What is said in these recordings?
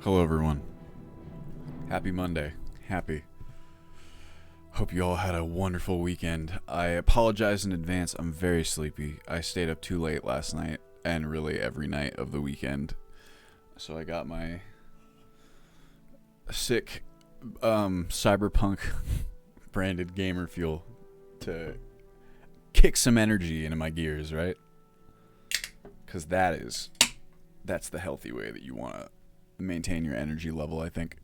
Hello, everyone. Happy Monday. Happy. Hope you all had a wonderful weekend. I apologize in advance. I'm very sleepy. I stayed up too late last night and really every night of the weekend. So I got my sick cyberpunk branded gamer fuel to kick some energy into my gears, right? Because that's the healthy way that you want to maintain your energy level, I think.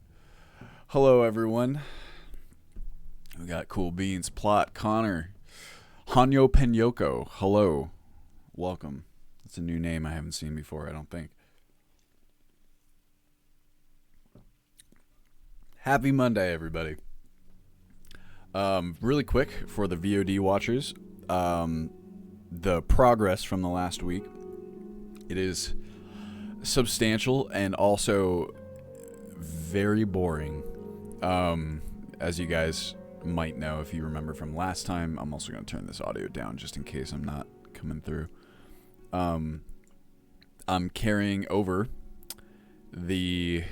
Hello, everyone. We got Cool Beans, Plot, Connor, Hanyo Penyoko. Hello. Welcome. It's a new name I haven't seen before, I don't think. Happy Monday, everybody. Really quick for the VOD watchers, the progress from the last week. It is substantial and also very boring. As you guys might know if you remember from last time, I'm also going to turn this audio down just in case I'm not coming through. I'm carrying over the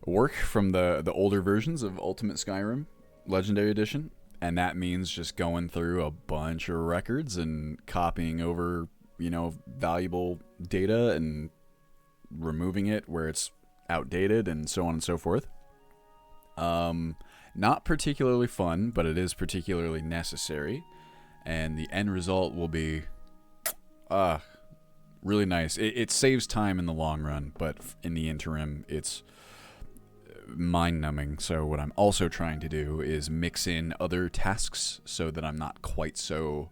work from the older versions of Ultimate Skyrim Legendary Edition, and that means just going through a bunch of records and copying over, valuable data and removing it where it's outdated and so on and so forth. Not particularly fun, but it is particularly necessary, and the end result will be really nice. It saves time in the long run, but in the interim, it's mind-numbing. So what I'm also trying to do is mix in other tasks so that I'm not quite so,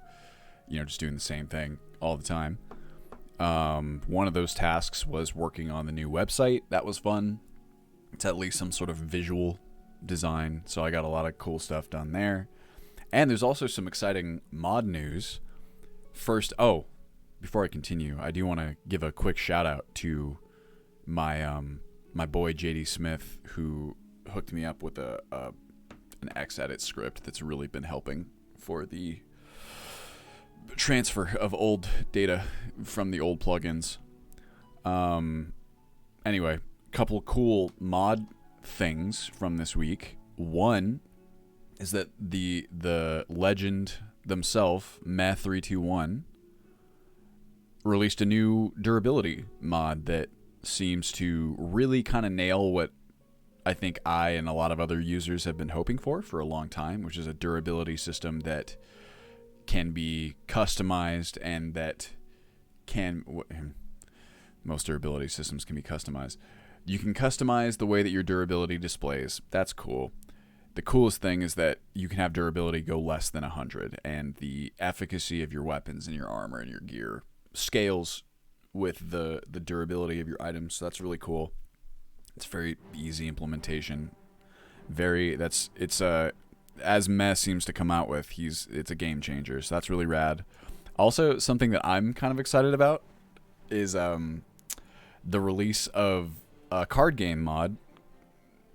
just doing the same thing all the time. One of those tasks was working on the new website. That was fun. It's at least some sort of visual design, so I got a lot of cool stuff done there. And there's also some exciting mod news. First, before I continue, I do want to give a quick shout out to my boy JD Smith, who hooked me up with an X-Edit script that's really been helping for the transfer of old data from the old plugins. Anyway, couple cool mod things from this week. One is that the legend themselves, Meh321, released a new durability mod that seems to really kind of nail what I think I and a lot of other users have been hoping for a long time, which is a durability system that can be customized and that most durability systems can be customized. You can customize the way that your durability displays. That's cool. The coolest thing is that you can have durability go less than 100, and the efficacy of your weapons and your armor and your gear scales with the durability of your items. So that's really cool. It's very easy implementation. As Meh seems to come out with, it's a game changer. So that's really rad. Also, something that I'm kind of excited about is the release of a card game mod.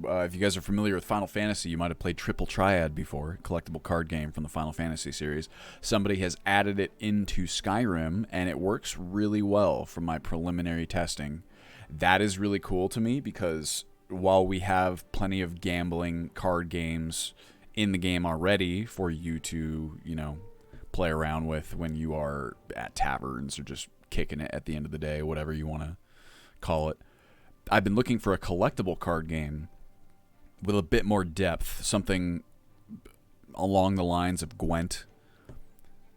If you guys are familiar with Final Fantasy, you might have played Triple Triad before, collectible card game from the Final Fantasy series. Somebody has added it into Skyrim, and it works really well from my preliminary testing. That is really cool to me because while we have plenty of gambling card games in the game already for you to, play around with when you are at taverns or just kicking it at the end of the day, whatever you want to call it, I've been looking for a collectible card game with a bit more depth, something along the lines of Gwent,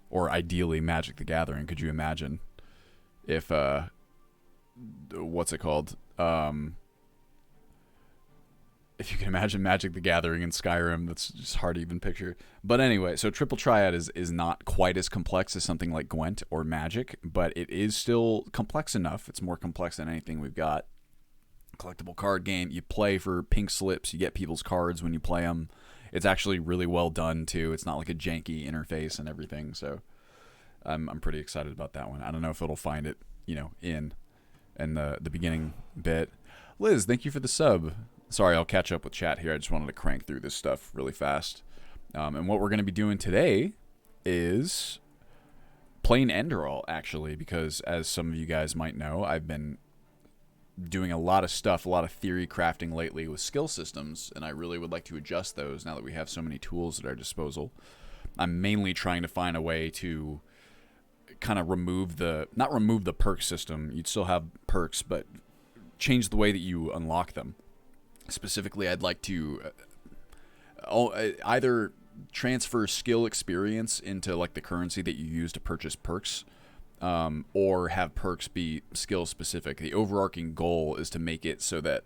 or ideally Magic the Gathering. Could you imagine if, what's it called? If you can imagine Magic the Gathering in Skyrim, that's just hard to even picture. But anyway, so Triple Triad is not quite as complex as something like Gwent or Magic, but it is still complex enough. It's more complex than anything we've got. Collectible card game. You play for pink slips. You get people's cards when you play them. It's actually really well done too. It's not like a janky interface and everything. So I'm pretty excited about that one. I don't know if it'll find it, in the beginning bit. Liz, thank you for the sub. Sorry, I'll catch up with chat here. I just wanted to crank through this stuff really fast. And what we're going to be doing today is playing Enderal, actually, because as some of you guys might know, I've been doing a lot of stuff, a lot of theory crafting lately with skill systems, and I really would like to adjust those now that we have so many tools at our disposal. I'm mainly trying to find a way to kind of not remove the perk system. You'd still have perks, but change the way that you unlock them. Specifically, I'd like to either transfer skill experience into like the currency that you use to purchase perks, or have perks be skill specific. The overarching goal is to make it so that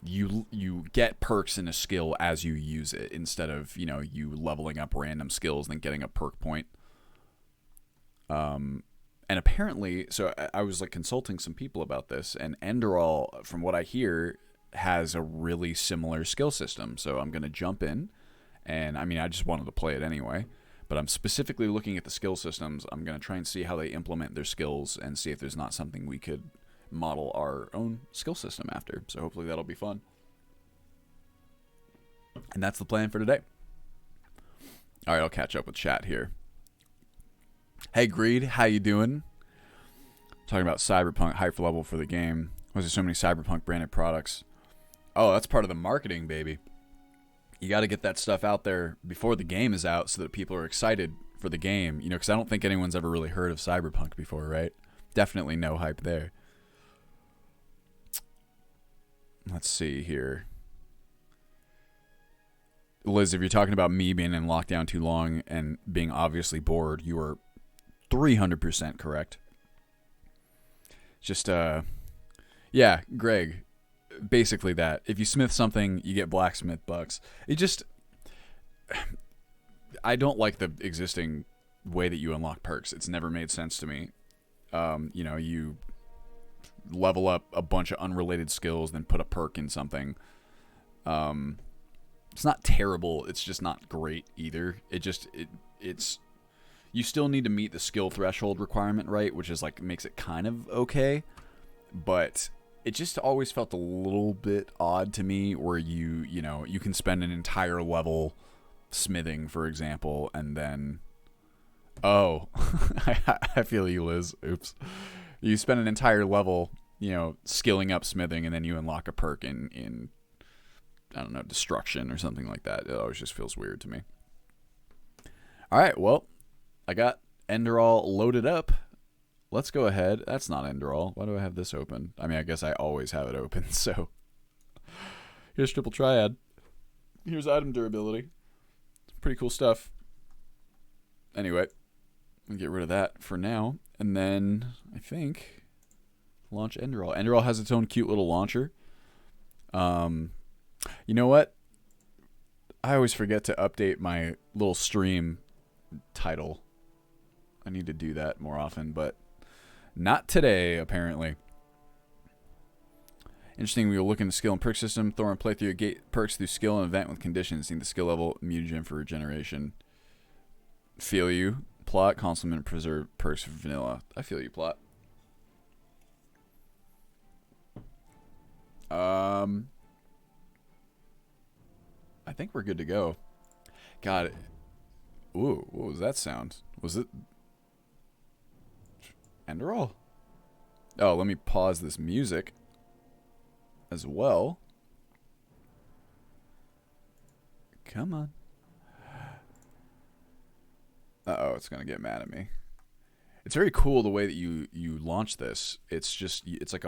you get perks in a skill as you use it, instead of, you leveling up random skills and then getting a perk point. And apparently, so I was like consulting some people about this, and Enderal, from what I hear, has a really similar skill system. So I'm going to jump in, and I just wanted to play it anyway, but I'm specifically looking at the skill systems. I'm going to try and see how they implement their skills and see if there's not something we could model our own skill system after. So hopefully that'll be fun. And that's the plan for today. All right, I'll catch up with chat here. Hey Greed, how you doing? Talking about Cyberpunk hype level for the game. Why is there so many Cyberpunk branded products? Oh, that's part of the marketing, baby. You got to get that stuff out there before the game is out so that people are excited for the game. Because I don't think anyone's ever really heard of Cyberpunk before, right? Definitely no hype there. Let's see here. Liz, if you're talking about me being in lockdown too long and being obviously bored, you are 300% correct. Just, yeah, Greg, basically that. If you smith something, you get blacksmith bucks. I don't like the existing way that you unlock perks. It's never made sense to me. You level up a bunch of unrelated skills, then put a perk in something. It's not terrible. It's just not great either. It's you still need to meet the skill threshold requirement, right? Which is like makes it kind of okay, but it just always felt a little bit odd to me where you can spend an entire level smithing, for example, and then I feel you, Liz. Oops. You spend an entire level, skilling up smithing, and then you unlock a perk in I don't know, destruction or something like that. It always just feels weird to me. All right, well, I got Enderal loaded up. Let's go ahead. That's not Enderal. Why do I have this open? I guess I always have it open, so. Here's Triple Triad. Here's item durability. Pretty cool stuff. Anyway, I'll get rid of that for now. And then, I think, launch Enderal. Enderal has its own cute little launcher. You know what? I always forget to update my little stream title. I need to do that more often, but not today, apparently. Interesting, we will look into skill and perk system. Thor and play through your gate perks through skill and event with conditions. Need the skill level, mutagen for regeneration. Feel you. Plot, complement, preserve perks for vanilla. I feel you, plot. I think we're good to go. God. Ooh, what was that sound? Was it Enderal? Oh, let me pause this music as well. Come on. Uh-oh, it's going to get mad at me. It's very cool the way that you launch this. It's like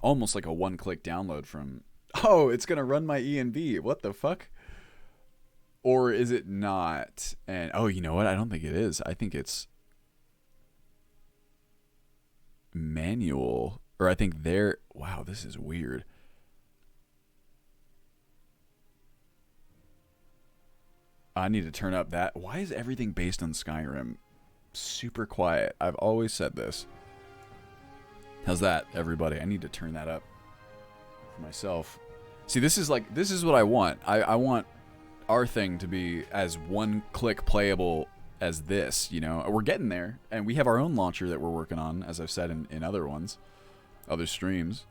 almost like a one-click download from... Oh, it's going to run my ENV. What the fuck? Or is it not? And oh, you know what? I don't think it is. I think it's manual. Or I think they're... Wow, this is weird. I need to turn up that. Why is everything based on Skyrim super quiet? I've always said this. How's that, everybody? I need to turn that up for myself. See, this is what I want. I want our thing to be as one-click playable as this, We're getting there, and we have our own launcher that we're working on, as I've said in other ones, other streams.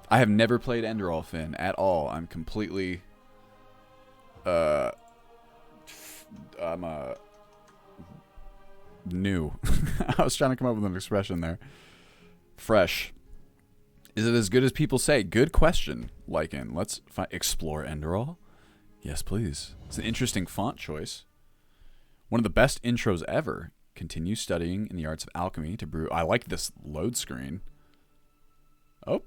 I have never played Enderal, Finn, at all. I'm completely... I'm new. I was trying to come up with an expression there. Fresh. Is it as good as people say? Good question, Lycan. Let's explore Enderal. Yes, please. It's an interesting font choice. One of the best intros ever. Continue studying in the arts of alchemy to brew. I like this load screen. Oh.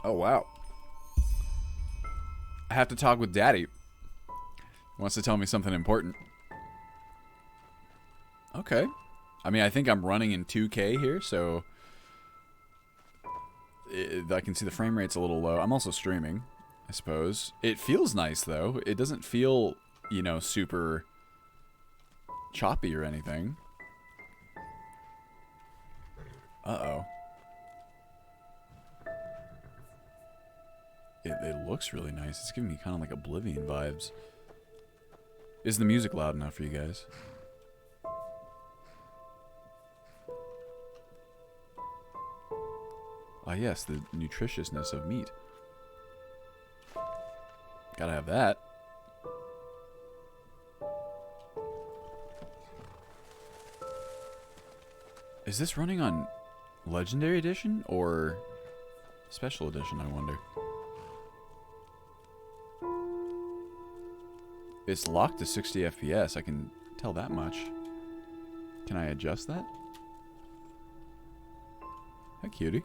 Oh, wow. I have to talk with Daddy. He wants to tell me something important. Okay. I mean, I think I'm running in 2K here, so I can see the frame rate's a little low. I'm also streaming, I suppose. It feels nice, though. It doesn't feel, you know, super choppy or anything. Uh-oh. It looks really nice. It's giving me kind of like Oblivion vibes. Is the music loud enough for you guys? Ah, yes, the nutritiousness of meat. Gotta have that. Is this running on Legendary Edition or Special Edition, I wonder? It's locked to 60 FPS, I can tell that much. Can I adjust that? Hi, cutie.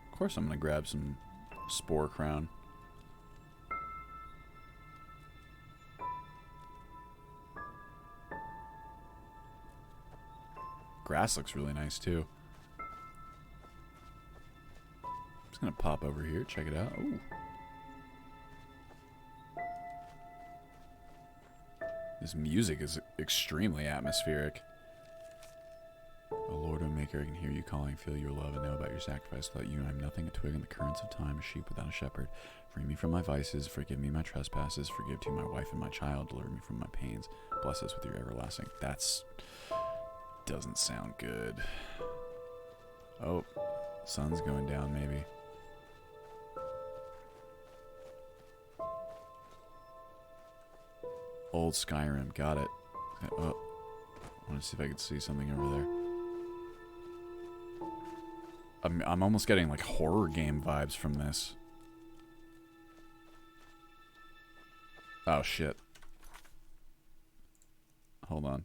Of course I'm gonna grab some Spore Crown. Grass looks really nice too. Just gonna pop over here, check it out. Ooh. This music is extremely atmospheric. O Lord, O Maker, I can hear you calling, feel your love, and know about your sacrifice. Without you, I am nothing, a twig in the currents of time, a sheep without a shepherd. Free me from my vices, forgive me my trespasses, forgive to my wife and my child, deliver me from my pains. Bless us with your everlasting. That's... doesn't sound good. Oh, sun's going down, maybe. Old Skyrim, got it. Oh, I want to see if I can see something over there. I'm almost getting like horror game vibes from this. Oh shit. Hold on.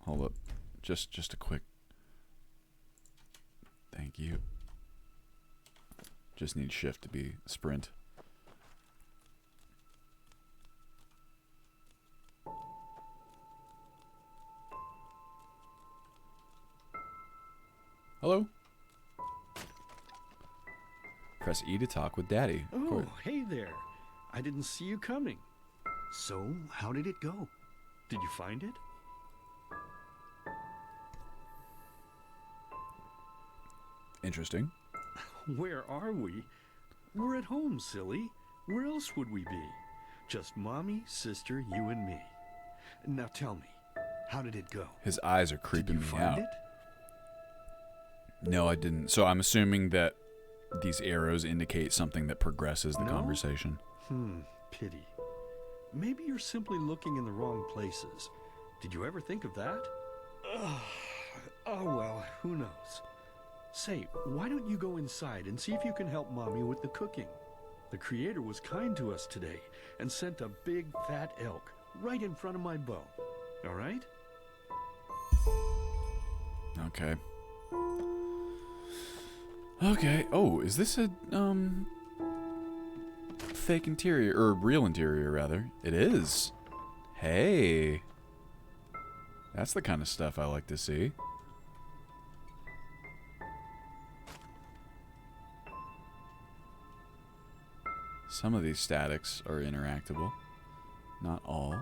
Hold up. Just a quick. Thank you. Just need shift to be sprint. Hello? Press E to talk with Daddy. Oh, hey there. I didn't see you coming. So, how did it go? Did you find it? Interesting. Where are we? We're at home, silly. Where else would we be? Just Mommy, sister, you and me. Now tell me, how did it go? His eyes are creeping me out. Did you find it? No, I didn't. So I'm assuming that these arrows indicate something that progresses the No? conversation. Pity. Maybe you're simply looking in the wrong places. Did you ever think of that? Oh, well, who knows? Say, why don't you go inside and see if you can help Mommy with the cooking? The Creator was kind to us today and sent a big, fat elk right in front of my bow. All right? Okay. Okay. Oh, is this a, fake interior, or real interior, rather? It is. Hey. That's the kind of stuff I like to see. Some of these statics are interactable. Not all.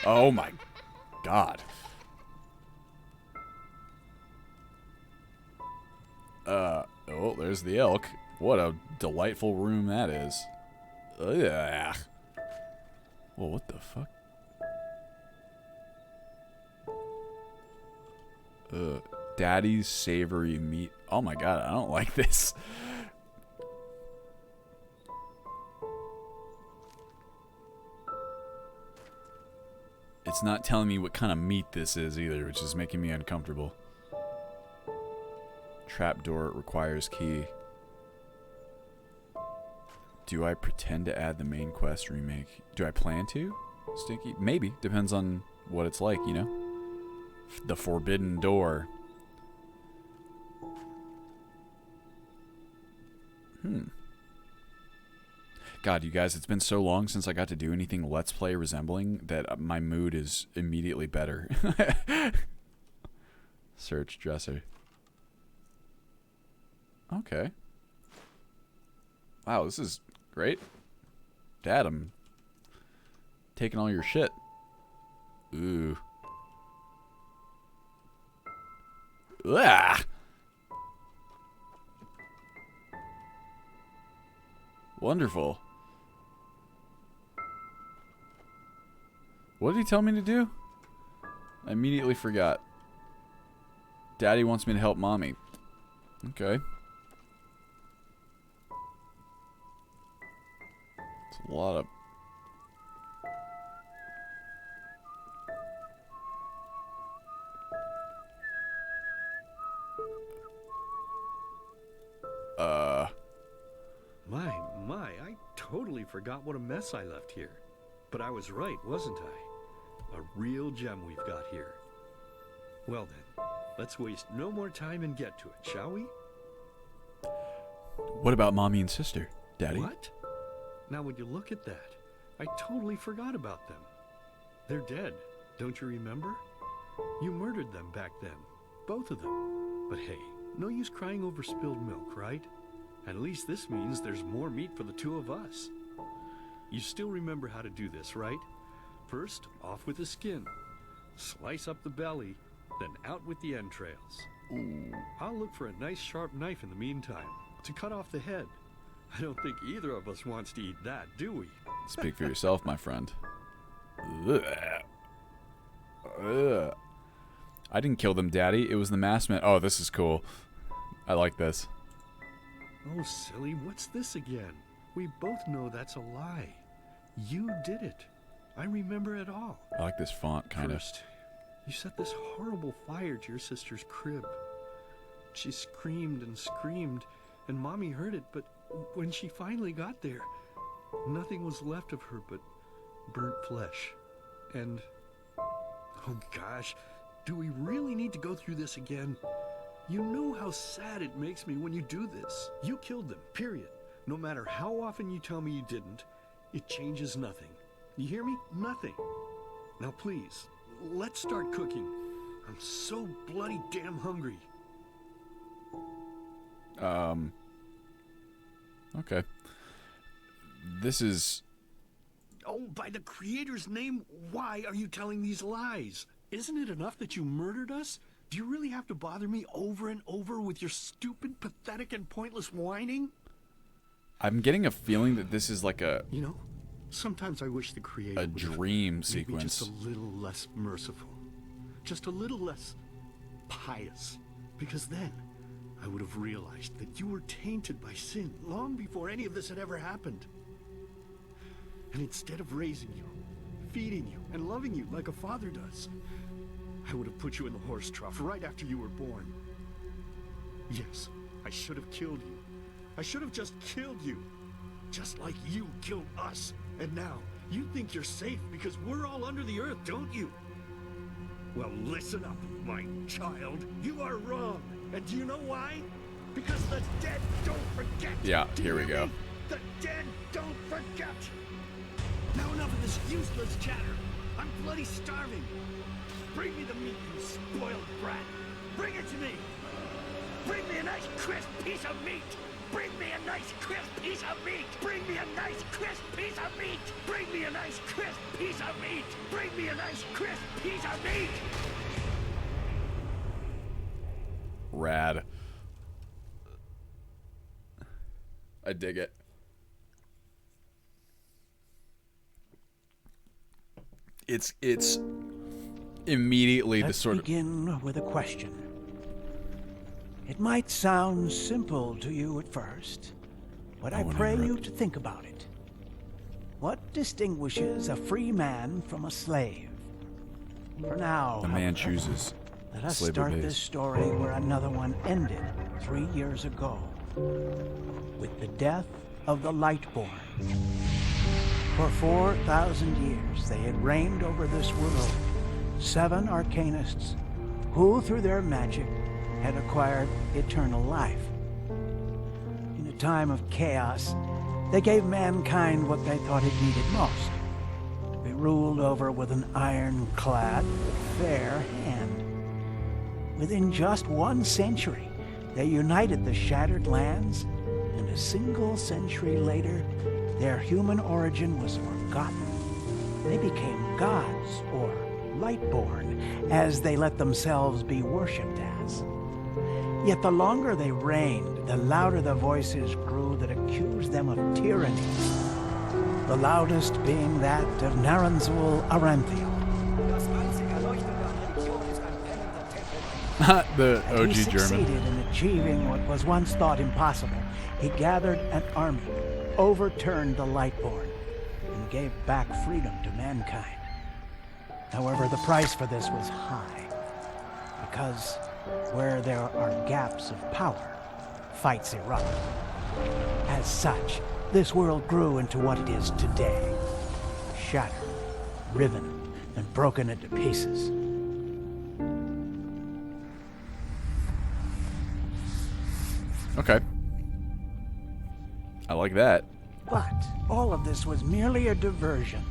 Oh my god. Oh, there's the elk. What a delightful room that is. Ugh. Whoa, what the fuck? Daddy's savory meat. Oh my god, I don't like this. It's not telling me what kind of meat this is either, which is making me uncomfortable. Trapdoor requires key. Do I pretend to add the main quest remake? Do I plan to? Stinky? Maybe. Depends on what it's like, you know? The Forbidden Door. God, you guys, it's been so long since I got to do anything Let's Play resembling that my mood is immediately better. Search dresser. Okay. Wow, this is great. Dad, I'm taking all your shit. Ooh. Ah! Wonderful. What did he tell me to do? I immediately forgot. Daddy wants me to help Mommy. Okay. It's a lot of... My, I totally forgot what a mess I left here. But I was right, wasn't I? A real gem we've got here. Well then, let's waste no more time and get to it, shall we? What about Mommy and sister, Daddy? What? Now when you look at that, I totally forgot about them. They're dead, don't you remember? You murdered them back then, both of them. But hey, no use crying over spilled milk, right? At least this means there's more meat for the two of us. You still remember how to do this, right? First, off with the skin. Slice up the belly, then out with the entrails. Ooh. I'll look for a nice sharp knife in the meantime to cut off the head. I don't think either of us wants to eat that, do we? Speak for yourself, my friend. Ugh. Ugh. I didn't kill them, Daddy. It was the masked man. Oh, this is cool. I like this. Oh, silly, what's this again? We both know that's a lie. You did it. I remember it all. I like this font, kind of. First, you set this horrible fire to your sister's crib. She screamed and screamed, and Mommy heard it, but when she finally got there, nothing was left of her but burnt flesh. And, oh gosh, do we really need to go through this again? You know how sad it makes me when you do this. You killed them, period. No matter how often you tell me you didn't, it changes nothing. You hear me? Nothing. Now please, let's start cooking. I'm so bloody damn hungry. Okay. This is... Oh, by the Creator's name, why are you telling these lies? Isn't it enough that you murdered us? Do you really have to bother me over and over with your stupid, pathetic, and pointless whining? I'm getting a feeling that this is like a... You know, sometimes I wish the Creator a dream sequence. Just a little less merciful. Just a little less pious. Because then, I would have realized that you were tainted by sin long before any of this had ever happened. And instead of raising you, feeding you, and loving you like a father does, I would have put you in the horse trough right after you were born. Yes, I should have killed you. I should have just killed you. Just like you killed us. And now, you think you're safe because we're all under the earth, don't you? Well, listen up, my child. You are wrong. And do you know why? Because the dead don't forget. Yeah, here we go. The dead don't forget. Now enough of this useless chatter. I'm bloody starving. Bring me the meat, you spoiled brat. Bring it to me. Bring me a nice crisp piece of meat. Bring me a nice crisp piece of meat. Bring me a nice crisp piece of meat. Bring me a nice crisp piece of meat. Bring me a nice crisp piece of meat. Rad. I dig it. It's immediately Let's the sort of... begin with a question. It might sound simple to you at first, but I pray you to think about it. What distinguishes a free man from a slave? For now, The man chooses. let us Slave start obeys. this story where another one ended 3 years ago, with the death of the Lightborn. For 4,000 years, they had reigned over this world, 7 arcanists who, through their magic, had acquired eternal life. In a time of chaos, they gave mankind what they thought it needed most, to be ruled over with an ironclad, fair hand. Within just 1 century, they united the shattered lands, and a single century later, their human origin was forgotten. They became gods, or Lightborn, as they let themselves be worshipped as. Yet the longer they reigned, the louder the voices grew that accused them of tyranny. The loudest being that of Naranzul Aranthio. The And OG he German. succeeded in achieving what was once thought impossible. He gathered an army, overturned the Lightborn, and gave back freedom to mankind. However, the price for this was high, because where there are gaps of power, fights erupt. As such, this world grew into what it is today. Shattered, riven, and broken into pieces. Okay. I like that. But all of this was merely a diversion,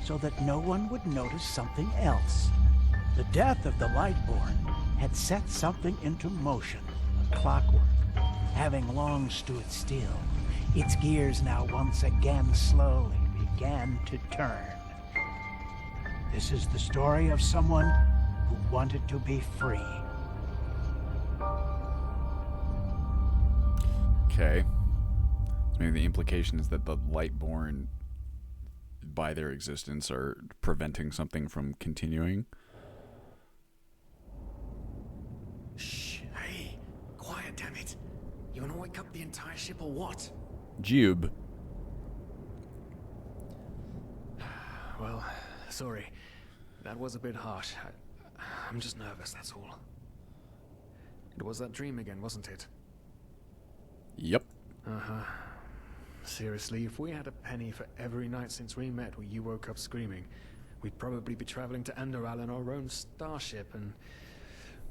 so that no one would notice something else. The death of the Lightborn had set something into motion, a clockwork. Having long stood still, its gears now once again slowly began to turn. This is the story of someone who wanted to be free. Okay. So maybe the implication is that the Lightborn, by their existence, are preventing something from continuing. Shh, hey, quiet, damn it. You wanna wake up the entire ship or what? Jube. Well, sorry. That was a bit harsh. I'm just nervous, that's all. It was that dream again, wasn't it? Yep. Uh-huh. Seriously, if we had a penny for every night since we met where you woke up screaming, we'd probably be traveling to Enderal in our own starship and...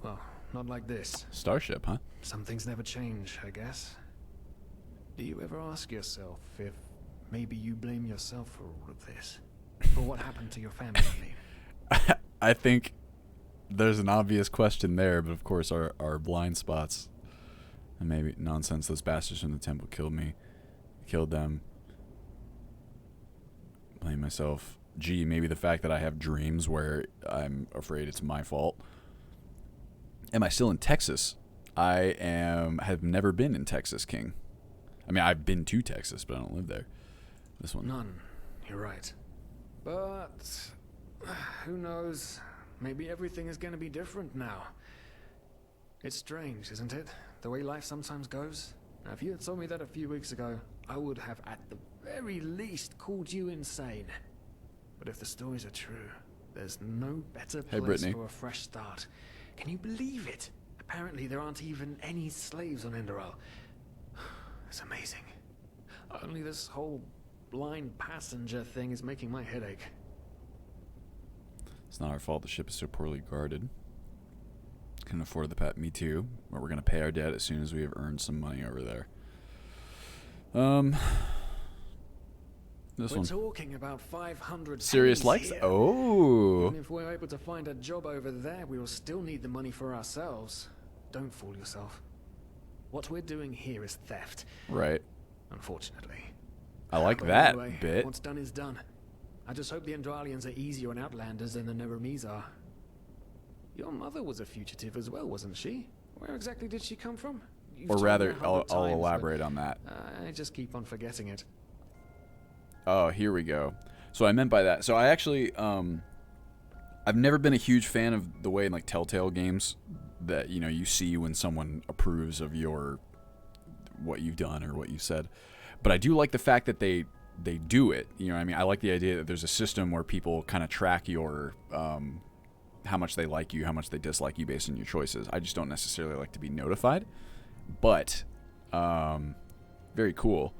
well, not like this. Starship, huh? Some things never change, I guess. Do you ever ask yourself if maybe you blame yourself for all of this? For what happened to your family? I think there's an obvious question there, but of course our blind spots. And maybe nonsense, those bastards from the temple killed them. Blame myself. Gee, maybe the fact that I have dreams where I'm afraid it's my fault. Am I still in Texas? Have never been in Texas, King. I mean, I've been to Texas, but I don't live there. This one. None. You're right. But who knows? Maybe everything is going to be different now. It's strange, isn't it? The way life sometimes goes. Now, if you had told me that a few weeks ago, I would have at the very least called you insane. But if the stories are true, there's no better Hey, place Brittany. for a fresh start. Can you believe it? Apparently there aren't even any slaves on Enderal. It's amazing. Only this whole blind passenger thing is making my head ache. It's not our fault the ship is so poorly guarded. Can afford the pet. Me too. But we're gonna pay our debt as soon as we have earned some money over there. This We're one. talking about 500 Serious pennies likes? here. Oh. Even if we're able to find a job over there, we will still need the money for ourselves. Don't fool yourself. What we're doing here is theft, Right. unfortunately. I like But that anyway, bit. What's done is done. I just hope the Endralians are easier on Outlanders than the Neremes are. Your mother was a fugitive as well, wasn't she? Where exactly did she come from? You've Or told me rather, 100 I'll times, but elaborate on that. I just keep on forgetting it. Oh, here we go. So I meant by that. So I actually, I've never been a huge fan of the way like Telltale games that, you know, you see when someone approves of what you've done or what you said. But I do like the fact that they do it. You know what I mean? I like the idea that there's a system where people kind of track your how much they like you, how much they dislike you based on your choices. I just don't necessarily like to be notified. But very cool.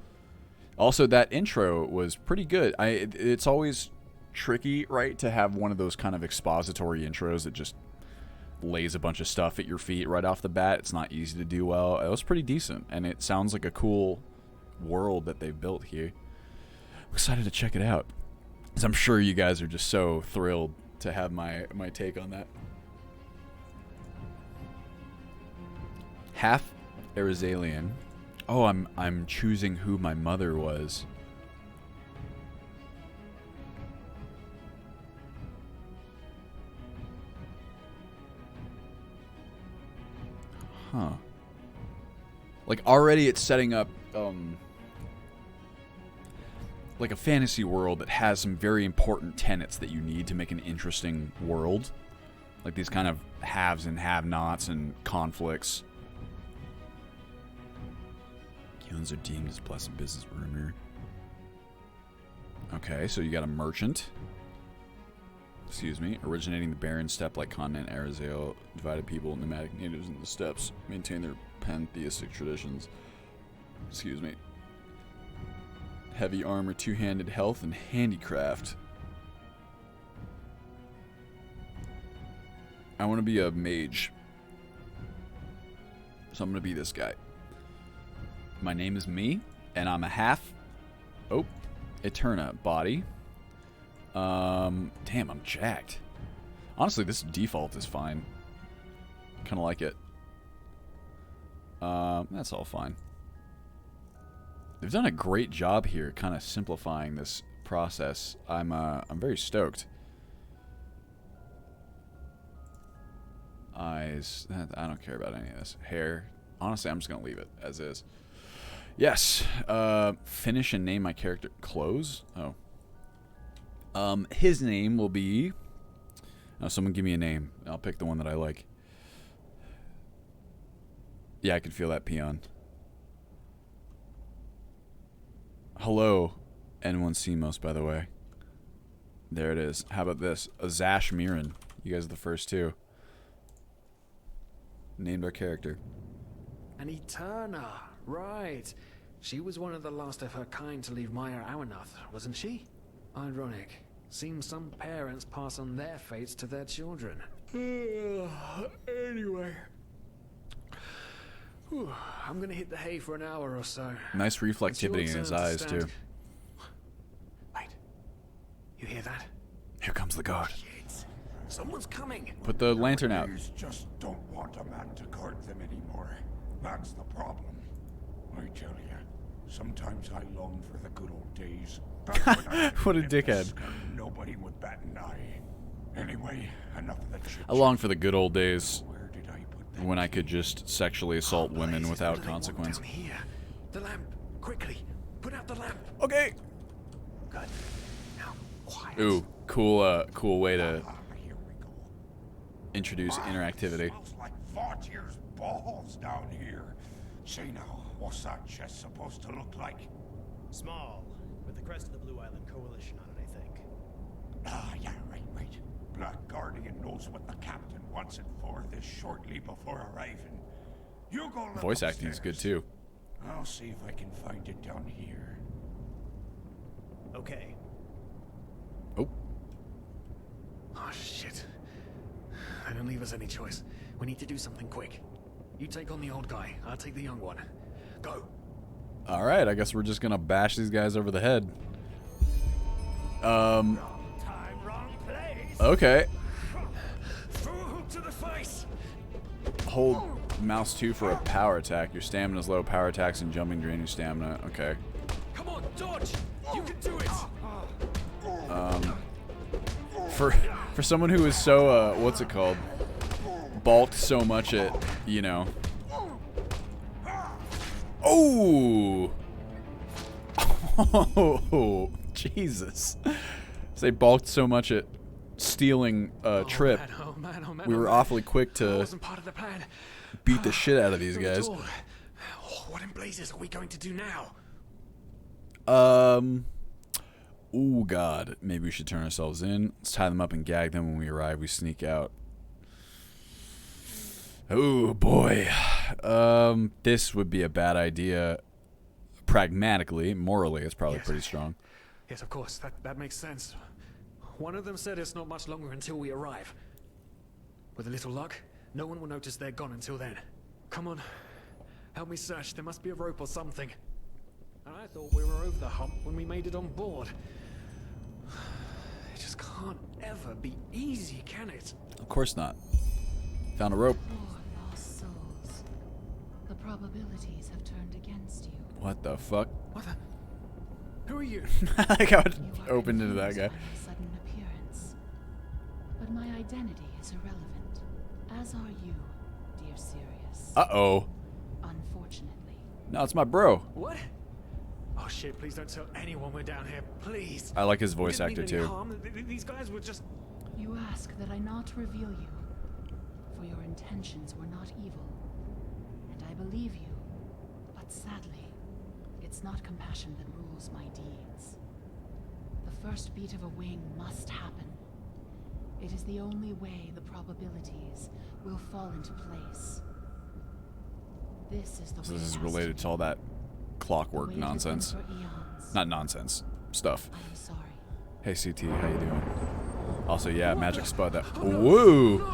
Also, that intro was pretty good. It's always tricky, right, to have one of those kind of expository intros that just lays a bunch of stuff at your feet right off the bat. It's not easy to do well. It was pretty decent, and it sounds like a cool world that they've built here. I'm excited to check it out, because I'm sure you guys are just so thrilled to have my take on that. Half Arizalian. Oh, I'm choosing who my mother was. Huh. Like, already it's setting up like a fantasy world that has some very important tenets that you need to make an interesting world. Like these kind of haves and have-nots and conflicts. Humans are deemed as blessed business rumor. Okay, so you got a merchant. Excuse me. Originating the barren steppe-like continent, Arizale divided people, nomadic natives in the steppes, maintain their pantheistic traditions. Excuse me. Heavy armor, two-handed health, and handicraft. I want to be a mage. So I'm going to be this guy. My name is me, and I'm a half... Oh, Eterna body. Damn, I'm jacked. Honestly, this default is fine. Kind of like it. That's all fine. They've done a great job here, kind of simplifying this process. I'm very stoked. Eyes. I don't care about any of this. Hair. Honestly, I'm just gonna leave it as is. Yes. Finish and name my character. Clothes. Oh. His name will be... Oh, someone give me a name. I'll pick the one that I like. Yeah, I can feel that peon. Hello, N1CMOS, by the way. There it is. How about this? Azash Miran. You guys are the first two. Named our character. An Eterna, right. She was one of the last of her kind to leave Maya Awanath, wasn't she? Ironic. Seems some parents pass on their fates to their children. Anyway. Whew, I'm gonna hit the hay for an hour or so. Nice reflectivity in his eyes, too. Wait. You hear that? Here comes the guard. Shit. Someone's coming. Put the lantern out. Players just don't want a man to guard them anymore. That's the problem. I tell you, sometimes I long for the good old days. What a dickhead. Nobody would bat an eye. Anyway, enough of that shit. I long for the good old days Where did I put that when I could just sexually assault women without consequence. Down here. The lamp. Quickly. Put out the lamp. Okay. Good. Now, quiet. Ooh, cool way to Here we go. introduce interactivity. Smells like Vaughtier's balls down here. Say now, what's that chest supposed to look like? Small, with the crest of the Blue Island Coalition on it, I think. Ah, yeah, right. Black Guardian knows what the captain wants it for this shortly before arriving. You go look Voice acting is upstairs. good too. I'll see if I can find it down here. Okay. Oh, Oh, shit. They don't leave us any choice. We need to do something quick. You take on the old guy. I'll take the young one. Go. all right. I guess we're just gonna bash these guys over the head. Wrong time, wrong place. Okay. Throw a hook to the face. Hold mouse 2 for a power attack. Your stamina's low. Power attacks and jumping drain your stamina. Okay. Come on, dodge. You can do it. For someone who is so what's it called? Balked so much at, you know. Oh. Oh, Jesus. Say balked so much at stealing trip, Man, oh man, oh man, we oh were man. awfully quick That to wasn't part of the plan. beat the shit out of these Not at guys. all. Oh, what in blazes are we going to do now? Ooh, God. Maybe we should turn ourselves in. Let's tie them up and gag them. When we arrive, we sneak out. Oh, boy. This would be a bad idea. Pragmatically, morally, it's probably Yes. pretty strong. Yes, of course. That makes sense. One of them said it's not much longer until we arrive. With a little luck, no one will notice they're gone until then. Come on. Help me search. There must be a rope or something. And I thought we were over the hump when we made it on board. It just can't ever be easy, can it? Of course not. Found a rope. Poor lost souls. The probabilities have turned against you. What the fuck? What the? Who are you? I like how it You are opened into that confused guy. by my sudden appearance. But my identity is irrelevant, as are you, dear Sirius. Uh-oh. Unfortunately. No, it's my bro. What? Oh shit, please don't tell anyone we're down here, please. I like his We voice didn't actor, mean any too. harm. These guys were just... You ask that I not reveal you, for your intentions were not evil. And I believe you, but sadly, it's not compassion that rules my deeds. The first beat of a wing must happen. It is the only way the probabilities will fall into place. This is the So way this is it has related to to all that the clockwork way it has been nonsense. for eons. Not nonsense. Stuff. I am sorry. Hey, CT, how you doing? Also, yeah, magic spud that. Oh, no. Woo! No!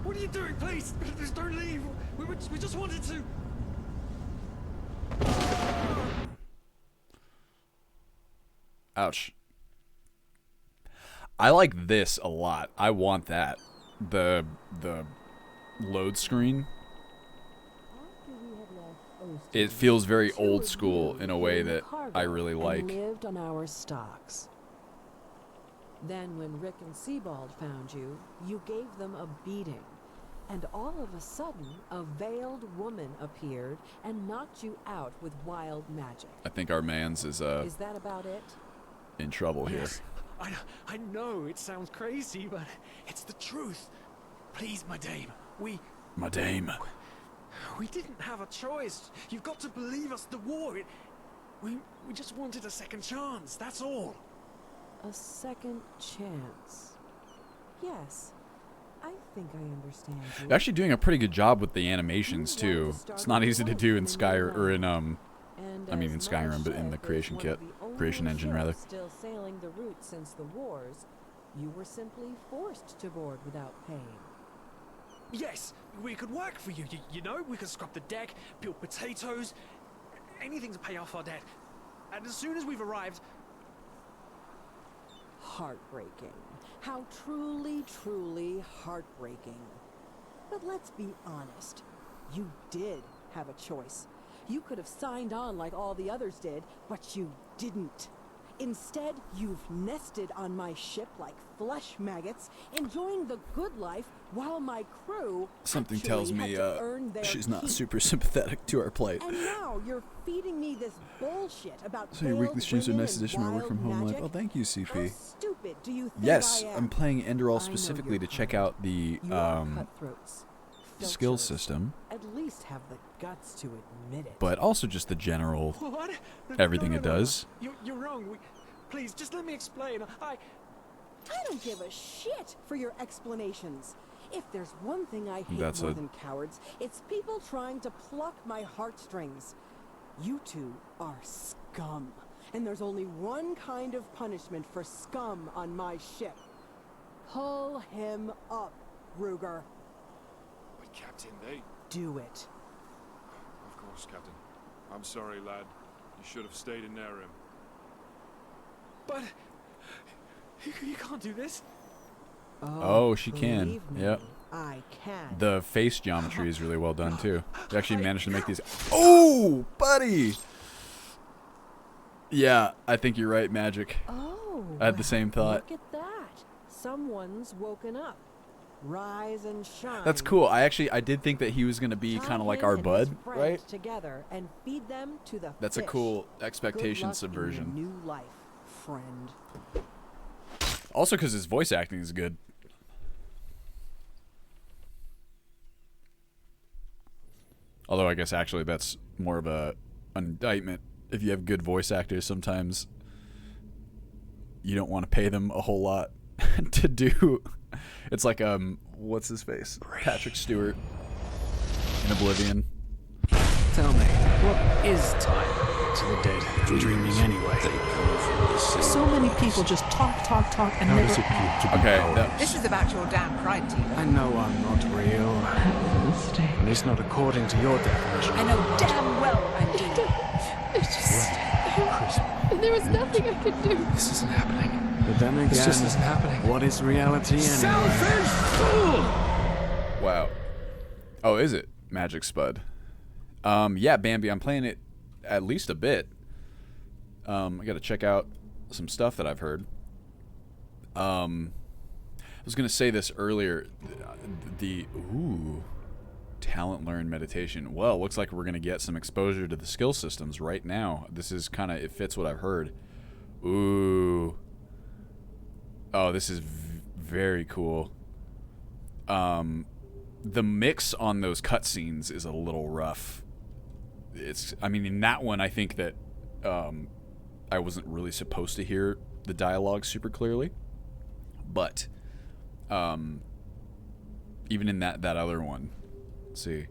What are you doing, please? Please don't leave. We just wanted to... Ouch. I like this a lot. I want that. The load screen. It feels very old school in a way that I really like. Lived on our stocks. Then when Rick and Sebald found you, you gave them a beating. And all of a sudden, a veiled woman appeared and knocked you out with wild magic. I think our man's is Is that about it? in trouble here. Yes. I know it sounds crazy, but it's the truth. Please, my dame, we didn't have a choice. You've got to believe us. The war, we just wanted a second chance. That's all. A second chance. Yes, I think I understand you. They're actually doing a pretty good job with the animations too. It's not easy to do in Skyrim I mean in Skyrim, but in the creation kit, creation engine rather. Still sailing the route since the wars, you were simply forced to board without paying. Yes, we could work for you. You know, we could scrub the deck, peel potatoes, anything to pay off our debt. And as soon as we've arrived, Heartbreaking. How truly, truly heartbreaking. But let's be honest. You did have a choice. You could have signed on like all the others did, but you didn't. Instead, you've nested on my ship like flesh maggots, enjoying the good life while my crew Something actually tells had me to earn their she's not keep. super sympathetic to our plight. And now you're feeding me this bullshit about So your weekly veiled streams are a women nice and addition to my work wild from home life. magic? Oh, thank you, How CP. stupid do you think Yes, I am? I'm playing Enderal I know specifically your to check kind. out the You are cutthroats, skill filchers. system, At least have the guts to admit it. but also just the general what? everything it does. You're wrong. Please, just let me explain. I don't give a shit for your explanations. If there's one thing I hate That's more a- than cowards, it's people trying to pluck my heartstrings. You two are scum. And there's only one kind of punishment for scum on my ship. Pull him up, Ruger. But Captain, they... Do it. Of course, Captain. I'm sorry, lad. You should have stayed in Nerim. But you can't do this. Oh, she can. believe me, Yep. I can. The face geometry is really well done too. They actually managed to make these. Oh, buddy. Yeah, I think you're right, Magic. Oh, I had the same thought. Look at that. Someone's woken up. Rise and shine. That's cool. I did think that he was gonna be Tie kind of like him our and bud, his friends right? Together and feed them to the That's a fish. cool Good expectation luck in your subversion. new life, friend. Also because his voice acting is good. Although I guess actually that's more of an indictment. If you have good voice actors, sometimes you don't want to pay them a whole lot to do. It's like what's his face? Patrick Stewart in Oblivion. Tell me, what is time to the dead dreaming anyway? So many people just talk, and never act. Okay. This is about your damn pride, Tina. I know I'm not real. At least not according to your definition. I know damn well I'm doing. It's just... There was nothing I could do. This isn't happening. But then again, This just isn't happening. What is reality anyway? Selfish fool! Wow. Oh, is it Magic Spud? Yeah, Bambi. I'm playing it at least a bit. I got to check out some stuff that I've heard. I was gonna say this earlier. The talent learn meditation. Well, looks like we're gonna get some exposure to the skill systems right now. This is kind of, it fits what I've heard. Ooh. Oh, this is very cool. The mix on those cutscenes is a little rough. I mean, in that one, I think that I wasn't really supposed to hear the dialogue super clearly, but even in that other one, let's see,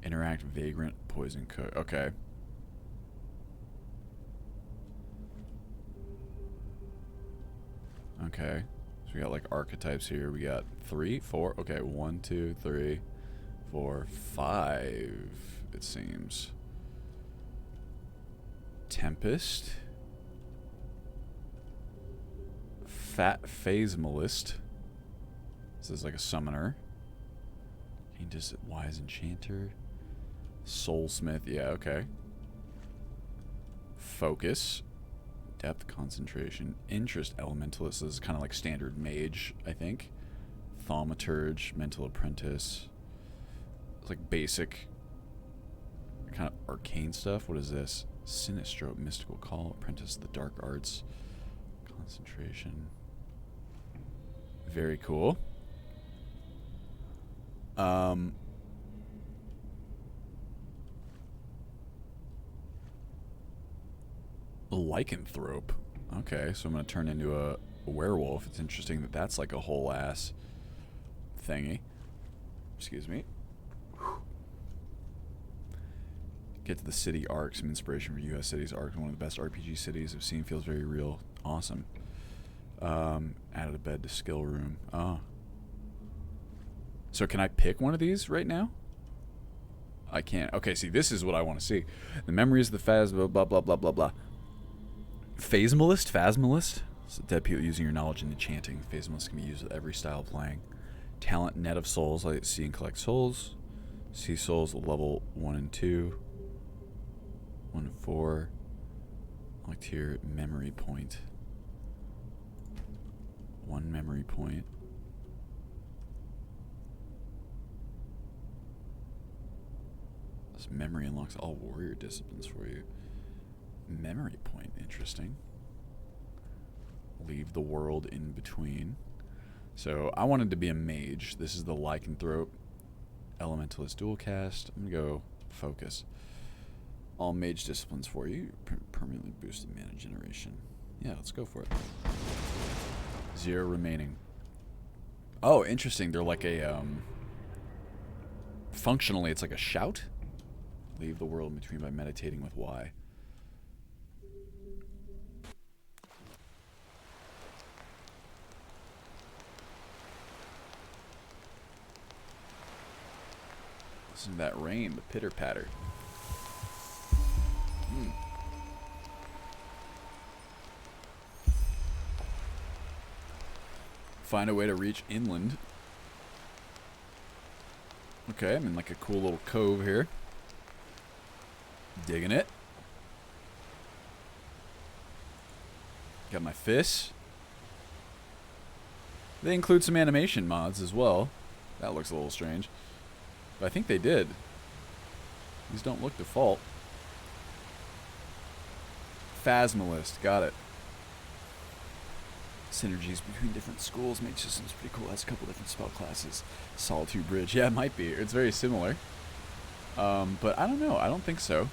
interact, vagrant, poison, cook. Okay. Okay. So we got like archetypes here. We got 3, 4. Okay, 1, 2, 3, 4, 5. It seems. Tempest. Phasmalist. This is like a summoner. Wise enchanter. Soulsmith. Yeah, okay. Focus. Depth, concentration, interest, elementalist. This is kind of like standard mage, I think. Thaumaturge, mental apprentice. It's like basic kind of arcane stuff. What is this? Sinistro, mystical call, apprentice, the dark arts, concentration. Very cool. Lycanthrope. Okay, so I'm gonna turn into a werewolf. It's interesting that that's like a whole ass thingy. Excuse me. Get to the city arc. Some inspiration for U.S. cities arc. One of the best RPG cities I've seen. Feels very real. Awesome. Added a bed to skill room. Oh. So can I pick one of these right now? I can't. Okay, see, this is what I want to see. The memories of the Phasma, blah, blah, blah, blah, blah. Phasmalist? So dead people using your knowledge in enchanting. Phasmalist can be used with every style of playing. Talent, net of souls. I see and collect souls. See souls at level 1 and 2. 1 and 4. Select here, memory point. 1 memory point. This memory unlocks all warrior disciplines for you. Memory point, interesting. Leave the world in between. So I wanted to be a mage. This is the lycanthrope. Elementalist dual cast. I'm gonna go focus. All mage disciplines for you. Permanently boosted mana generation. Yeah, let's go for it. 0 remaining. Oh, interesting. They're like a functionally it's like a shout. Leave the world in between by meditating with Y. Listen to that rain, the pitter patter. Find a way to reach inland. Okay, I'm in like a cool little cove here. Digging it. Got my fists. They include some animation mods as well. That looks a little strange. But I think they did. These don't look default. Phasmalist, got it. synergies between different schools. Mage system's pretty cool. Has a couple different spell classes. Solitude Bridge. Yeah, it might be. It's very similar. But I don't know. I don't think so.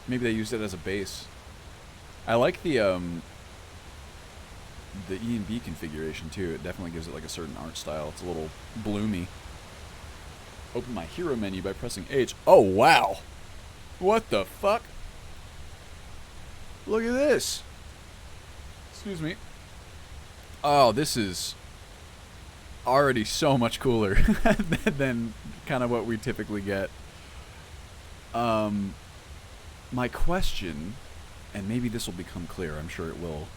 Maybe they used it as a base. I like the E and B configuration too. It definitely gives it like a certain art style. It's a little bloomy. Open my hero menu by pressing H. Oh wow! What the fuck? Look at this. Excuse me. Oh, this is already so much cooler than kind of what we typically get. My question, and maybe this will become clear, I'm sure it will,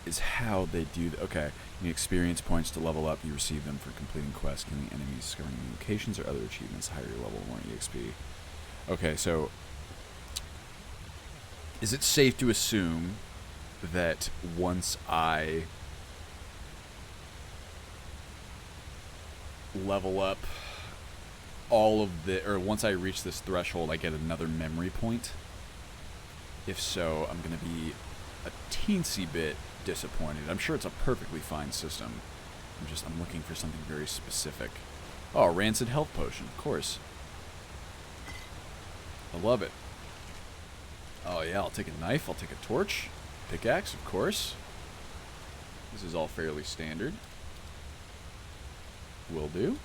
is how they do okay. You need experience points to level up. You receive them for completing quests, killing enemies, discovering new locations, or other achievements. Higher your level, more EXP. Okay, so is it safe to assume that once I level up all of the, or once I reach this threshold, I get another memory point? If so, I'm going to be a teensy bit disappointed. I'm sure it's a perfectly fine system. I'm looking for something very specific. Oh, rancid health potion, of course. I love it. Oh yeah, I'll take a knife, I'll take a torch, pickaxe, of course. This is all fairly standard. Will do.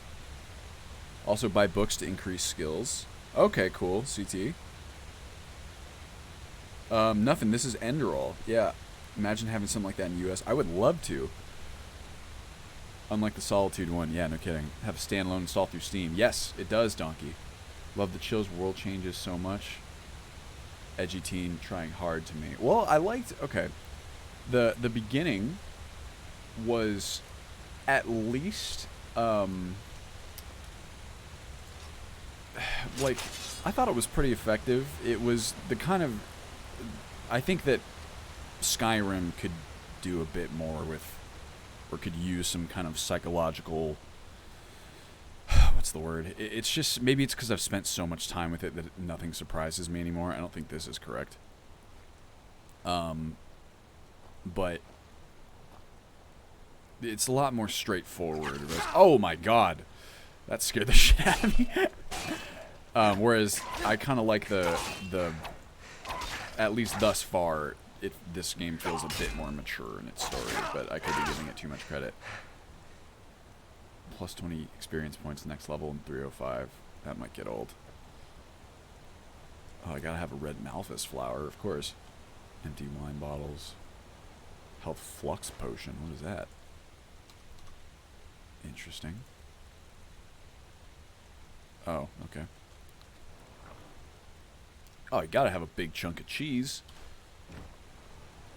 Also buy books to increase skills. Okay, cool. CT. Nothing. This is Enderal. Yeah. Imagine having something like that in the US. I would love to. Unlike the Solitude one. Yeah, no kidding. Have a standalone install through Steam. Yes, it does, Donkey. Love the chills. World changes so much. Edgy teen trying hard to me. Well, I liked... Okay. The beginning was at least... like, I thought it was pretty effective. It was the kind of... I think that Skyrim could do a bit more with... Or could use some kind of psychological... What's the word? It's just... Maybe it's because I've spent so much time with it that nothing surprises me anymore. I don't think this is correct. But... It's a lot more straightforward. Oh my god! That scared the shit out of me. Whereas I kind of like the at least thus far, this game feels a bit more mature in its story, but I could be giving it too much credit. Plus 20 experience points next level in 305. That might get old. Oh, I gotta have a red Malthus flower, of course. Empty wine bottles. Health flux potion. What is that? Interesting. Oh, okay. Oh, you gotta have a big chunk of cheese.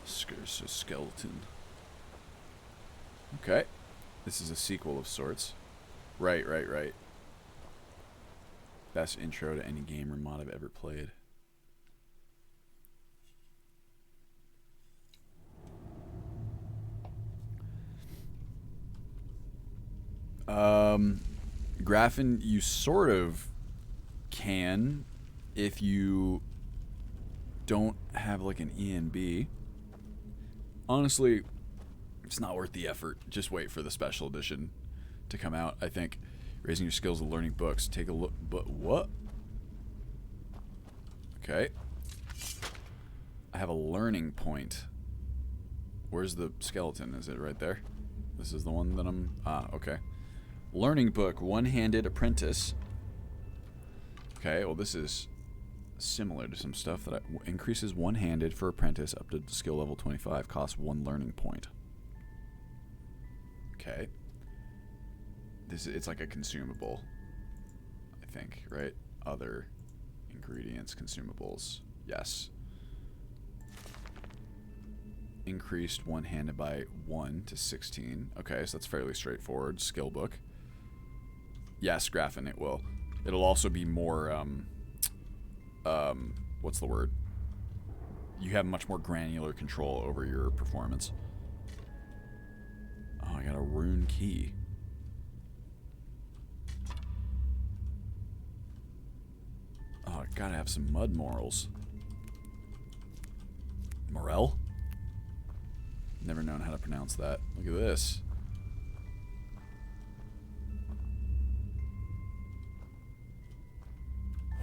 Scarce a skeleton. Okay. This is a sequel of sorts. Right. Best intro to any game or mod I've ever played. Graphene, you sort of can if you don't have like an E and B. Honestly, it's not worth the effort. Just wait for the special edition to come out, I think. Raising your skills with learning books. Take a look. But what? Okay. I have a learning point. Where's the skeleton? Is it right there? This is the one that I'm... Ah, okay. Learning book. One-handed apprentice. Okay, well this is similar to some stuff that increases one-handed for apprentice up to skill level 25. Costs 1 learning point. Okay. It's like a consumable, I think, right? Other ingredients, consumables. Yes. Increased one-handed by 1 to 16. Okay, so that's fairly straightforward. Skill book. Yes, Graphene, it will. It'll also be more, what's the word? You have much more granular control over your performance. Oh, I got a rune key. Oh, I gotta have some mud morals. Morel? Never known how to pronounce that. Look at this.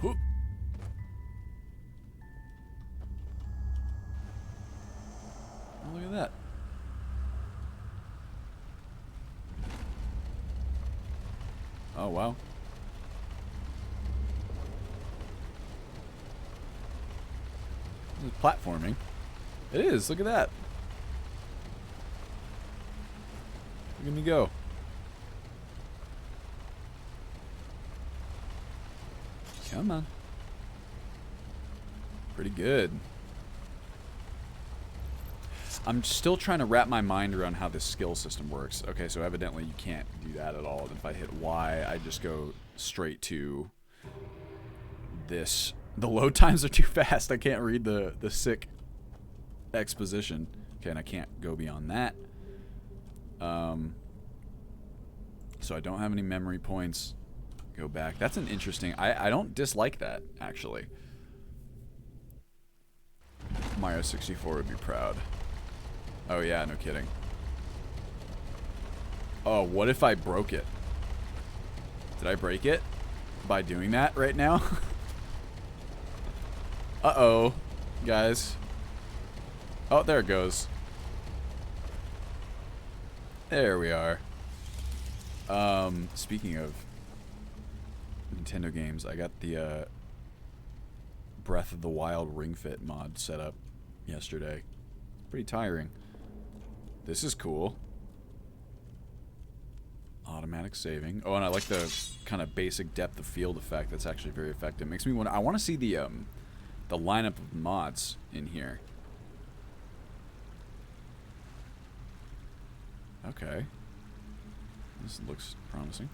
Whoop. Oh, look at that. Oh, wow. This is platforming. It is. Look at that. Look at me go. Come on. Pretty good. I'm still trying to wrap my mind around how this skill system works. Okay, so evidently you can't do that at all. If I hit Y, I just go straight to this. The load times are too fast. I can't read the sick exposition. Okay, and I can't go beyond that. So I don't have any memory points. Go back. That's an interesting... I don't dislike that, actually. Mario 64 would be proud. Oh yeah, no kidding. Oh, what if I broke it? Did I break it by doing that right now? Uh-oh, guys. Oh, there it goes. There we are. Speaking of Nintendo games, I got the Breath of the Wild Ring Fit mod set up yesterday. Pretty tiring. This is cool. Automatic saving. Oh, and I like the kind of basic depth of field effect. That's actually very effective. Makes me want. I want to see the lineup of mods in here. Okay. This looks promising.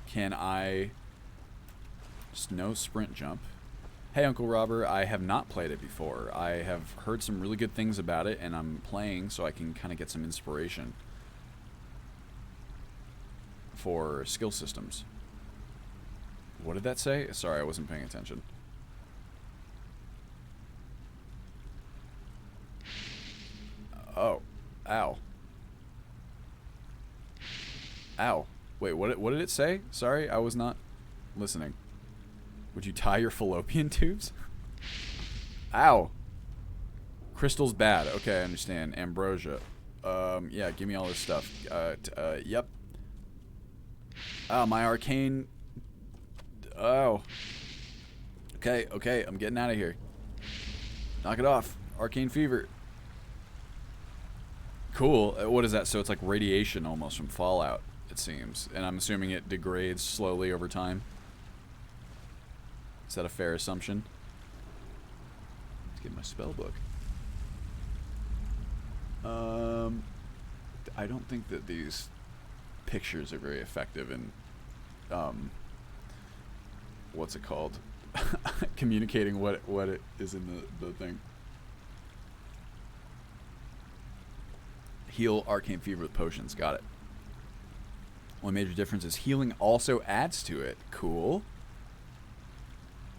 Can I... Just no sprint jump. Hey, Uncle Robert, I have not played it before. I have heard some really good things about it, and I'm playing so I can kind of get some inspiration for skill systems. What did that say? Sorry, I wasn't paying attention. Oh. Ow. Ow. Wait, what did it say? Sorry, I was not listening. Would you tie your fallopian tubes? Ow. Crystal's bad. Okay, I understand. Ambrosia. Yeah, give me all this stuff. Yep. Oh, my arcane... Oh. Okay, I'm getting out of here. Knock it off. Arcane fever. Cool. What is that? So it's like radiation almost from Fallout, it seems. And I'm assuming it degrades slowly over time. Is that a fair assumption? Let's get my spell book. I don't think that these pictures are very effective in what's it called? Communicating what it is in the thing. Heal arcane fever with potions. Got it. One major difference is healing also adds to it. Cool.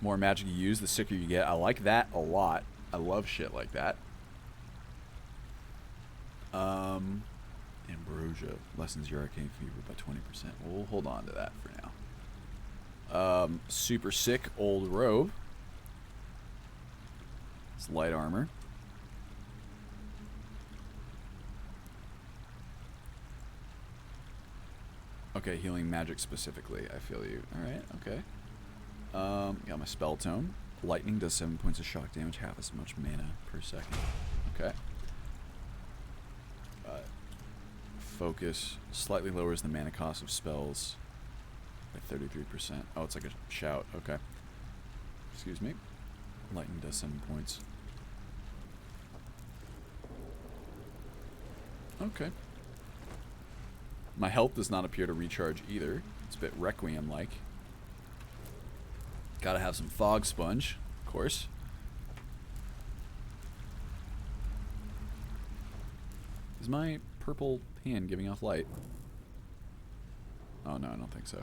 More magic you use, the sicker you get. I like that a lot. I love shit like that. Ambrosia lessens your arcane fever by 20%. We'll hold on to that for now. Super sick old robe. It's light armor. Okay, healing magic specifically. I feel you. Alright, okay. Got my spell tome. Lightning does 7 points of shock damage, half as much mana per second. Okay. Focus slightly lowers the mana cost of spells by 33%. Oh, it's like a shout. Okay. Excuse me. Lightning does 7 points. Okay. My health does not appear to recharge either. It's a bit Requiem-like. Gotta have some fog sponge, of course. Is my purple hand giving off light? Oh no, I don't think so.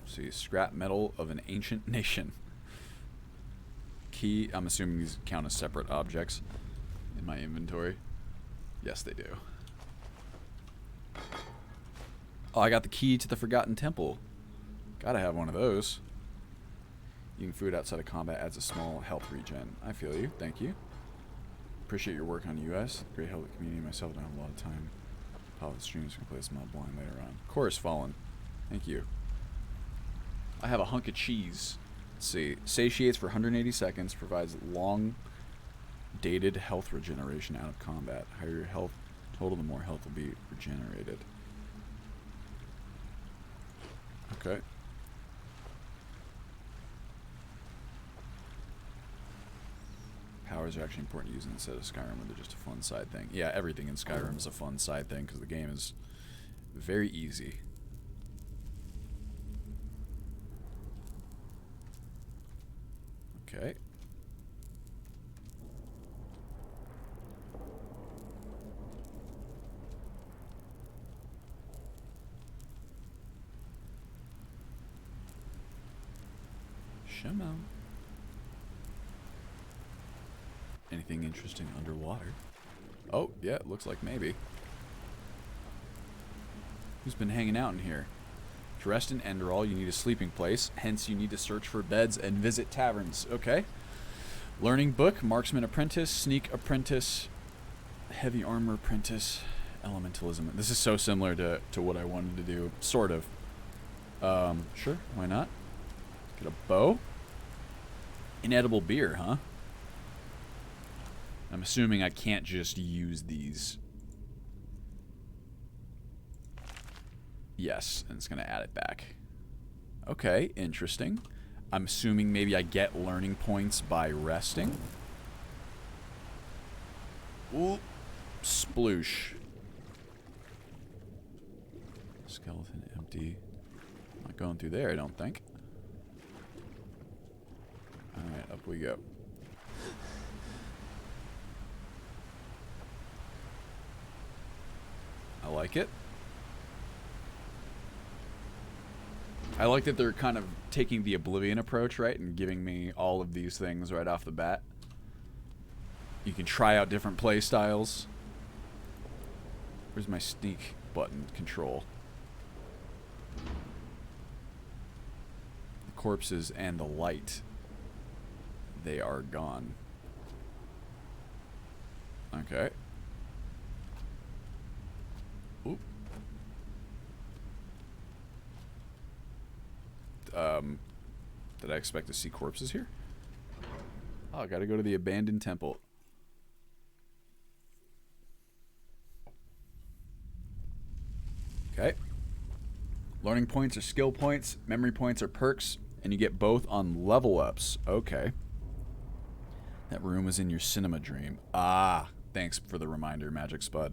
See, scrap metal of an ancient nation. key. I'm assuming these count as separate objects in my inventory. Yes, they do. Oh, I got the key to the Forgotten Temple. Gotta have one of those. Eating food outside of combat adds a small health regen. I feel you. Thank you. Appreciate your work on US. Great help to the community. Myself, I don't have a lot of time. Follow the streams can play this mod blind later on. Chorus Fallen. Thank you. I have a hunk of cheese. Let's see. Satiates for 180 seconds. Provides long dated health regeneration out of combat. Higher your health total, the more health will be regenerated. Okay. Powers are actually important to use instead of Skyrim, where they're just a fun side thing. Yeah, everything in Skyrim is a fun side thing because the game is very easy. Okay. Shamo. Anything interesting underwater? Oh, yeah, it looks like maybe. Who's been hanging out in here? To rest in Enderal, you need a sleeping place. Hence, you need to search for beds and visit taverns. Okay. Learning book, marksman apprentice, sneak apprentice, heavy armor apprentice, elementalism. This is so similar to what I wanted to do. Sort of. Sure, why not? Get a bow. Inedible beer, huh? I'm assuming I can't just use these. Yes, and it's going to add it back. Okay, interesting. I'm assuming maybe I get learning points by resting. Ooh, sploosh. Skeleton empty. Not going through there, I don't think. Alright, up we go. I like it. I like that they're kind of taking the Oblivion approach, right? And giving me all of these things right off the bat. You can try out different play styles. Where's my sneak button control? The corpses and the light. They are gone. Okay. Oop. Did I expect to see corpses here? Oh, I gotta go to the abandoned temple. Okay. Learning points are skill points, memory points are perks, and you get both on level ups. Okay. That room was in your cinema dream. Ah, thanks for the reminder, Magic Spud.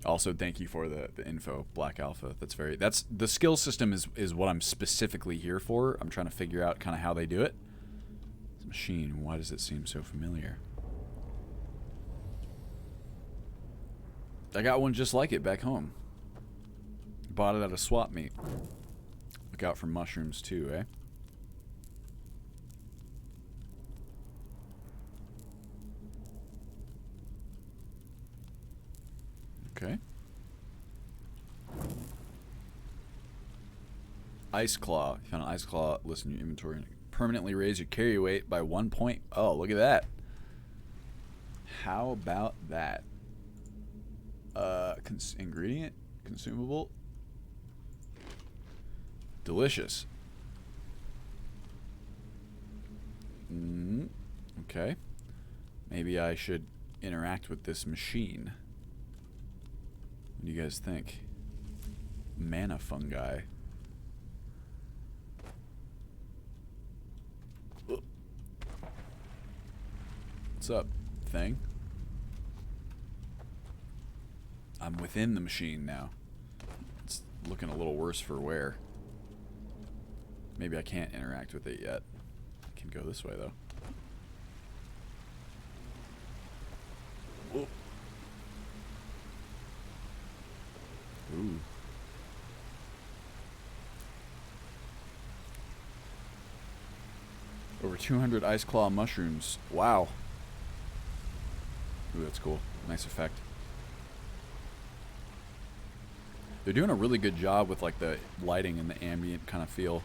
Also, thank you for the info, Black Alpha. That's the skill system is what I'm specifically here for. I'm trying to figure out kind of how they do it. This machine, why does it seem so familiar? I got one just like it back home. Bought it at a swap meet. Look out for mushrooms too, eh? Okay. Ice Claw. You found an Ice Claw. Listen to your inventory. Permanently raise your carry weight by 1 point. Oh, look at that. How about that? Ingredient? Consumable? Delicious. Okay. Maybe I should interact with this machine. What do you guys think? Mana fungi. What's up, thing? I'm within the machine now. It's looking a little worse for wear. Maybe I can't interact with it yet. I can go this way, though. Whoa. Ooh. Over Over 200 ice claw mushrooms. Wow. Ooh, that's cool. Nice effect. They're doing a really good job with like the lighting and the ambient kind of feel.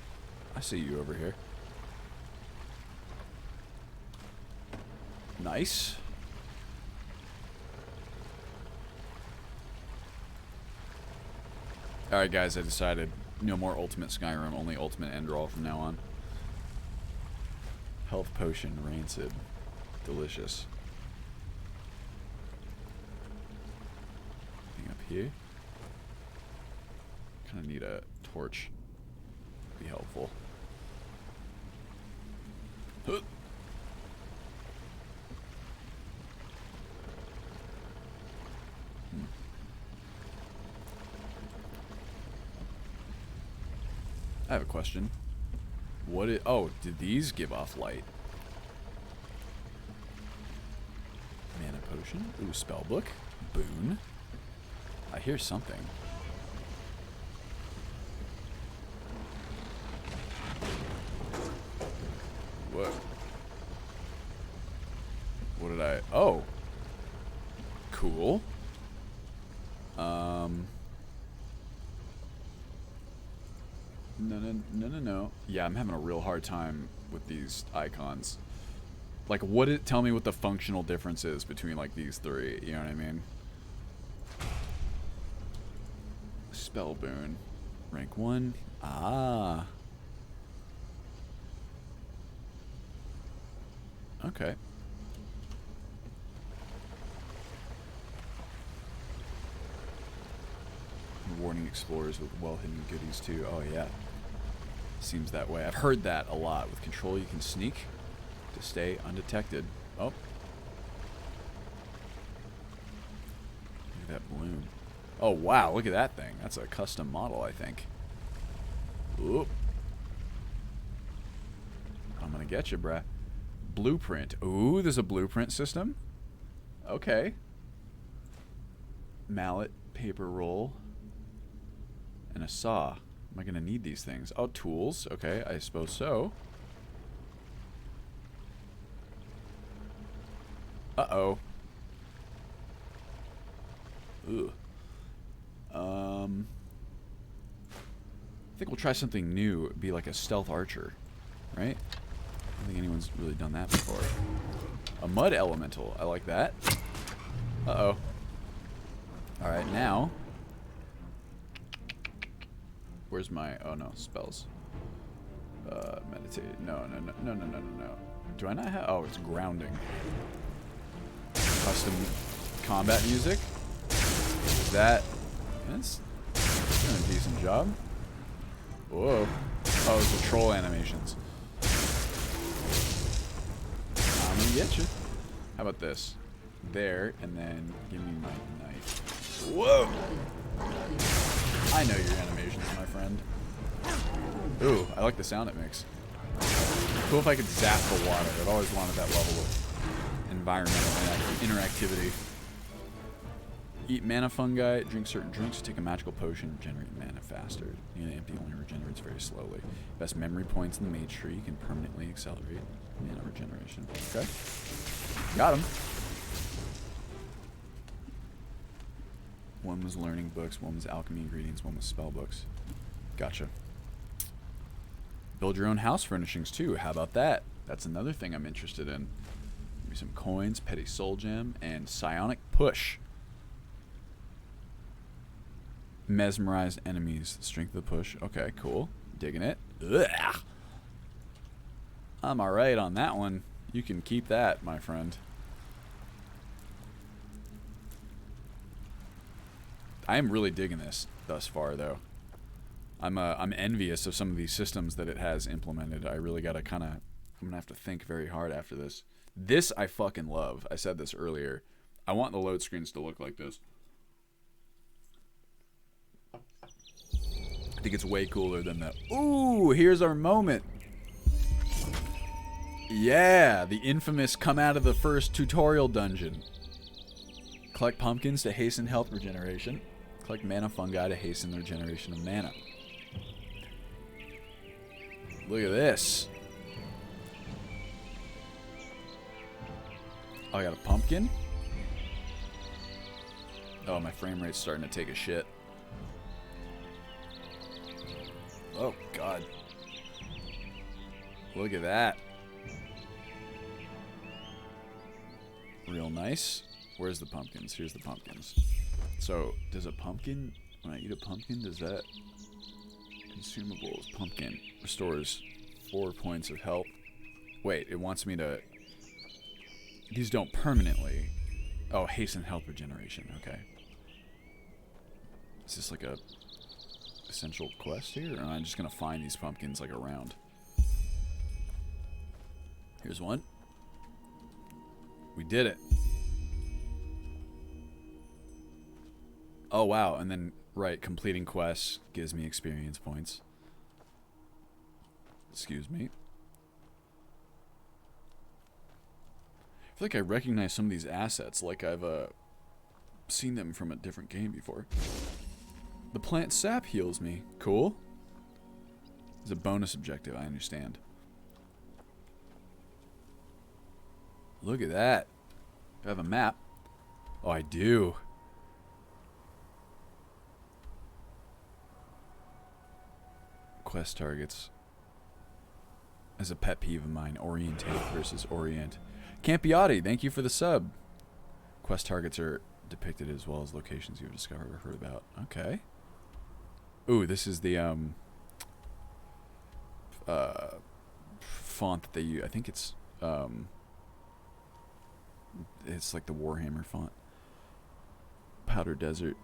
I see you over here. Nice. Alright guys, I decided no more Ultimate Skyrim, only Ultimate Enderal from now on. Health potion, rancid. Delicious. Anything up here? Kinda need a torch. Be helpful. Huh. I have a question. Oh, did these give off light? Mana potion? Ooh, spellbook. Boon. I hear something. What? What did I... Oh. Cool. No. Yeah, I'm having a real hard time with these icons. Like, tell me what the functional difference is between, like, these three. You know what I mean? Spell boon. Rank 1. Ah. Okay. Warning explorers with well-hidden goodies, too. Oh, yeah. Seems that way. I've heard that a lot. With control, you can sneak to stay undetected. Oh. Look at that balloon. Oh, wow. Look at that thing. That's a custom model, I think. Oop. I'm gonna get you, bruh. Blueprint. Ooh, there's a blueprint system. Okay. Mallet, paper roll, and a saw. Am I gonna need these things? Oh, tools. Okay, I suppose so. Uh-oh. Ugh. I think we'll try something new. It'd be like a stealth archer, right? I don't think anyone's really done that before. A mud elemental. I like that. Uh-oh. Alright, now... Where's my... Oh, no. Spells. Meditate. No. Do I not have... Oh, it's grounding. Custom combat music. That... That's doing a decent job. Whoa. Oh, it's the troll animations. I'm gonna get you. How about this? There, and then give me my knife. Whoa! I know your animations, my friend. Ooh, I like the sound it makes. Cool if I could zap the water. I've always wanted that level of environmental interactivity. Eat mana fungi, drink certain drinks, take a magical potion, generate mana faster. Mana empty only regenerates very slowly. Best memory points in the mage tree, you can permanently accelerate mana regeneration. Okay. Got him. One was learning books, one was alchemy ingredients, one was spell books. Gotcha. Build your own house furnishings too. How about that? That's another thing I'm interested in. Give me some coins, petty soul gem, and psionic push. Mesmerized enemies. Strength of the push. Okay, cool. Digging it. Ugh. I'm alright on that one. You can keep that, my friend. I am really digging this thus far, though. I'm envious of some of these systems that it has implemented. I really gotta I'm gonna have to think very hard after this. This I fucking love. I said this earlier. I want the load screens to look like this. I think it's way cooler than that. Ooh, here's our moment. Yeah, the infamous come out of the first tutorial dungeon. Collect pumpkins to hasten health regeneration. Collect mana fungi to hasten the regeneration of mana. Look at this. Oh, I got a pumpkin. Oh, my frame rate's starting to take a shit. Oh, God. Look at that. Real nice. Where's the pumpkins? Here's the pumpkins. So, does a pumpkin, when I eat a pumpkin, does that... Consumables. Pumpkin. Restores 4 points of health. Wait, it wants me to... These don't permanently... Oh, hasten health regeneration. Okay. Is this like a... essential quest here? Or am I just gonna find these pumpkins, like, around? Here's one. We did it. Oh, wow. And then, right, completing quests gives me experience points. Excuse me. I feel like I recognize some of these assets, like I've seen them from a different game before. The plant sap heals me. Cool. It's a bonus objective, I understand. Look at that. Do I have a map? Oh, I do. Quest targets. As a pet peeve of mine, orientate versus orient. Campiotti, thank you for the sub. Quest targets are depicted as well as locations you've discovered or heard about. Okay. Ooh, this is the font that they use. I think it's like the Warhammer font. Powder Desert.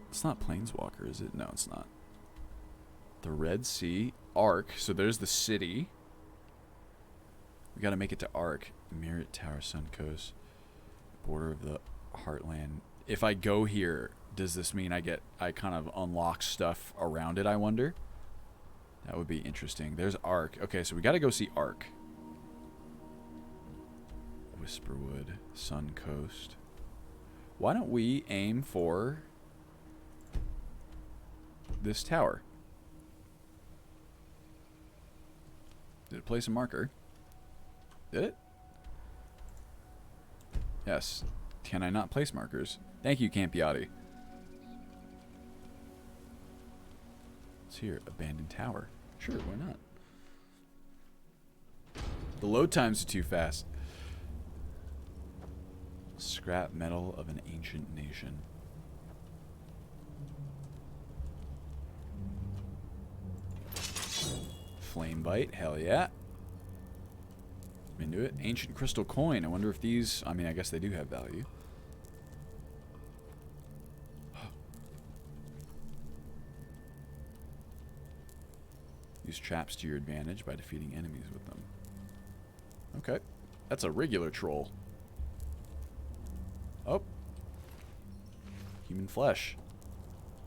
It's not Planeswalker, is it? No, it's not. The Red Sea. Ark. So there's the city. We gotta make it to Ark. Merit Tower, Suncoast. Border of the Heartland. If I go here, does this mean I kind of unlock stuff around it, I wonder? That would be interesting. There's Ark. Okay, so we gotta go see Ark. Whisperwood, Suncoast. Why don't we aim for this tower? Did it place a marker? Did it? Yes. Can I not place markers? Thank you, Campiotti. It's here. Abandoned tower. Sure, why not? The load times are too fast. Scrap metal of an ancient nation. Flame bite, hell yeah. Into it. Ancient crystal coin. I wonder if these, I mean, I guess they do have value. Use traps to your advantage by defeating enemies with them. Okay. That's a regular troll. Oh. Human flesh.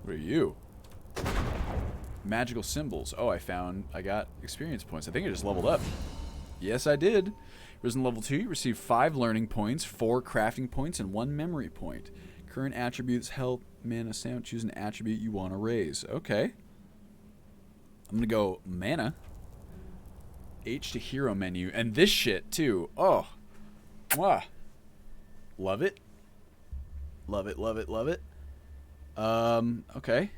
What are you? Magical symbols. Oh, I got experience points. I think I just leveled up. Yes, I did. Risen level 2, you receive 5 learning points, 4 crafting points, and 1 memory point. Current attributes, health, mana, stamina. Choose an attribute you want to raise. Okay. I'm going to go mana. H to hero menu. And this shit, too. Oh. Mwah. Love it. Love it, love it, love it. Okay.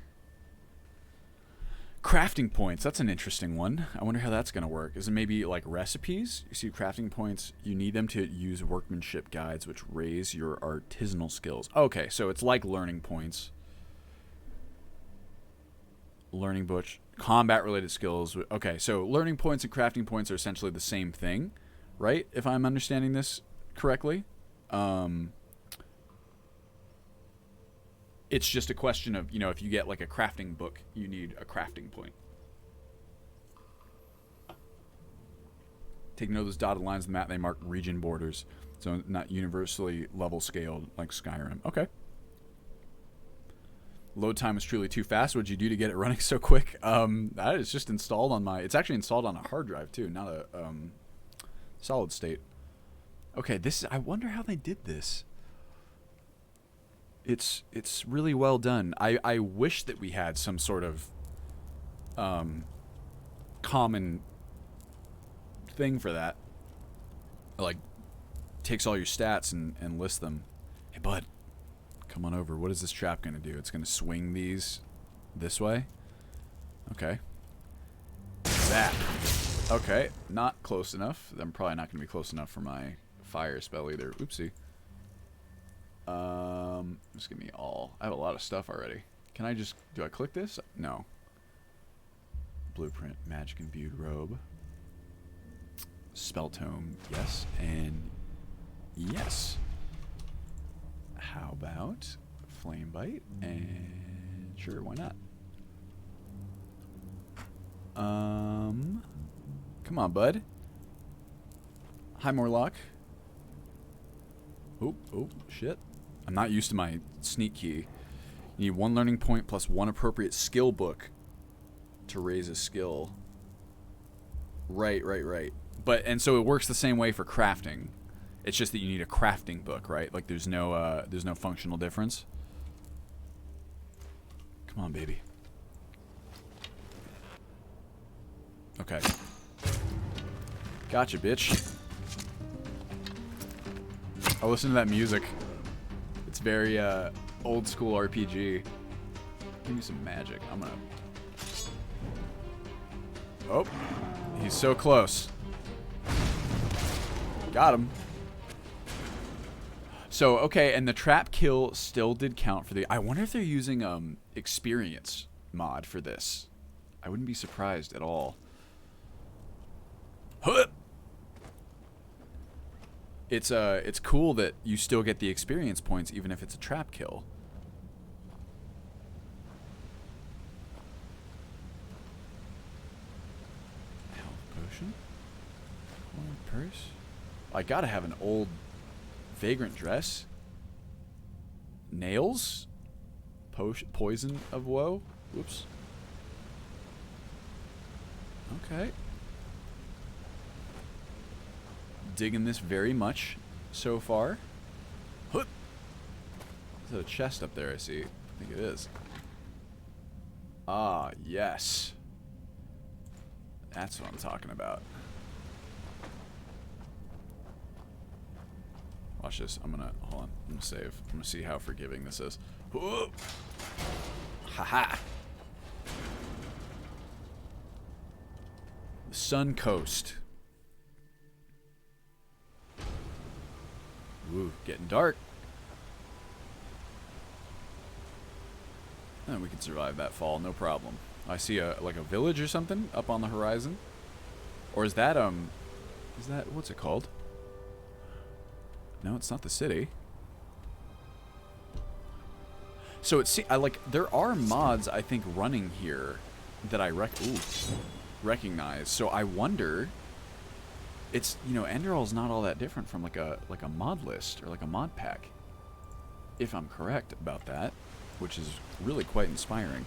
Crafting points. That's an interesting one. I wonder how that's going to work. Is it maybe like recipes? You see crafting points. You need them to use workmanship guides, which raise your artisanal skills. Okay, so it's like learning points. Learning book. Combat-related skills. Okay, so learning points and crafting points are essentially the same thing, right? If I'm understanding this correctly. It's just a question of, you know, if you get like a crafting book, you need a crafting point. Take note of those dotted lines on the map. They mark region borders. So not universally level scaled like Skyrim. Okay. Load time was truly too fast. What'd you do to get it running so quick? That is just installed on my... It's actually installed on a hard drive too, not a solid state. Okay, this... I wonder how they did this. It's really well done. I wish that we had some sort of common thing for that. Like takes all your stats and lists them. Hey, bud, come on over. What is this trap going to do? It's going to swing these this way? Okay. Zap. Okay, not close enough. I'm probably not going to be close enough for my fire spell either. Oopsie. Just give me all. I have a lot of stuff already. Can I just... Do I click this? No. Blueprint, magic imbued robe. Spell tome, yes. And yes. How about flame bite? And sure, why not? Come on, bud. Hi, Morlock. Oh, shit. I'm not used to my sneak key. You need 1 learning point plus 1 appropriate skill book to raise a skill. Right. But, and so it works the same way for crafting. It's just that you need a crafting book, right? Like there's no functional difference. Come on, baby. Okay. Gotcha, bitch. I'll listen to that music. It's very old school RPG. Give me some magic. I'm gonna... Oh, he's so close. Got him. So, okay, and the trap kill still did count for the... I wonder if they're using experience mod for this. I wouldn't be surprised at all. Huh! It's cool that you still get the experience points even if it's a trap kill. Health potion? Coin purse? I gotta have an old vagrant dress. Nails? Poison of woe? Whoops. Okay. Digging this very much so far. There's a chest up there, I see. I think it is. Ah, yes. That's what I'm talking about. Watch this. Hold on. I'm gonna save. I'm gonna see how forgiving this is. Whoa. Haha. The Sun Coast. Ooh, getting dark. And we can survive that fall, no problem. I see like a village or something up on the horizon. Or is that what's it called? No, it's not the city. So there are mods I think running here that I recognize. So I wonder, it's, Enderal is not all that different from like a mod list or like a mod pack, if I'm correct about that, which is really quite inspiring.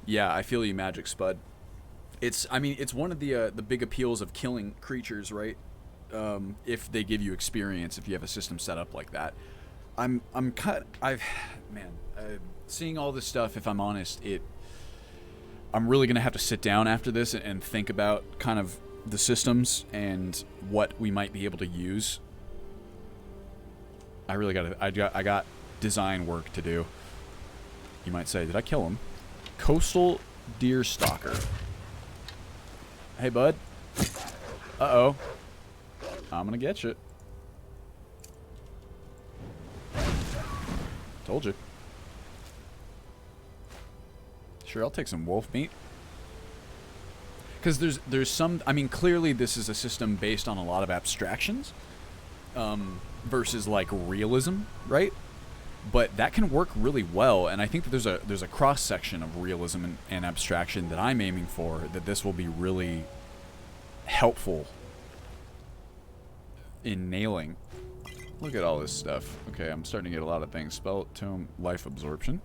Yeah, I feel you, Magic Spud. It's one of the big appeals of killing creatures, right? If they give you experience, if you have a system set up like that. Seeing all this stuff, if I'm honest, I'm really gonna have to sit down after this and think about kind of the systems and what we might be able to use. I got design work to do. You might say, did I kill him? Coastal Deer Stalker. Hey, bud. Uh-oh. I'm gonna get you. Told you. Sure, I'll take some wolf meat. Because there's some... clearly this is a system based on a lot of abstractions. Versus, like, realism, right? But that can work really well, and I think that there's a cross-section of realism and abstraction that I'm aiming for, that this will be really helpful in nailing. Look at all this stuff. Okay, I'm starting to get a lot of things. Spell Tome, Life Absorption.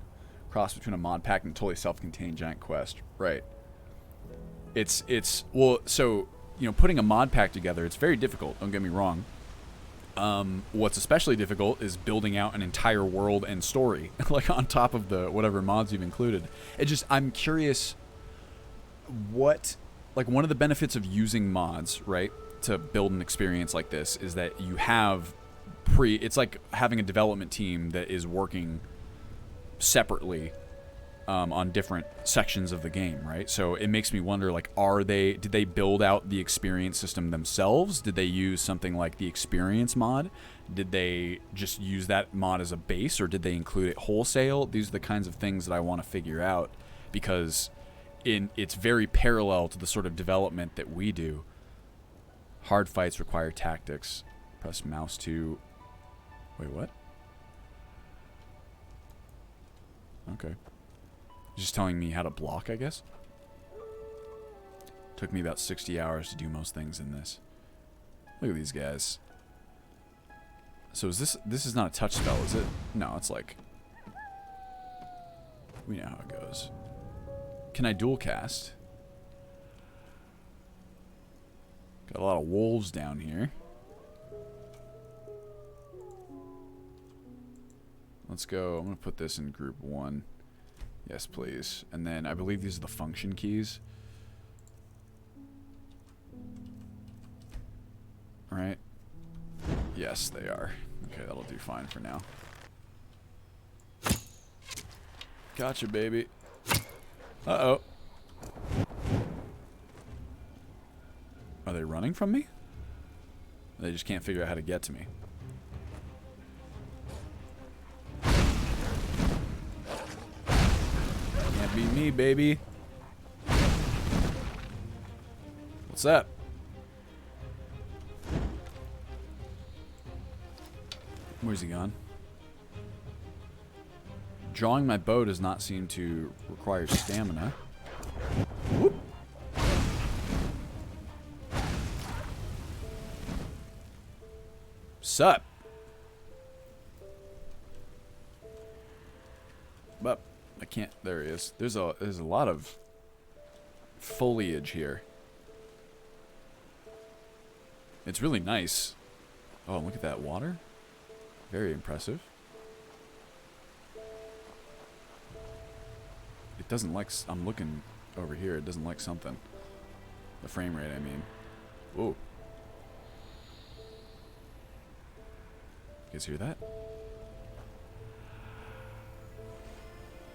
Cross between a mod pack and a totally self-contained giant quest. Right. Well, so, putting a mod pack together, it's very difficult, don't get me wrong. What's especially difficult is building out an entire world and story, like on top of the whatever mods you've included. I'm curious what like one of the benefits of using mods, right, to build an experience like this is that you have it's like having a development team that is working separately on different sections of the game, right? So it makes me wonder, like, did they build out the experience system themselves? Did they use something like the experience mod? Did they just use that mod as a base, or did they include it wholesale? These are the kinds of things that I want to figure out, because it's very parallel to the sort of development that we do. Hard fights require tactics. Press mouse to... Wait, what? Okay. Just telling me how to block, I guess. Took me about 60 hours to do most things in this. Look at these guys. So is this is not a touch spell, is it? No, it's like... We know how it goes. Can I dual cast? Got a lot of wolves down here. Let's go. I'm going to put this in group 1. Yes, please. And then I believe these are the function keys. Right? Yes, they are. Okay, that'll do fine for now. Gotcha, baby. Uh-oh. Are they running from me? They just can't figure out how to get to me. Can't beat me, baby. What's up? Where's he gone? Drawing my bow does not seem to require stamina. Whoop. Sup? But I can't. There he is. There's a lot of foliage here. It's really nice. Oh, look at that water. Very impressive. It doesn't like... I'm looking over here. It doesn't like something. The frame rate, I mean. Whoa. You guys hear that?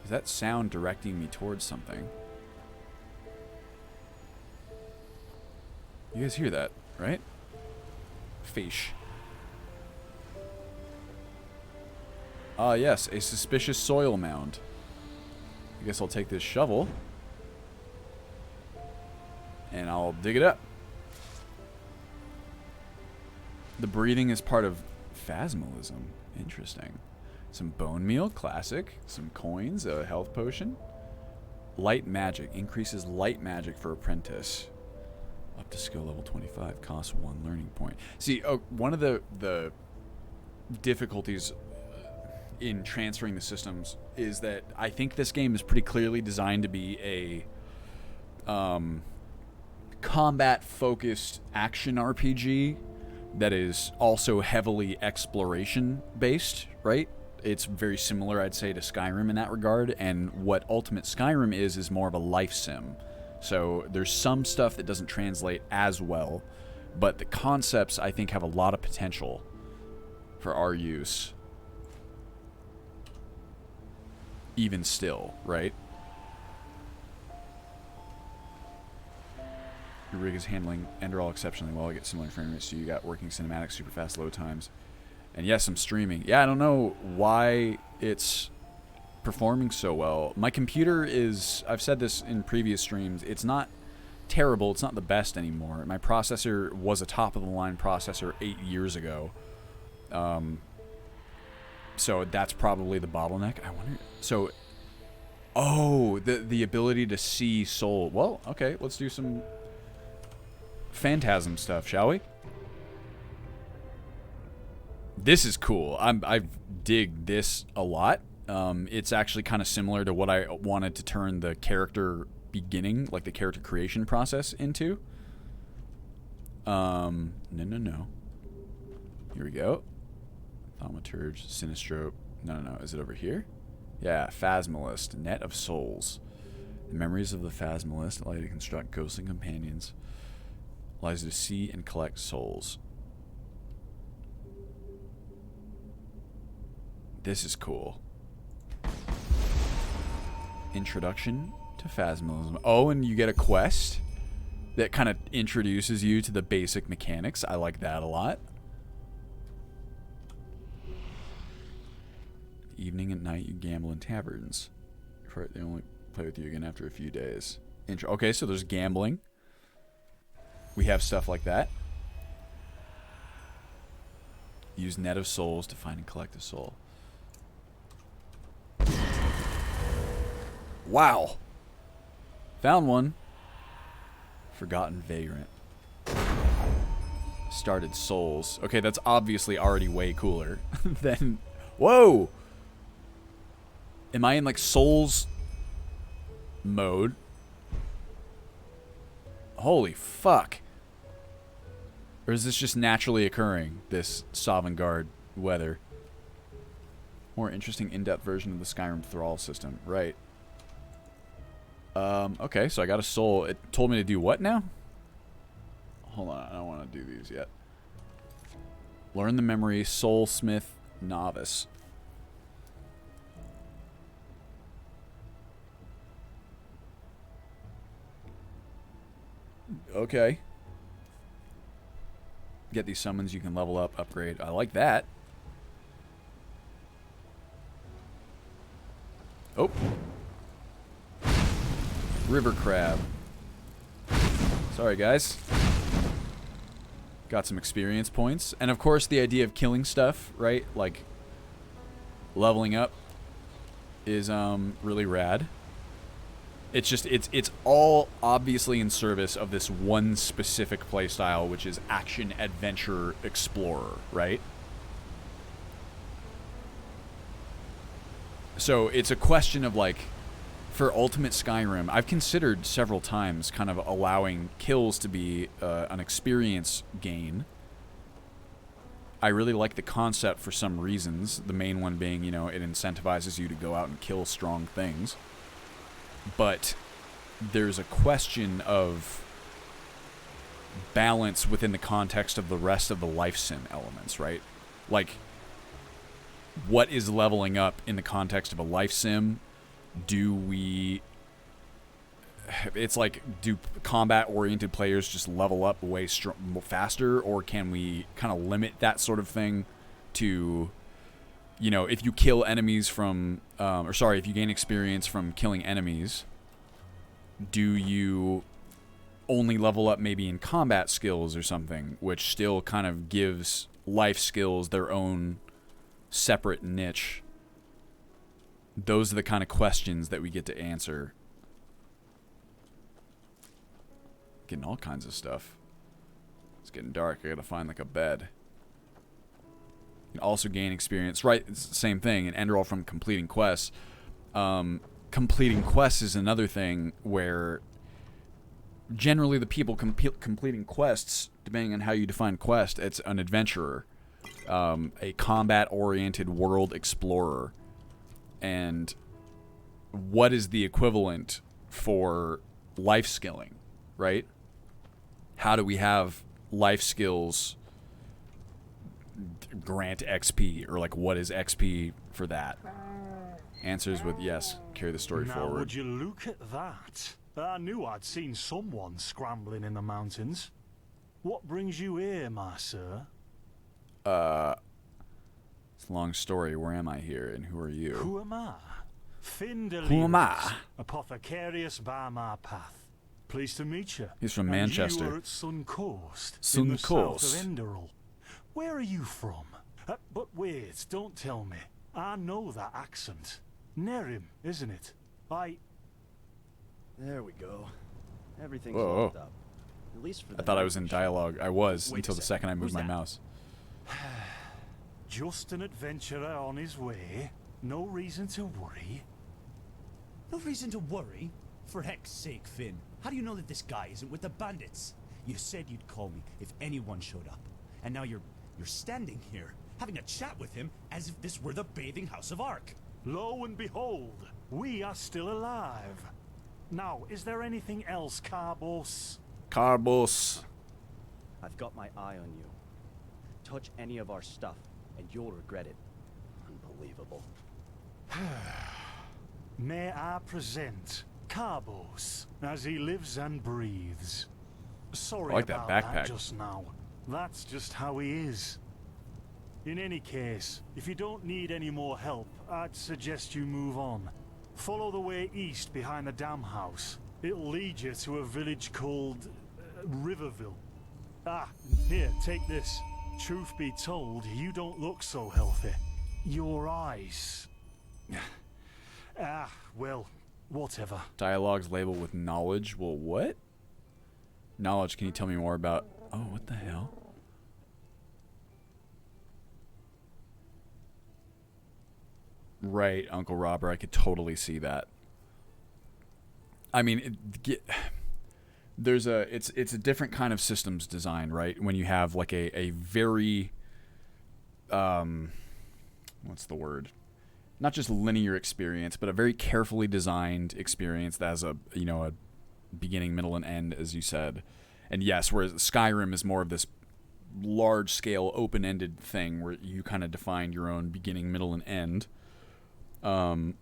Is that sound directing me towards something? You guys hear that, right? Fish. Ah, yes, a suspicious soil mound. I guess I'll take this shovel and I'll dig it up. The breathing is part of Phasmalism. Interesting. Some bone meal, classic. Some coins, a health potion. Light magic increases light magic for apprentice. Up to skill level 25, costs 1 learning point. See, one of the difficulties in transferring the systems is that I think this game is pretty clearly designed to be a combat-focused action RPG that is also heavily exploration-based, right? It's very similar, I'd say, to Skyrim in that regard, and what Ultimate Skyrim is more of a life sim. So there's some stuff that doesn't translate as well, but the concepts, I think, have a lot of potential for our use. Even still, right? Your rig is handling Enderal exceptionally well. I get similar frame rates, so you got working cinematics, super fast load times. And yes, I'm streaming. Yeah, I don't know why it's performing so well. My computer is, I've said this in previous streams, it's not terrible, it's not the best anymore. My processor was a top-of-the-line processor 8 years ago. So that's probably the bottleneck. I wonder... So... Oh, the ability to see soul. Well, okay, let's do some phantasm stuff, shall we? This is cool. I dig this a lot. It's actually kind of similar to what I wanted to turn the character beginning, like the character creation process into. No. Here we go. Thaumaturge, Sinistrope. No. Is it over here? Yeah, Phasmalist, Net of Souls. The memories of the Phasmalist allow you to construct ghostly companions. Allows you to see and collect souls. This is cool. Introduction to Phasmalism. Oh, and you get a quest that kind of introduces you to the basic mechanics. I like that a lot. Evening and night, you gamble in taverns. They only play with you again after a few days. Okay, so there's gambling. We have stuff like that. Use net of souls to find and collect a soul. Wow. Found one. Forgotten Vagrant. Started souls. Okay, that's obviously already way cooler than... Whoa! Am I in, like, souls mode? Holy fuck. Or is this just naturally occurring, this Sovngarde weather? More interesting in-depth version of the Skyrim thrall system. Right. Okay, so I got a soul. It told me to do what now? Hold on, I don't want to do these yet. Learn the memory, Soulsmith Novice. Okay. Get these summons, you can level up, upgrade. I like that. Oh. River crab. Sorry, guys. Got some experience points. And of course, the idea of killing stuff, right? Like, leveling up is really rad. It's just, it's all obviously in service of this one specific playstyle, which is action, adventure, explorer, right? So it's a question of, like, for Ultimate Skyrim, I've considered several times kind of allowing kills to be an experience gain. I really like the concept for some reasons. The main one being, you know, it incentivizes you to go out and kill strong things. But there's a question of balance within the context of the rest of the life sim elements, right? Like, what is leveling up in the context of a life sim? Do we... It's like, do combat-oriented players just level up way faster, or can we kind of limit that sort of thing to... You know, if you kill enemies from, if you gain experience from killing enemies, do you only level up maybe in combat skills or something, which still kind of gives life skills their own separate niche? Those are the kind of questions that we get to answer. Getting all kinds of stuff. It's getting dark. I gotta find, like, a bed. You can also gain experience. Right, it's the same thing. In Enderal from completing quests. Completing quests is another thing where generally the people completing quests, depending on how you define quest, it's an adventurer. A combat-oriented world explorer. And what is the equivalent for life skilling, right? How do we have life skills grant XP, or like what is XP for that? Answers with yes. Carry the story forward. Would you look at that? I knew I'd seen someone scrambling in the mountains. What brings you here, my sir? It's a long story. Where am I here, and who are you? Who am I? Who am I? Apothecarius by my path. Pleased to meet you. He's from and Manchester. You are at Sun Coast, Sun in the Coast. south of Enderal. Where are you from? But wait, don't tell me. I know that accent. Nerim, isn't it? There we go. Everything's Whoa. locked up. At least for the I thought I was in dialogue. I was until the second I moved Who's my that? mouse. Just an adventurer on his way. No reason to worry. No reason to worry? For heck's sake, Finn. How do you know that this guy isn't with the bandits? You said you'd call me if anyone showed up. And now you're standing here, having a chat with him as if this were the bathing house of Ark. Lo and behold, we are still alive. Now, is there anything else, Carbos? Carbos. I've got my eye on you. Touch any of our stuff, and you'll regret it. Unbelievable. May I present Carbos, as he lives and breathes. Sorry I like that about backpack. that just now. That's just how he is. In any case, if you don't need any more help, I'd suggest you move on. Follow the way east behind the dam house. It'll lead you to a village called Riverville. Ah, here, take this. Truth be told, you don't look so healthy. Your eyes... well, whatever. Dialogues labeled with knowledge. Well, what? Knowledge, can you tell me more about... Oh, what the hell? Right, Uncle Robert, I could totally see that. I mean, there's a it's a different kind of systems design, right? When you have like a very what's the word? Not just linear experience, but a very carefully designed experience that has a beginning, middle, and end, as you said. And yes, whereas Skyrim is more of this large-scale, open-ended thing where you kind of define your own beginning, middle, and end. And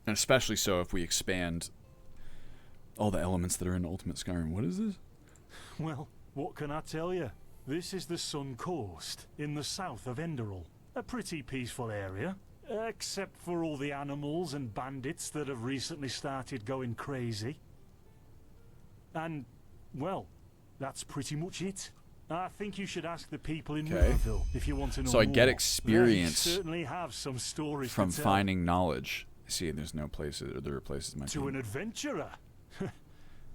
especially so if we expand all the elements that are in Ultimate Skyrim. What is this? Well, what can I tell you? This is the Sun Coast, in the south of Enderal. A pretty peaceful area, except for all the animals and bandits that have recently started going crazy. And, well, that's pretty much it. I think you should ask the people in Riverville if you want to know So I more. get experience They certainly have some stories from to tell. finding knowledge. See, there's no places, or there are places in my To team. an adventurer.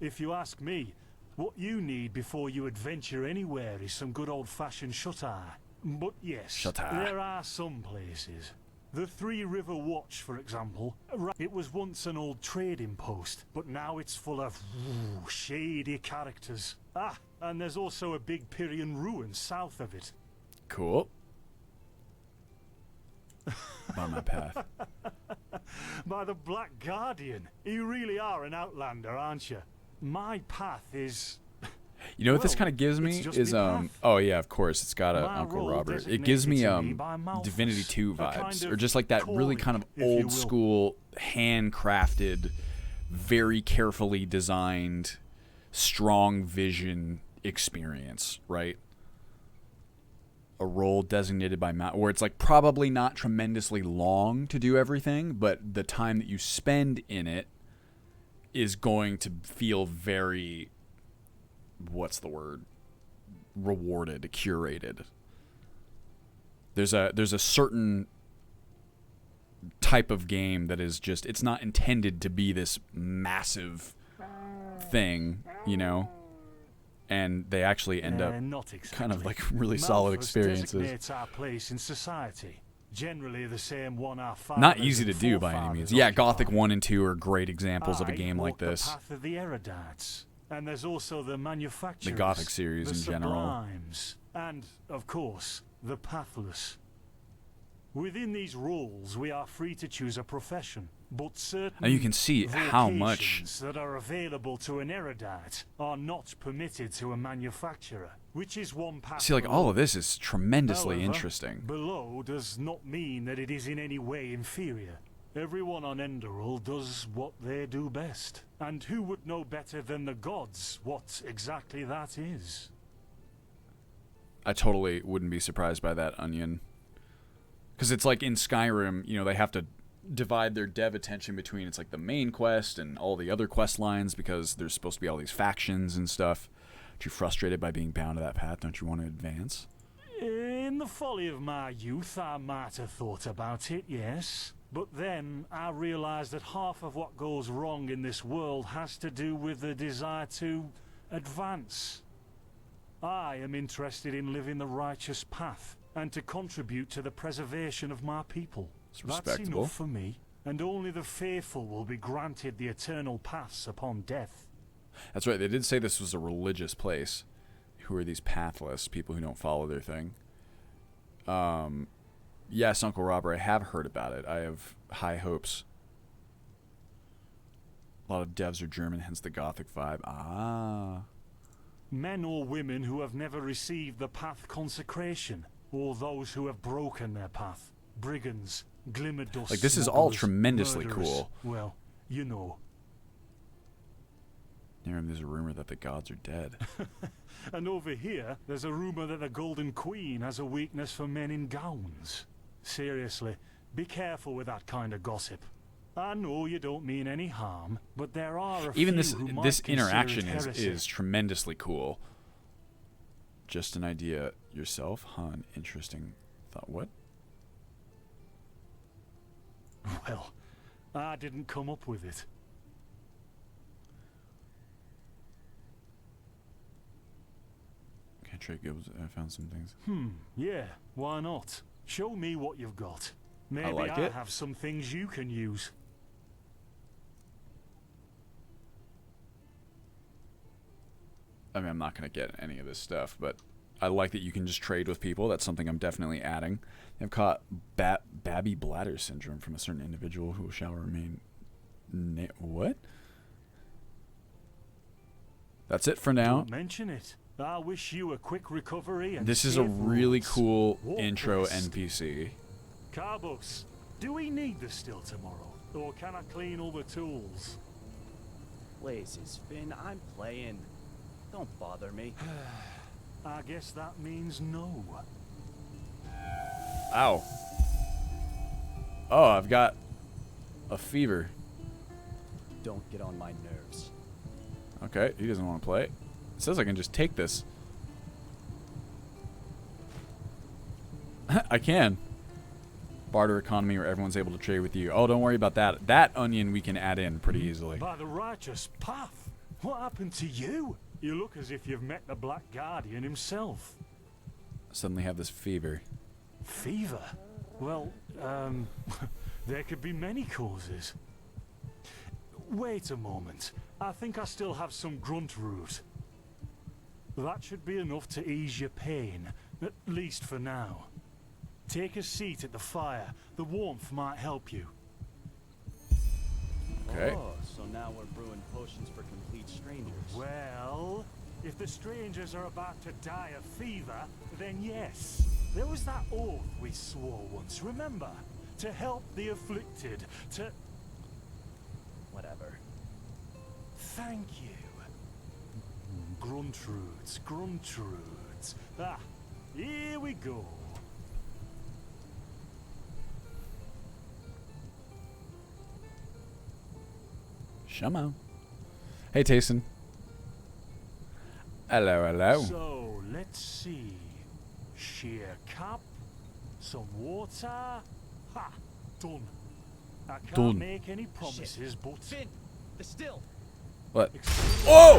If you ask me, what you need before you adventure anywhere is some good old-fashioned shut-eye. But yes, Shut-eye. there are some places. The Three River Watch, for example, it was once an old trading post, but now it's full of shady characters. Ah, and there's also a big Pyrian ruin south of it. Cool. On my path. By the Black Guardian, you really are an outlander, aren't you? My path is... You know what this kind of gives me it's just is my path. oh yeah, of course it's got a My Uncle role Robert. It gives me designated to me by Malthus, Divinity 2 a kind vibes, of or just like that really kind of calling, if you will. old school, handcrafted, very carefully designed, strong vision experience, right? A role designated by Matt, where it's like probably not tremendously long to do everything, but the time that you spend in it is going to feel very, what's the word? Rewarded, curated. There's a certain type of game that is just, it's not intended to be this massive thing, you know? And they actually end up not exactly. kind of like really solid Malthus experiences. designates our place in society. Generally the same one our Not fathers easy to and do by any forefathers means. Yeah, occupied. Gothic 1 and 2 are great examples of a I game like walk this. The path of the erudites, and there's also the manufacturers, The Gothic series the in general. sublimes, and of course the pathless. Within these roles, we are free to choose a profession, but certain And you can see how much vocations that are available to an erudite are not permitted to a manufacturer, which is one path. See, like, all below. of this is tremendously However, interesting. Below does not mean that it is in any way inferior. Everyone on Enderal does what they do best. And who would know better than the gods what exactly that is? I totally wouldn't be surprised by that, Onion. Because it's like in Skyrim, you know, they have to divide their dev attention between, it's like the main quest and all the other quest lines because there's supposed to be all these factions and stuff. Aren't you frustrated by being bound to that path? Don't you want to advance? In the folly of my youth, I might have thought about it, yes. But then I realized that half of what goes wrong in this world has to do with the desire to advance. I am interested in living the righteous path and to contribute to the preservation of my people. It's That's respectable. enough for me, and only the faithful will be granted the eternal paths upon death. That's right, they did say this was a religious place. Who are these pathless, people who don't follow their thing? Yes, Uncle Robert, I have heard about it. I have high hopes. A lot of devs are German, hence the Gothic vibe. Ah. Men or women who have never received the path consecration, or those who have broken their path. Brigands, glimmer dust. Like, this is all smugglers, tremendously murderers. cool. Well, you know. Near him, there's a rumor that the gods are dead. And over here, there's a rumor that the Golden Queen has a weakness for men in gowns. Seriously, be careful with that kind of gossip. I know you don't mean any harm, but there are a Even few who might this consider interaction it heresy. is tremendously cool. Just an idea yourself, huh? An interesting thought. What? Well, I didn't come up with it. Can't trade goods. I found some things. Yeah, why not? Show me what you've got. Maybe like I it. have some things you can use. I mean, I'm not going to get any of this stuff, but I like that you can just trade with people. That's something I'm definitely adding. I've caught Babby bladder syndrome from a certain individual who shall remain... What? That's it for now. Don't mention it. I wish you a quick recovery and This is a safe really roads. cool Walk intro fast. NPC. Carbos, do we need the still tomorrow? Or can I clean all the tools? Places, Finn, I'm playing. Don't bother me. I guess that means no. Ow. Oh, I've got a fever. Don't get on my nerves. Okay, he doesn't want to play. It says I can just take this. I can. Barter economy where everyone's able to trade with you. Oh, don't worry about that. That onion we can add in pretty easily. By the righteous path. What happened to you? You look as if you've met the Black Guardian himself. Suddenly have this fever. Fever? Well, there could be many causes. Wait a moment. I think I still have some grunt root. That should be enough to ease your pain, at least for now. Take a seat at the fire. The warmth might help you. Okay. Oh, so now we're brewing potions for complete strangers. Well, if the strangers are about to die of fever, then yes. There was that oath we swore once, remember? To help the afflicted, to... Whatever. Thank you. Gruntrudes, Gruntrudes. Ah, here we go. Shamo. Hey, Tayson. Hello, hello. So, let's see. Sheer cup, some water. Ha! Done. I can't Done. make any promises, but... Finn, the still. What? Oh!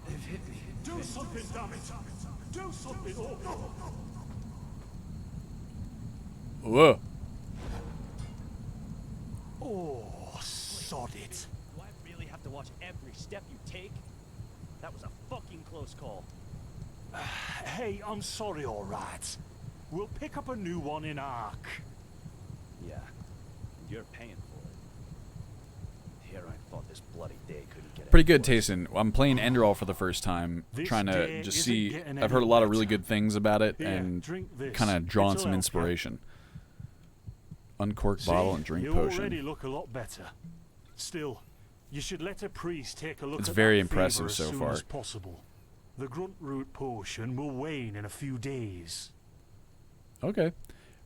They've hit me. Do something, damn it! Do something! Oh. Whoa. Oh, sod it. Do I really have to watch every step you take? That was a fucking close call. Hey, I'm sorry, alright. We'll pick up a new one in Ark. Yeah, you're paying for it. Here I thought this bloody day couldn't get Pretty good, any worse. Tayson. I'm playing Enderal for the first time, This trying to day just isn't see. getting I've heard a any lot of really better. good things about it, Here, and drink this. kind of drawing It'll some help you. inspiration. Uncork See, bottle and drink you potion. already look a lot better. Still, you should let a priest take a look It's at very that fever impressive as so soon far. as possible. The grunt root potion will wane in a few days. Okay.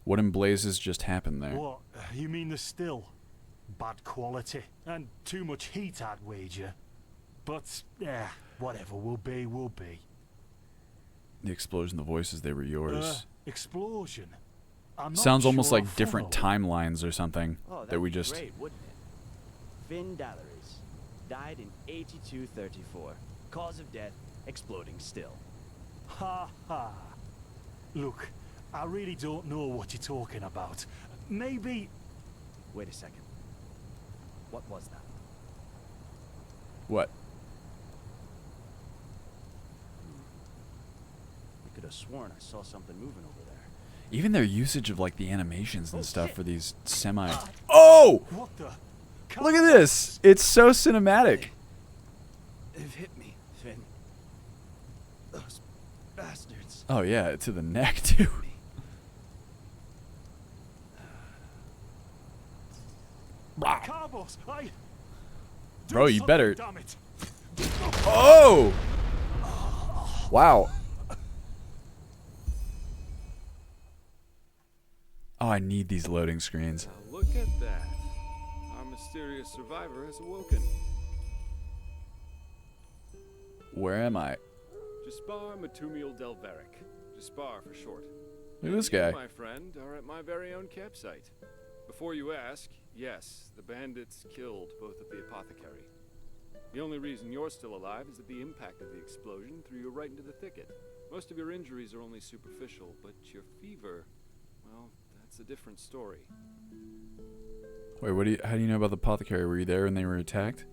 What in blazes just happened there? What? You mean the still? Bad quality and too much heat, I'd wager. But whatever will be, will be. The explosion, the voices, they were yours. Explosion. I'm not Sounds almost sure I like different follow. timelines or something Oh, that'd that we be just. great, wouldn't it? Finn Dalaris died in 8234. Cause of death: exploding still. Ha ha. Look, I really don't know what you're talking about. Maybe... Wait a second. What was that? What? I could have sworn I saw something moving over there. Even their usage of like the animations and stuff for these semi. Oh! What the? Look at this! It's so cinematic. They've hit me, Finn. Those bastards. Oh yeah, to the neck too. Carbos, Bro, you better. Damn it. Oh! Wow. Oh, I need these loading screens. Now look at that. Our mysterious survivor has awoken. Where am I? Jaspar Matumiel Delveric. Jaspar for short. Look at this You, guy. my friend, are at my very own campsite. Before you ask, yes, the bandits killed both of the apothecary. The only reason you're still alive is that the impact of the explosion threw you right into the thicket. Most of your injuries are only superficial, but your fever, well, that's a different story. Wait, how do you know about the apothecary? Were you there when they were attacked?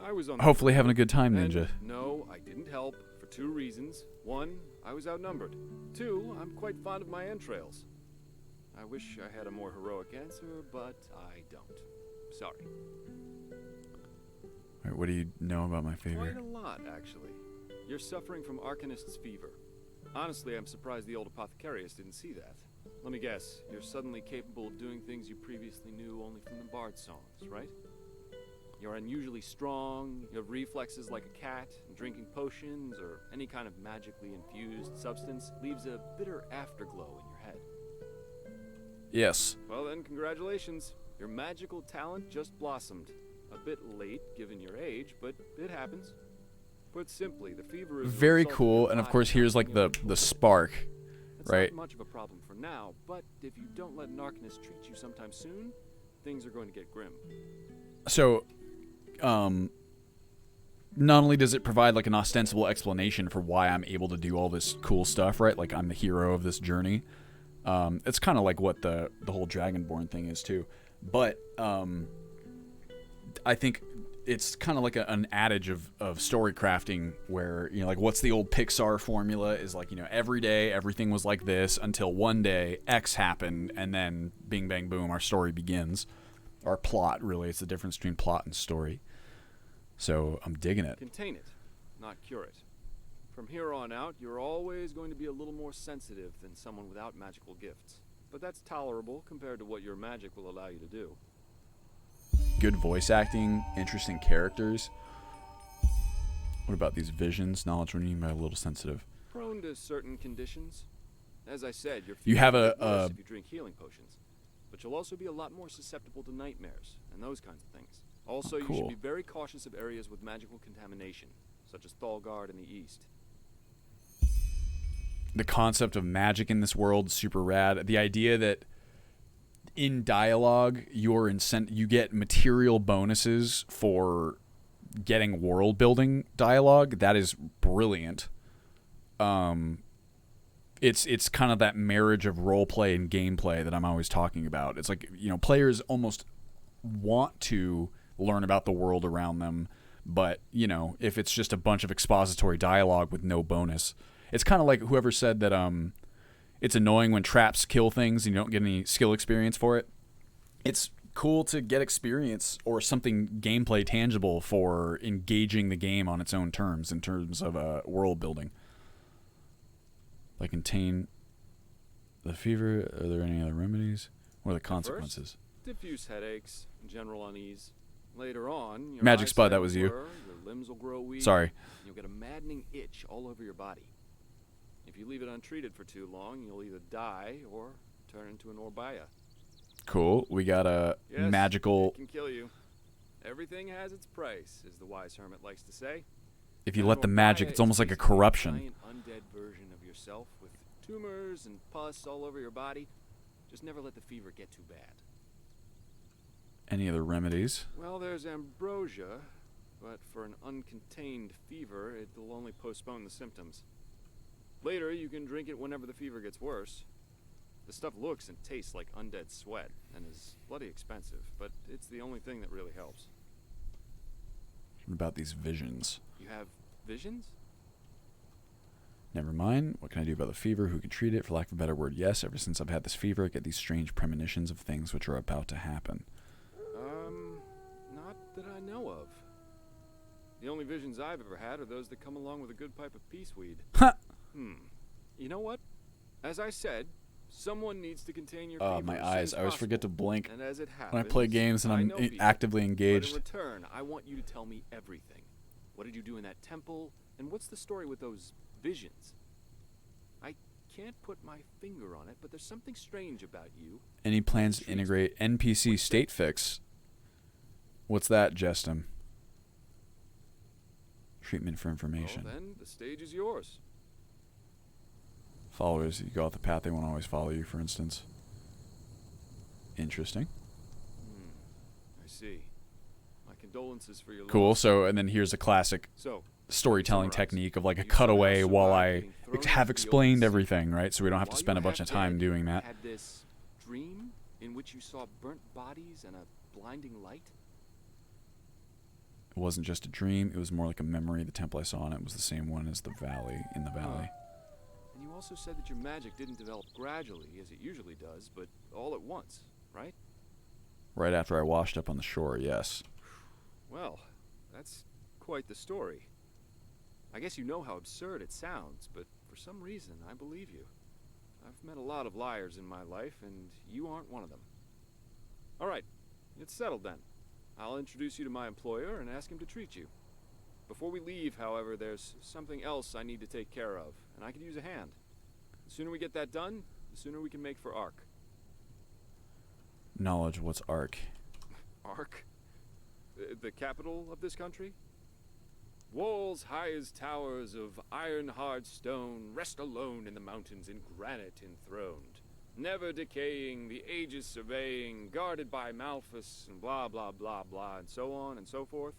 I was on Hopefully having a good time, and Ninja. No, I didn't help for 2 reasons. 1, I was outnumbered. 2, I'm quite fond of my entrails. I wish I had a more heroic answer, but I don't. Sorry. Wait, what do you know about my fever? Quite a lot, actually. You're suffering from Arcanist's fever. Honestly, I'm surprised the old apothecarius didn't see that. Let me guess, you're suddenly capable of doing things you previously knew only from the bard songs, right? You're unusually strong, you have reflexes like a cat, and drinking potions or any kind of magically infused substance leaves a bitter afterglow in your head. Yes. Well then, congratulations. Your magical talent just blossomed. A bit late, given your age, but it happens. Put simply, the fever is Very cool, and of course here's like the spark, right? Not much of a problem for now, but if you don't let an Arcanist treat you sometime soon, things are going to get grim. So, not only does it provide like an ostensible explanation for why I'm able to do all this cool stuff, right? Like I'm the hero of this journey. It's kind of like what the whole Dragonborn thing is too. But I think it's kind of like an adage of story crafting where, you know, like what's the old Pixar formula is like, you know, every day everything was like this until one day X happened and then bing bang boom, our story begins. Our plot, really. It's the difference between plot and story. So I'm digging it. Contain it, not cure it. From here on out, you're always going to be a little more sensitive than someone without magical gifts. But that's tolerable compared to what your magic will allow you to do. Good voice acting, interesting characters. What about these visions? Knowledge when you mean by a little sensitive. Prone to certain conditions. As I said, You have if you drink healing potions. But you'll also be a lot more susceptible to nightmares and those kinds of things. Also, you should be very cautious of areas with magical contamination, such as Thalgard in the east. The concept of magic in this world is super rad. The idea that in dialogue you get material bonuses for getting world building dialogue, that is brilliant. It's kind of that marriage of role play and gameplay that I'm always talking about. It's like, you know, players almost want to learn about the world around them, but, you know, if it's just a bunch of expository dialogue with no bonus, it's kind of like whoever said that it's annoying when traps kill things and you don't get any skill experience for it. It's cool to get experience or something gameplay tangible for engaging the game on its own terms in terms of world building. Like contain the fever. Are there any other remedies? What are the consequences? First, diffuse headaches, general unease. Later on, your Magic Spot, eyesight that was will you. blur, your limbs will grow weak. Sorry. You'll get a maddening itch all over your body. If you leave it untreated for too long, you'll either die or turn into an Orbaya. Cool. We got a magical. It can kill you. Everything has its price, as the wise hermit likes to say. If you let the magic, it's almost like a corruption. An undead version of yourself with tumors and pus all over your body. Just never let the fever get too bad. Any other remedies? Well, there's ambrosia, but for an uncontained fever, it'll only postpone the symptoms. Later, you can drink it whenever the fever gets worse. The stuff looks and tastes like undead sweat, and is bloody expensive, but it's the only thing that really helps. What about these visions? You have visions? Never mind. What can I do about the fever? Who can treat it? For lack of a better word, yes. Ever since I've had this fever, I get these strange premonitions of things which are about to happen. Not that I know of. The only visions I've ever had are those that come along with a good pipe of peaceweed. Ha! You know what? As I said, someone needs to contain your Oh, fever my as soon eyes. as I always possible. forget to blink And as it happens, when I play games and I I'm know people. actively But engaged. in return, I want you to tell me everything. What did you do in that temple? And what's the story with those visions? I can't put my finger on it, but there's something strange about you. Any plans to integrate NPC state fix? What's that, Jestum? Treatment for information. Well, then, the stage is yours. Followers, you go out the path, they won't always follow you, for instance. Interesting. I see. My condolences for your Cool. loss. So, and then here's a classic So, storytelling summarize. technique of like a You cutaway somehow while survived I getting thrown have into the explained open sea. everything, right? So we don't have to While spend a you were bunch of half time dead, doing you that. had this dream in which you saw burnt bodies and a blinding light? It wasn't just a dream, it was more like a memory. The temple I saw in it was the same one as the valley, in the valley. And you also said that your magic didn't develop gradually, as it usually does, but all at once, right? Right after I washed up on the shore, yes. Well, that's quite the story. I guess you know how absurd it sounds, but for some reason, I believe you. I've met a lot of liars in my life, and you aren't one of them. All right, it's settled then. I'll introduce you to my employer and ask him to treat you. Before we leave, however, there's something else I need to take care of, and I could use a hand. The sooner we get that done, the sooner we can make for Ark. Knowledge, what's Ark? Ark? The capital of this country? Walls high as towers of iron-hard stone rest alone in the mountains in granite enthroned, never decaying, the ages surveying, guarded by Malphus, and blah, blah, blah, blah, and so on and so forth.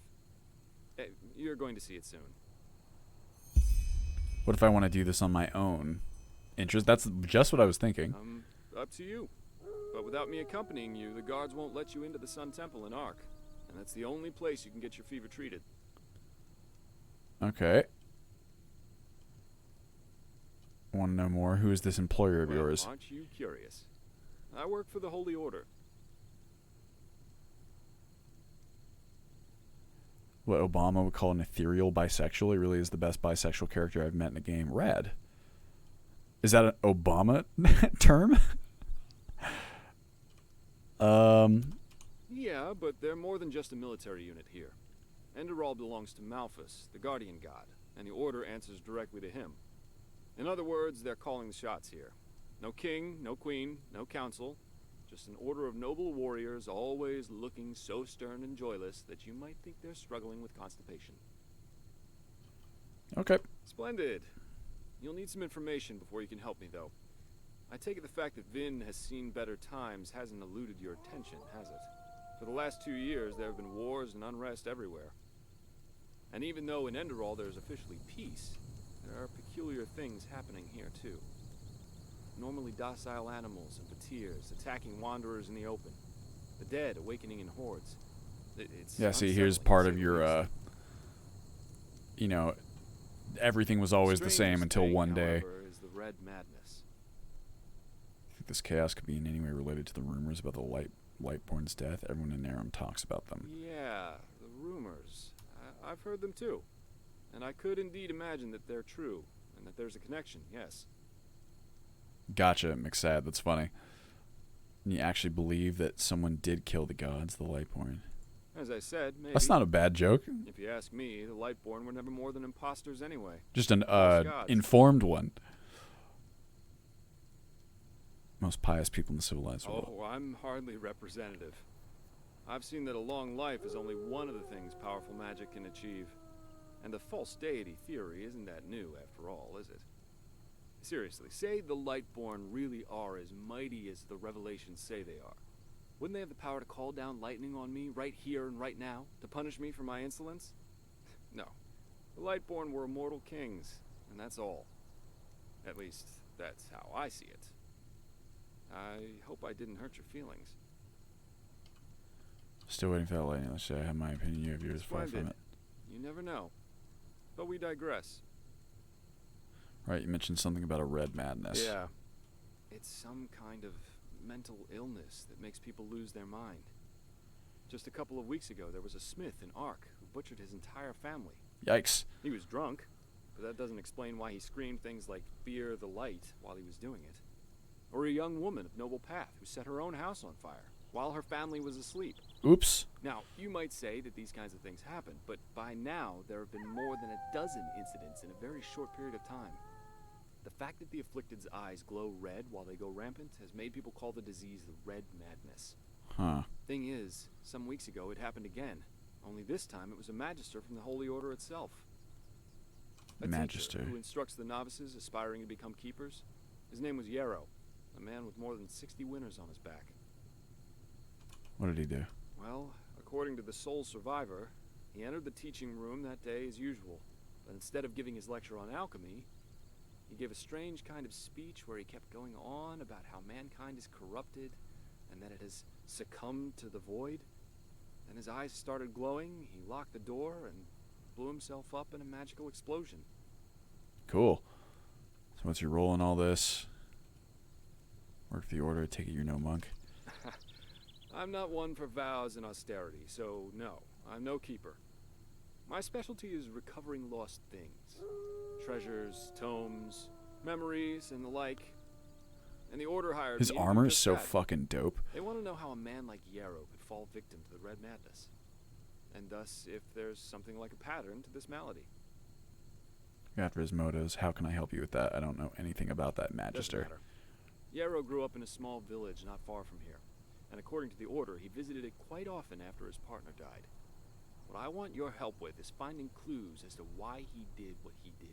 You're going to see it soon. What if I want to do this on my own? Interest? That's just what I was thinking. Up to you. But without me accompanying you, the guards won't let you into the Sun Temple in Ark. And that's the only place you can get your fever treated. Okay. Want to know more? Who is this employer of yours? Aren't you curious? I work for the Holy Order. What Obama would call an ethereal bisexual. He really is the best bisexual character I've met in a game. Rad. Is that an Obama term? Yeah, but they're more than just a military unit here. Enderal belongs to Malphus, the guardian god, and the Order answers directly to him. In other words, they're calling the shots here. No king, no queen, no council. Just an order of noble warriors, always looking so stern and joyless that you might think they're struggling with constipation. Okay. Splendid. You'll need some information before you can help me, though. I take it the fact that Vin has seen better times hasn't eluded your attention, has it? For the last 2 years, there have been wars and unrest everywhere. And even though in Enderal there's officially peace, there are peculiar things happening here, too. Normally docile animals and fakirs attacking wanderers in the open. The dead awakening in hordes. It's yeah, see, here's part of your, you know, everything was always the same until one day. However, is the red madness. I think this chaos could be in any way related to the rumors about the Lightborn's death. Everyone in Aram talks about them. Yeah, the rumors. I've heard them too. And I could indeed imagine that they're true, and that there's a connection, yes. Gotcha, McSad. That's funny. And you actually believe that someone did kill the gods, the Lightborn. As I said, maybe. That's not a bad joke. If you ask me, the Lightborn were never more than imposters anyway. Just an informed one. Most pious people in the civilized world. Oh, I'm hardly representative. I've seen that a long life is only one of the things powerful magic can achieve. And the false deity theory isn't that new, after all, is it? Seriously, say the Lightborn really are as mighty as the revelations say they are. Wouldn't they have the power to call down lightning on me right here and right now, to punish me for my insolence? No. The Lightborn were immortal kings, and that's all. At least, that's how I see it. I hope I didn't hurt your feelings. Still waiting for that lightning. Let's say I have my opinion, you have yours. Far from it. You never know. But we digress. Right, you mentioned something about a red madness. Yeah. It's some kind of mental illness that makes people lose their mind. Just a couple of weeks ago, there was a smith in Ark who butchered his entire family. Yikes. He was drunk, but that doesn't explain why he screamed things like "fear the light" while he was doing it. Or a young woman of noble path who set her own house on fire while her family was asleep. Oops. Now, you might say that these kinds of things happen, but by now there have been more than a dozen incidents in a very short period of time. The fact that the afflicted's eyes glow red while they go rampant has made people call the disease the Red Madness. Huh. Thing is, some weeks ago it happened again, only this time it was a magister from the Holy Order itself. A Magister. teacher who instructs the novices aspiring to become keepers. His name was Yarrow, a man with more than 60 winners on his back. What did he do? Well, according to the sole survivor, he entered the teaching room that day as usual, but instead of giving his lecture on alchemy, he gave a strange kind of speech where he kept going on about how mankind is corrupted and that it has succumbed to the void. Then his eyes started glowing, he locked the door and blew himself up in a magical explosion. Cool. So what's your role in all this? Work the order, take it you're no monk. I'm not one for vows and austerity, so no, I'm no keeper. My specialty is recovering lost things. Treasures, tomes, memories, and the like. And the Order hired His me to do armor is just so that. fucking dope. They want to know how a man like Yarrow could fall victim to the Red Madness. And thus, if there's something like a pattern to this malady. After his motives, how can I help you with that? I don't know anything about that magister. Doesn't matter. Yarrow grew up in a small village not far from here. And according to the Order, he visited it quite often after his partner died. What I want your help with is finding clues as to why he did what he did.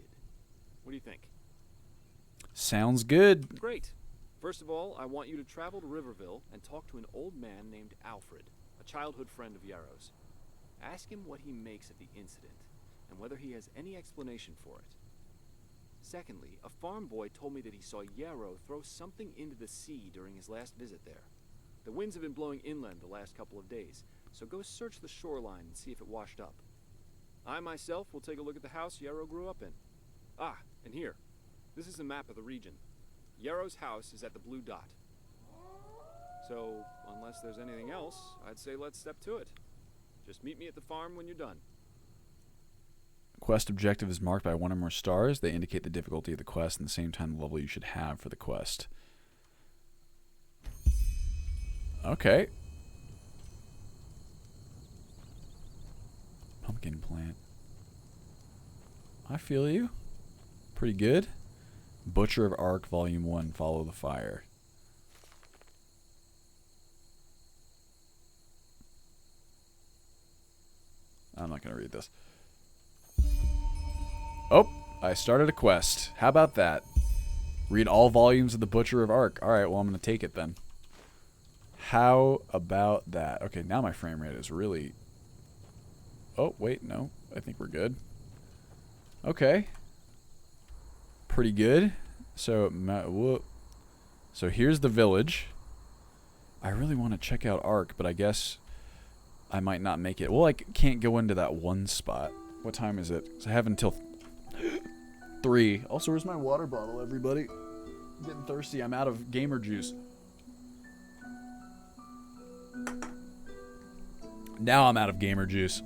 What do you think? Sounds good. Great. First of all, I want you to travel to Riverville and talk to an old man named Alfred, a childhood friend of Yarrow's. Ask him what he makes of the incident, and whether he has any explanation for it. Secondly, a farm boy told me that he saw Yarrow throw something into the sea during his last visit there. The winds have been blowing inland the last couple of days, so go search the shoreline and see if it washed up. I myself will take a look at the house Yarrow grew up in. Ah, and here. This is a map of the region. Yarrow's house is at the blue dot. So, unless there's anything else, I'd say let's step to it. Just meet me at the farm when you're done. Quest objective is marked by one or more stars. They indicate the difficulty of the quest and the same time the level you should have for the quest. Okay. Pumpkin plant. I feel you. Pretty good. Butcher of Ark, Volume 1, Follow the Fire. I'm not going to read this. Oh, I started a quest. How about that? Read all volumes of the Butcher of Ark. Alright, well, I'm going to take it then. How about that? Okay, now my frame rate is really... Oh, wait, no. I think we're good. Okay. Pretty good. So here's the village. I really want to check out Ark, but I guess I might not make it. Well, I can't go into that one spot. What time is it? 'Cause I have until 3. Also, where's my water bottle, everybody? I'm getting thirsty. I'm out of gamer juice. Now I'm out of gamer juice.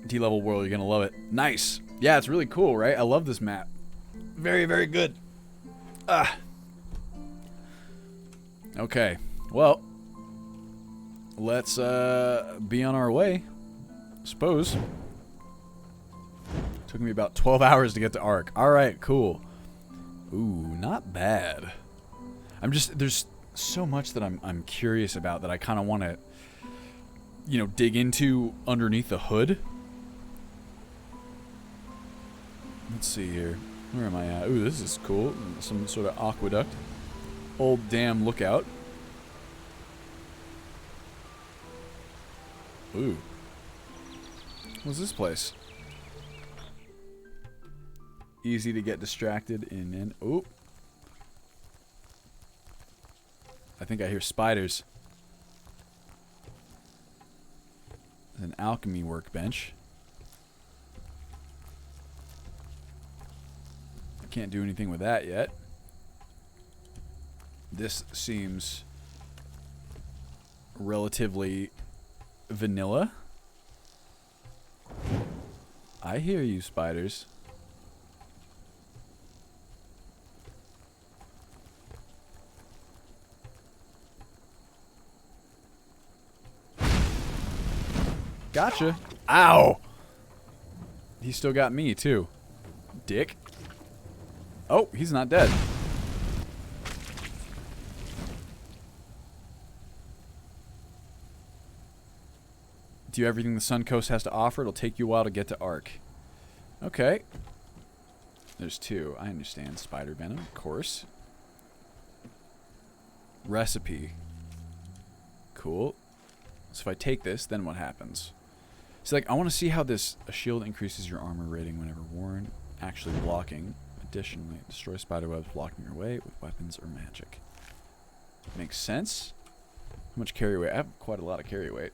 D-level world, you're gonna love it. Nice. Yeah, it's really cool, right? I love this map. Very, very good. Okay. Well, let's be on our way. Suppose. Took me about 12 hours to get to Ark. All right, cool. Ooh, not bad. There's so much that I'm curious about that I kind of want to, dig into underneath the hood. Let's see here. Where am I at? Ooh, this is cool. Some sort of aqueduct. Old Dam Lookout. Ooh. What's this place? Easy to get distracted in. Ooh. I think I hear spiders. There's an alchemy workbench. Can't do anything with that yet. This seems relatively vanilla. I hear you, spiders. Gotcha. Ow! He still got me, too. Dick. Oh, he's not dead. Do everything the Sun Coast has to offer. It'll take you a while to get to Ark. Okay. There's 2. I understand. Spider venom, of course. Recipe. Cool. So if I take this, then what happens? So, like, I want to see how this... A shield increases your armor rating whenever worn, actually blocking. Additionally, destroy spiderwebs blocking your way with weapons or magic. Makes sense. How much carry weight? I have quite a lot of carry weight.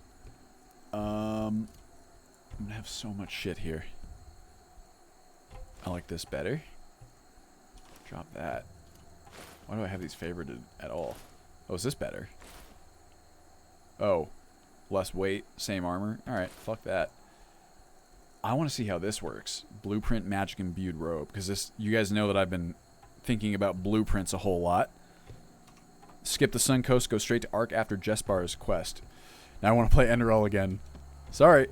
I'm going to have so much shit here. I like this better. Drop that. Why do I have these favorited at all? Oh, is this better? Oh. Less weight, same armor. Alright, fuck that. I want to see how this works. Blueprint magic imbued robe. Because this, you guys know that I've been thinking about blueprints a whole lot. Skip the Sun Coast, go straight to Ark after Jespar's quest. Now I want to play Enderal again. Sorry.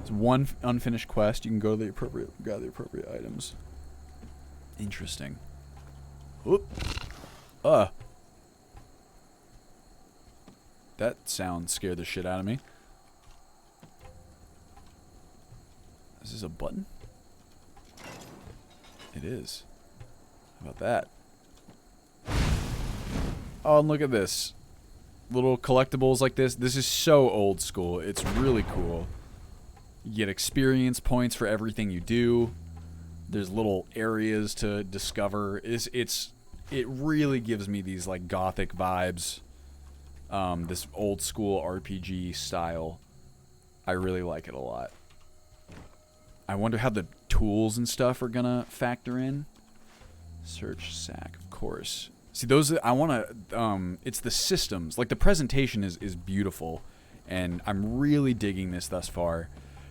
It's one unfinished quest. You can go to the appropriate, gather the appropriate items. Interesting. Whoop. That sound scared the shit out of me. Is this a button? It is. How about that? Oh, and look at this. Little collectibles like this. This is so old school. It's really cool. You get experience points for everything you do. There's little areas to discover. It really gives me these like gothic vibes. This old school RPG style. I really like it a lot. I wonder how the tools and stuff are gonna factor in. Search sack, of course. See, those I want to. It's the systems. Like the presentation is beautiful, and I'm really digging this thus far.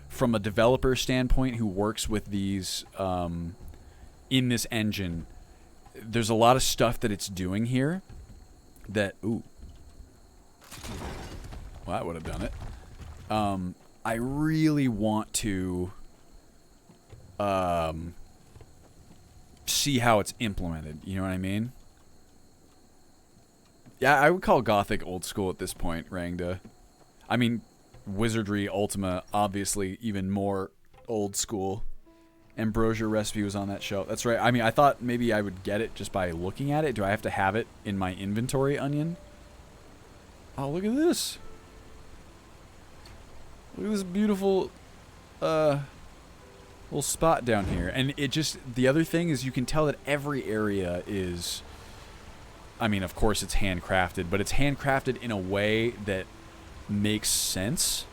From a developer standpoint, who works with these in this engine, there's a lot of stuff that it's doing here. That ooh. Well, that would have done it. I really want to see how it's implemented. You know what I mean? Yeah, I would call Gothic old school at this point, Rangda. I mean, Wizardry Ultima, obviously even more old school. Ambrosia Recipe was on that shelf. That's right. I mean, I thought maybe I would get it just by looking at it. Do I have to have it in my inventory, Onion? Oh, look at this. Look at this beautiful little spot down here. And it just, the other thing is you can tell that every area is, I mean, of course it's handcrafted, but it's handcrafted in a way that makes sense.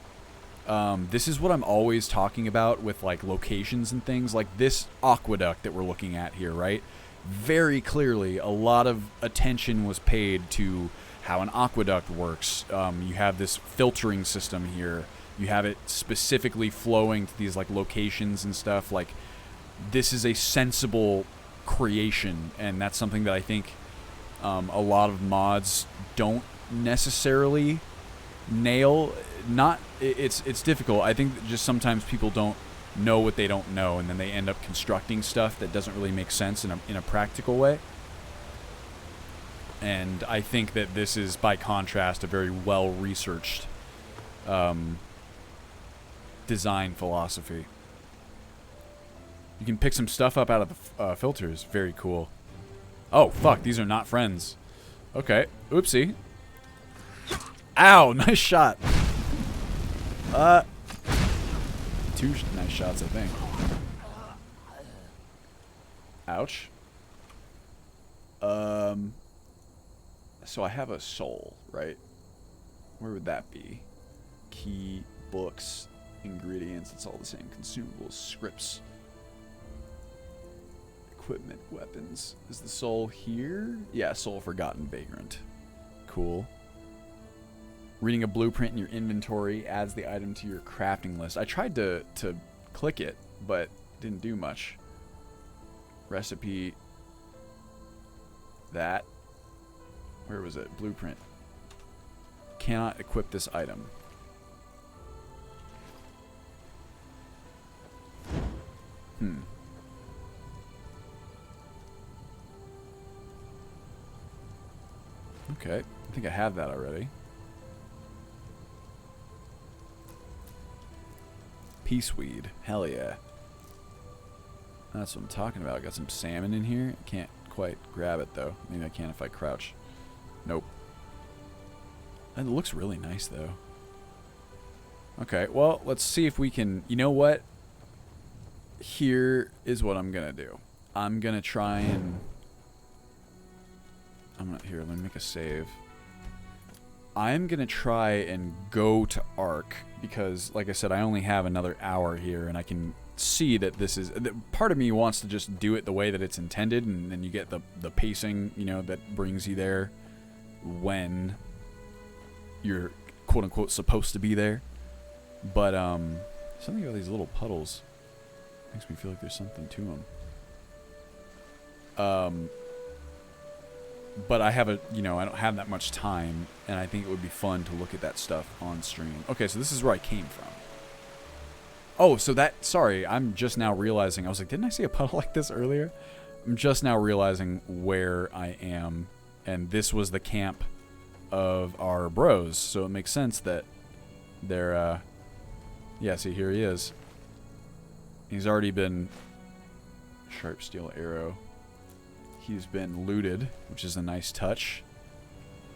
This is what I'm always talking about with like locations and things. Like this aqueduct that we're looking at here, right? Very clearly a lot of attention was paid to how an aqueduct works. You have this filtering system here. You have it specifically flowing to these like locations and stuff. Like this is a sensible creation, and that's something that I think a lot of mods don't necessarily nail. It's difficult. I think that just sometimes people don't know what they don't know, and then they end up constructing stuff that doesn't really make sense in a practical way. And I think that this is, by contrast, a very well-researched design philosophy. You can pick some stuff up out of the filters. Very cool. Oh, fuck. These are not friends. Okay. Oopsie. Ow! Nice shot. Two nice shots, I think. Ouch. So I have a soul, right? Where would that be? Key, books, ingredients. It's all the same. Consumables, scripts. Equipment, weapons. Is the soul here? Yeah, soul forgotten vagrant. Cool. Reading a blueprint in your inventory adds the item to your crafting list. I tried to click it, but didn't do much. Recipe. That. Where was it? Blueprint. Cannot equip this item. Okay, I think I have that already. Peaceweed, hell yeah. That's what I'm talking about. Got some salmon in here. I can't quite grab it though. Maybe I can if I crouch. Nope. It looks really nice though. Okay, well, let's see if we can... You know what? Here is what I'm gonna do. I'm gonna try and... Here, let me make a save. I'm gonna try and go to Ark because, like I said, I only have another hour here, and I can see that this is... Part of me wants to just do it the way that it's intended, and then you get the pacing, you know, that brings you there when you're quote-unquote supposed to be there. But, something about these little puddles makes me feel like there's something to them. But I have I don't have that much time, and I think it would be fun to look at that stuff on stream. Okay, so this is where I came from. Oh, so sorry, I'm just now realizing, I was like, didn't I see a puddle like this earlier? I'm just now realizing where I am, and this was the camp of our bros, so it makes sense that they're, yeah, see, here he is. He's already been, sharp steel arrow. He's been looted, which is a nice touch.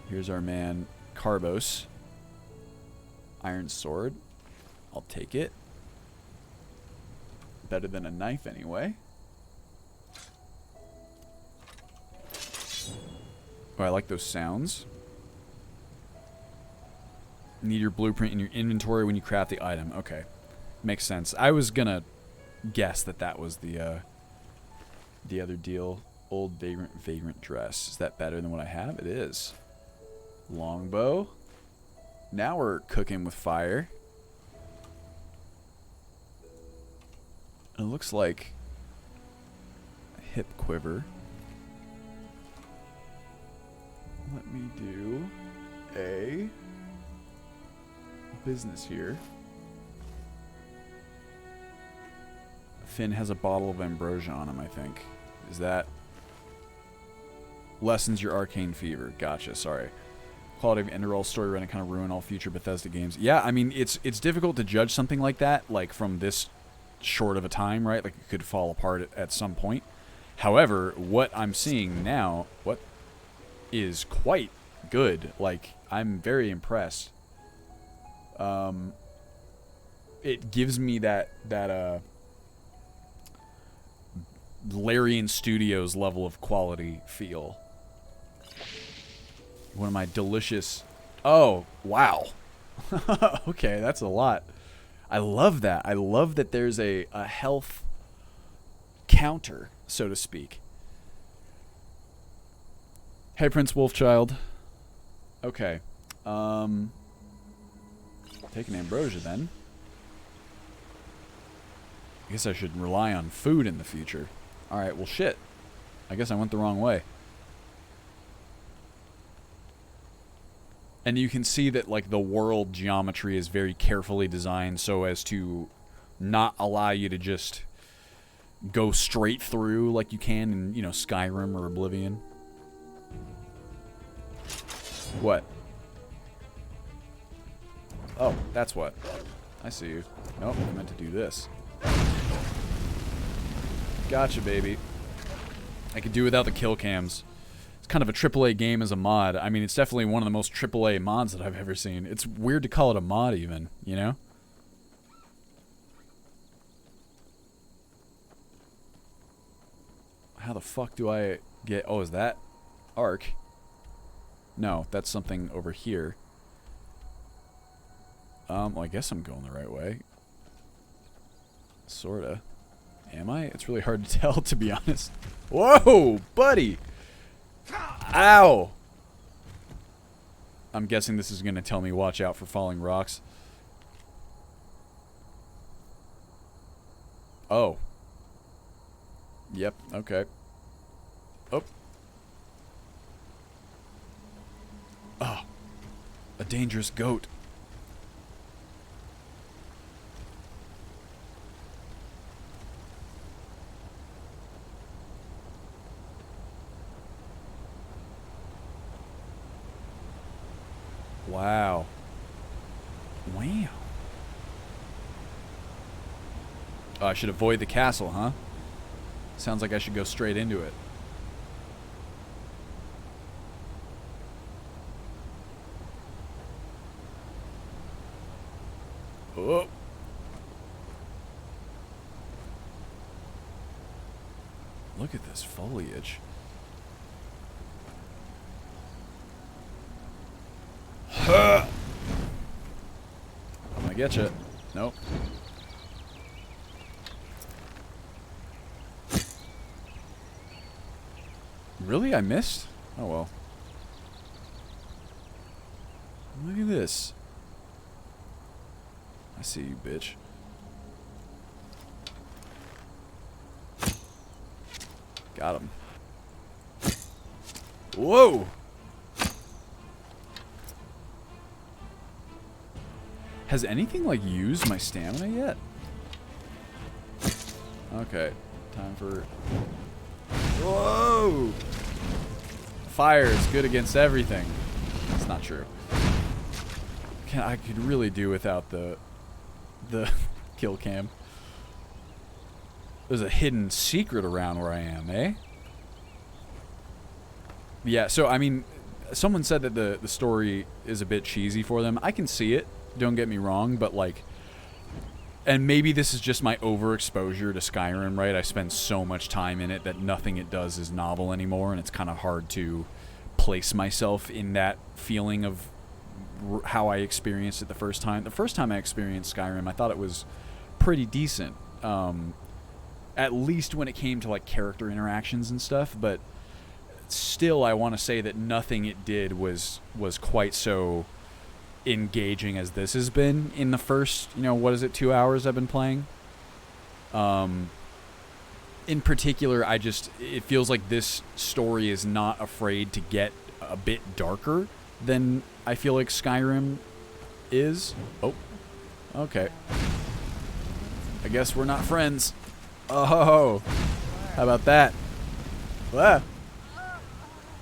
Here's our man, Carbos. Iron sword. I'll take it. Better than a knife anyway. Oh, I like those sounds. Need your blueprint in your inventory when you craft the item. Okay. Makes sense. I was gonna guess that was the other deal. Old vagrant dress. Is that better than what I have? It is. Longbow. Now we're cooking with fire. It looks like a hip quiver. Let me do a business here. Finn has a bottle of ambrosia on him, I think. Is that... Lessens your arcane fever. Gotcha, sorry. Quality of Enderal story running kind of ruin all future Bethesda games. Yeah, I mean, it's difficult to judge something like that, like from this short of a time, right? Like it could fall apart at some point. However, what I'm seeing now, is quite good. Like, I'm very impressed. It gives me that Larian Studios level of quality feel. One of my delicious... Oh, wow. Okay, that's a lot. I love that. I love that there's a health counter, so to speak. Hey, Prince Wolfchild. Okay. Take an ambrosia, then. I guess I should rely on food in the future. Alright, well, shit. I guess I went the wrong way. And you can see that, like, the world geometry is very carefully designed so as to not allow you to just go straight through like you can in, you know, Skyrim or Oblivion. What? Oh, that's what. I see you. Nope, I meant to do this. Gotcha, baby. I could do without the kill cams. It's kind of a AAA game as a mod. I mean, it's definitely one of the most AAA mods that I've ever seen. It's weird to call it a mod even, you know? How the fuck do I get... Oh, is that Ark? No, that's something over here. Well, I guess I'm going the right way. Sorta. Am I? It's really hard to tell, to be honest. Whoa, buddy! Ow! I'm guessing this is going to tell me watch out for falling rocks. Oh. Yep, okay. Oh. Oh. A dangerous goat. Wow. Wow. Oh, I should avoid the castle, huh? Sounds like I should go straight into it. Oh. Look at this foliage. I'm gonna get you. Nope. Really? I missed? Oh well. Look at this. I see you, bitch. Got him. Whoa! Has anything, like, used my stamina yet? Okay. Time for... Whoa! Fire is good against everything. That's not true. I could really do without the kill cam. There's a hidden secret around where I am, eh? Yeah, so, I mean, someone said that the story is a bit cheesy for them. I can see it. Don't get me wrong, but like, and maybe this is just my overexposure to Skyrim, right? I spend so much time in it that nothing it does is novel anymore, and it's kind of hard to place myself in that feeling of how I experienced it the first time. The first time I experienced Skyrim, I thought it was pretty decent, at least when it came to like character interactions and stuff, but still I want to say that nothing it did was quite so engaging as this has been in the first, you know, what is it, 2 hours I've been playing. In particular, it feels like this story is not afraid to get a bit darker than I feel like Skyrim is. Oh, okay. I guess we're not friends. Oh, how about that? Ah.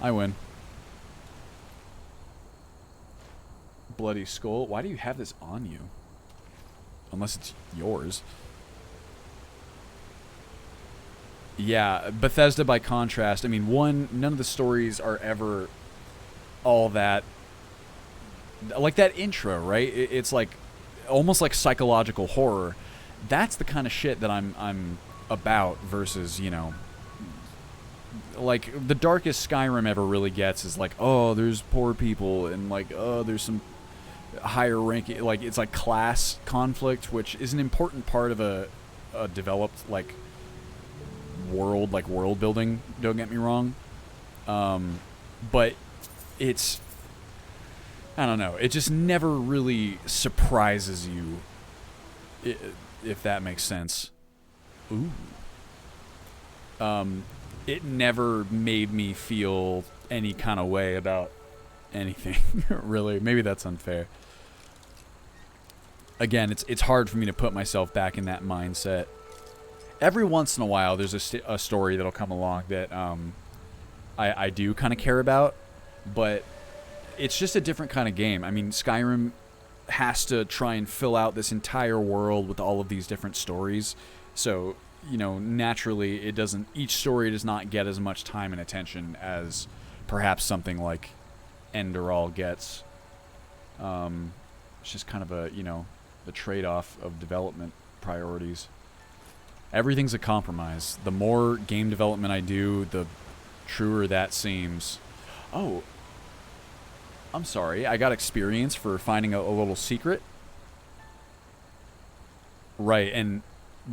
I win. Bloody skull. Why do you have this on you? Unless it's yours. Yeah, Bethesda by contrast. I mean, none of the stories are ever all that. Like that intro, right? It's like almost like psychological horror. That's the kind of shit that I'm about versus, you know, like the darkest Skyrim ever really gets is like, oh, there's poor people and like, oh, there's some higher ranking, like it's like class conflict, which is an important part of a developed like world building, don't get me wrong, but it's, I don't know, it just never really surprises you, if that makes sense. Ooh. It never made me feel any kind of way about anything, really. Maybe that's unfair. Again, it's hard for me to put myself back in that mindset. Every once in a while, there's a story that'll come along that I do kind of care about, but it's just a different kind of game. I mean, Skyrim has to try and fill out this entire world with all of these different stories, so, you know, naturally, each story does not get as much time and attention as perhaps something like Enderal gets. It's just kind of a, you know, the trade-off of development priorities. Everything's a compromise. The more game development I do, the truer that seems. Oh, I'm sorry. I got experience for finding a little secret. Right, and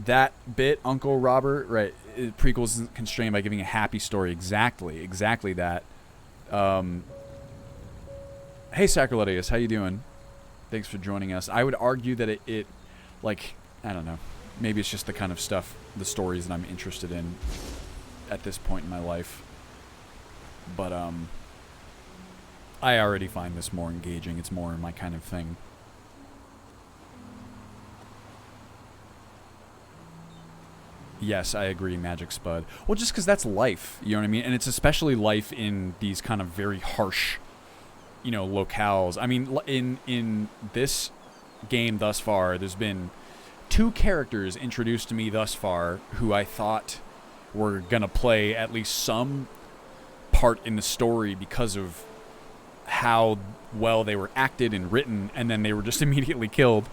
that bit, Uncle Robert, right? Prequels isn't constrained by giving a happy story. Exactly that. Hey, Sacroletius, how you doing? Thanks for joining us. I would argue that it, like, I don't know. Maybe it's just the kind of stuff, the stories that I'm interested in at this point in my life. But, I already find this more engaging. It's more my kind of thing. Yes, I agree, Magic Spud. Well, just because that's life, you know what I mean? And it's especially life in these kind of very harsh, you know, locales. I mean, in this game thus far, there's been 2 characters introduced to me thus far who I thought were going to play at least some part in the story because of how well they were acted and written, and then they were just immediately killed.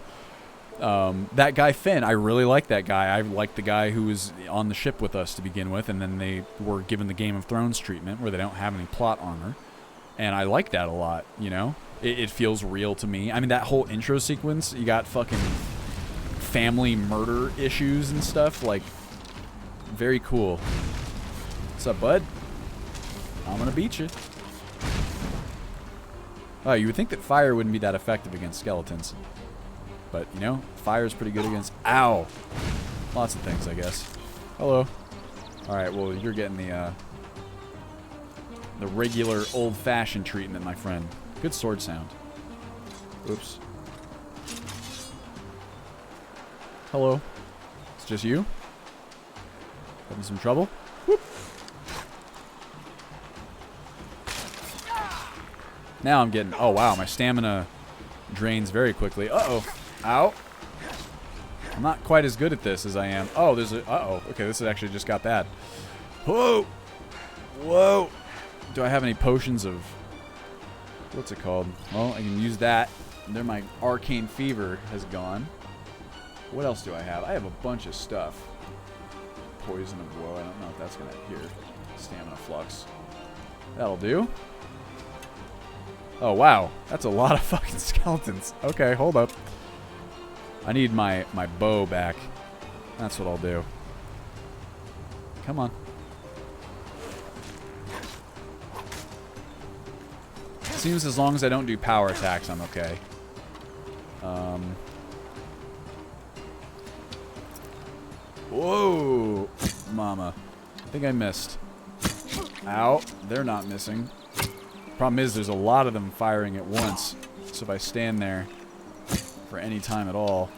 That guy Finn, I really like that guy. I like the guy who was on the ship with us to begin with, and then they were given the Game of Thrones treatment where they don't have any plot armor, and I like that a lot, you know? It feels real to me. I mean, that whole intro sequence, you got fucking family murder issues and stuff, like, very cool. What's up, bud? I'm gonna beat you. Oh, you would think that fire wouldn't be that effective against skeletons. But, you know, fire's pretty good against... Ow! Lots of things, I guess. Hello. Alright, well, you're getting the regular old-fashioned treatment, my friend. Good sword sound. Oops. Hello. It's just you? Having some trouble? Whoop. Now I'm getting... Oh, wow. My stamina drains very quickly. Uh-oh. Ow. I'm not quite as good at this as I am. Oh, there's a... Uh-oh. Okay, this actually just got bad. Whoa. Whoa. Do I have any potions of... What's it called? Well, I can use that. And there my arcane fever has gone. What else do I have? I have a bunch of stuff. Poison of woe. I don't know if that's going to... Here. Stamina flux. That'll do. Oh, wow. That's a lot of fucking skeletons. Okay, hold up. I need my bow back. That's what I'll do. Come on. Seems as long as I don't do power attacks, I'm okay. Whoa! Mama. I think I missed. Ow. They're not missing. Problem is, there's a lot of them firing at once. So if I stand there for any time at all...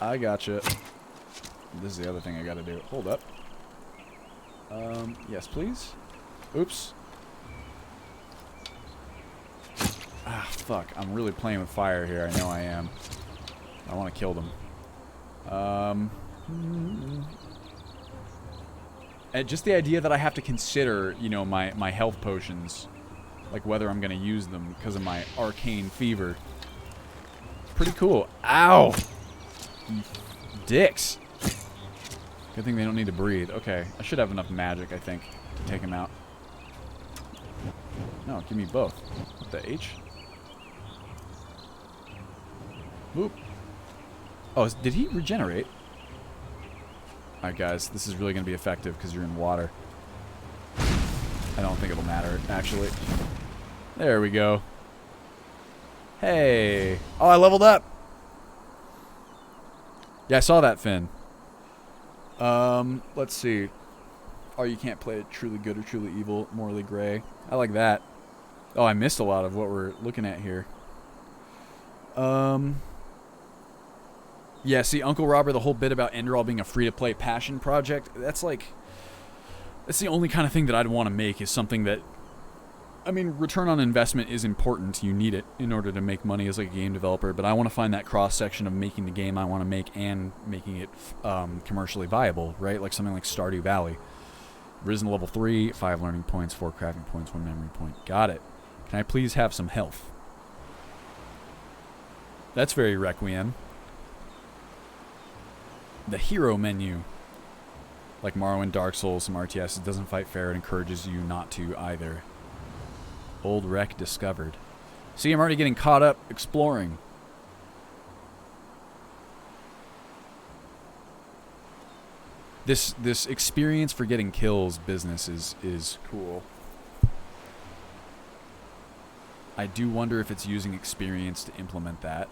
I gotcha. This is the other thing I gotta do. Hold up. Yes, please. Oops. Ah, fuck. I'm really playing with fire here. I know I am. I want to kill them. And just the idea that I have to consider, you know, my health potions, like whether I'm going to use them because of my arcane fever. Pretty cool. Ow! You dicks. Good thing they don't need to breathe. Okay, I should have enough magic, I think, to take him out. No, give me both. With the H? Whoop. Oh, did he regenerate? Alright, guys, this is really going to be effective because you're in water. I don't think it'll matter, actually. There we go. Hey. Oh, I leveled up. Yeah, I saw that, Finn. Let's see. Oh, you can't play it truly good or truly evil, morally gray. I like that. Oh, I missed a lot of what we're looking at here. Yeah, see, Uncle Robert, the whole bit about Enderal being a free-to-play passion project, that's like... That's the only kind of thing that I'd want to make, is something that... I mean, return on investment is important. You need it in order to make money as like a game developer, but I want to find that cross-section of making the game I want to make and making it commercially viable, right? Like something like Stardew Valley. Risen level 3, 5 learning points, 4 crafting points, 1 memory point. Got it. Can I please have some health? That's very Requiem. The hero menu. Like Morrowind, Dark Souls, some RTS, it doesn't fight fair. It encourages you not to either. Old wreck discovered. See, I'm already getting caught up exploring. This experience for getting kills business is cool. I do wonder if it's using experience to implement that.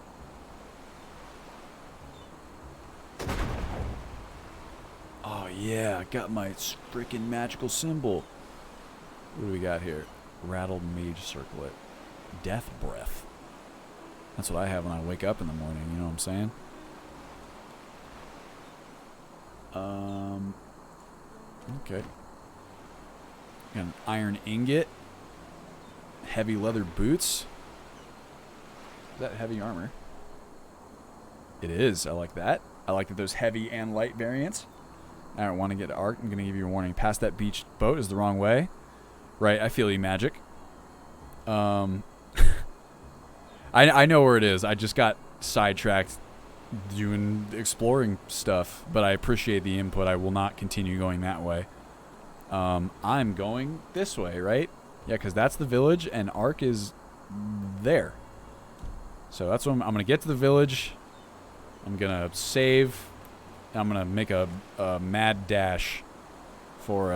Oh yeah, I got my freaking magical symbol. What do we got here? Rattled mage circlet. Death breath. That's what I have when I wake up in the morning, you know what I'm saying? Okay. Got an iron ingot. Heavy leather boots. Is that heavy armor? It is. I like that. I like that there's heavy and light variants. I don't want to get arc. I'm going to give you a warning. Past that beach boat is the wrong way. Right, I feel you, magic. I know where it is. I just got sidetracked doing exploring stuff, but I appreciate the input. I will not continue going that way. I'm going this way, right? Yeah, because that's the village, and Ark is there. So that's what I'm going to get to the village. I'm going to save. And I'm going to make a mad dash for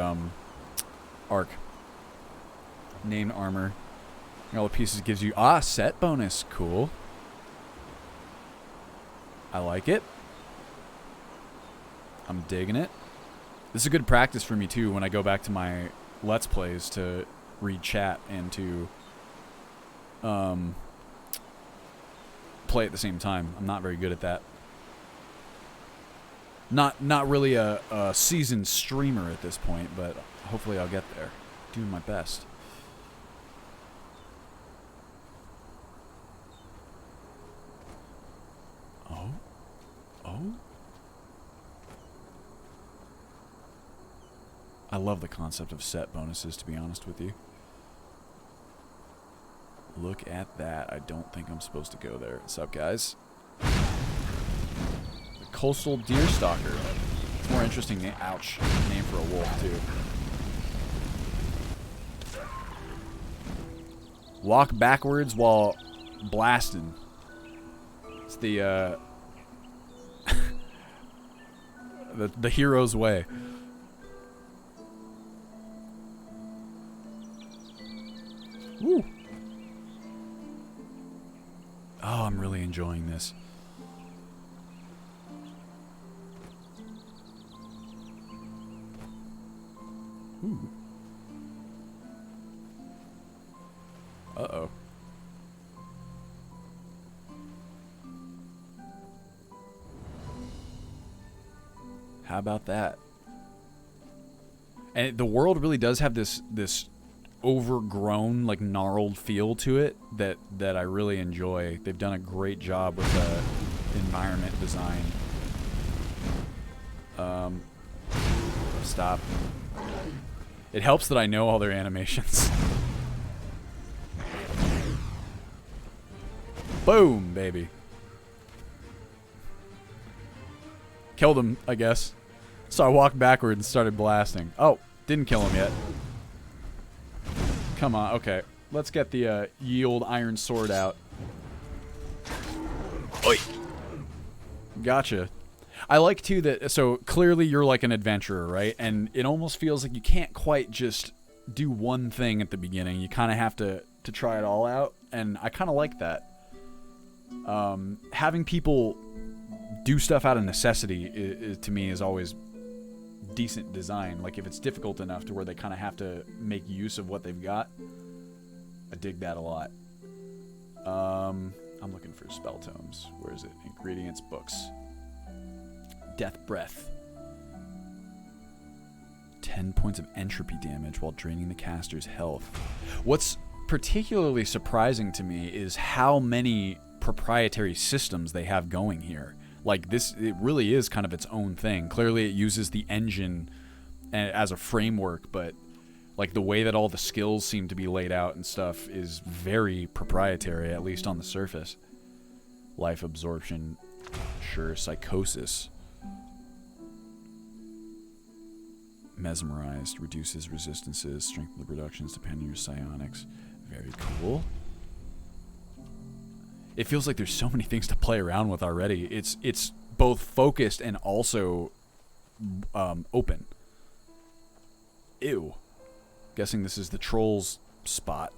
Ark. Named armor. All the pieces gives you set bonus. Cool. I like it. I'm digging it. This is a good practice for me too when I go back to my Let's Plays to read chat and to play at the same time. I'm not very good at that. Not really a seasoned streamer at this point, but hopefully I'll get there. Doing my best. Oh? I love the concept of set bonuses, to be honest with you. Look at that. I don't think I'm supposed to go there. What's up, guys? The coastal deer stalker. It's more interesting name. Ouch. Name for a wolf, too. Walk backwards while blasting. It's the the hero's way. Woo. Oh, I'm really enjoying this. Ooh. Uh-oh. How about that? And the world really does have this overgrown, like gnarled feel to it that I really enjoy. They've done a great job with the environment design. Stop. It helps that I know all their animations. Boom, baby. Killed him, I guess. So I walked backward and started blasting. Oh, didn't kill him yet. Come on, okay. Let's get the ye old iron sword out. Oi! Gotcha. I like, too, that... So, clearly you're like an adventurer, right? And it almost feels like you can't quite just do one thing at the beginning. You kind of have to try it all out. And I kind of like that. Having people do stuff out of necessity, to me, is always decent design. Like, if it's difficult enough to where they kind of have to make use of what they've got, I dig that a lot. I'm looking for spell tomes. Where is it? Ingredients, books. Death breath. 10 points of entropy damage while draining the caster's health. What's particularly surprising to me is how many proprietary systems they have going here. Like, this, it really is kind of its own thing. Clearly it uses the engine as a framework, but like the way that all the skills seem to be laid out and stuff is very proprietary, at least on the surface. Life absorption, sure. Psychosis. Mesmerized, reduces resistances, strength reductions depending on your psionics. Very cool. it feels like there's so many things to play around with already. It's both focused and also open. Ew. Guessing this is the troll's spot.